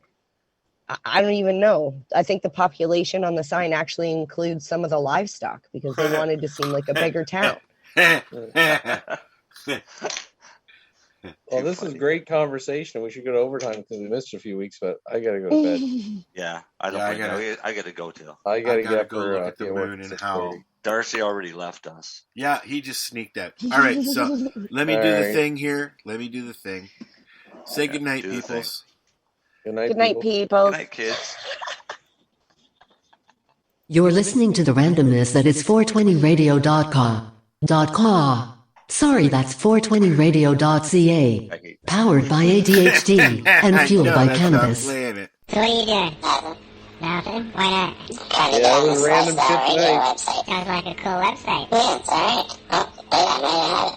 I don't even know. I think the population on the sign actually includes some of the livestock because they wanted to seem like a bigger town. Well, this is great conversation. We should go to overtime because we missed a few weeks, but I got to go to bed. Yeah, I got to go too. I got to get go look at the moon and how Darcy already left us. Yeah, he just sneaked out. All right, so let me do the thing here. Let me do the thing. Say goodnight, peoples. Good night, people. Good night, kids. You're listening to the randomness that is 420radio.com. Sorry, that's 420radio.ca. Powered by ADHD and fueled by cannabis. So what are you doing? Nothing? Why not? Yeah, it was random shit tonight. Sounds like a cool website. Yeah, it's alright.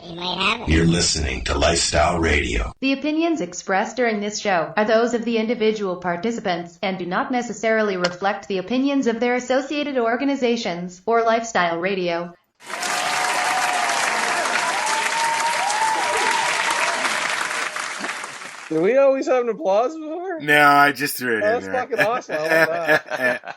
You might have it. You're listening to Lifestyle Radio. The opinions expressed during this show are those of the individual participants and do not necessarily reflect the opinions of their associated organizations or Lifestyle Radio. Do we always have an applause before? No, I just threw it in That's there. fucking awesome. I love that.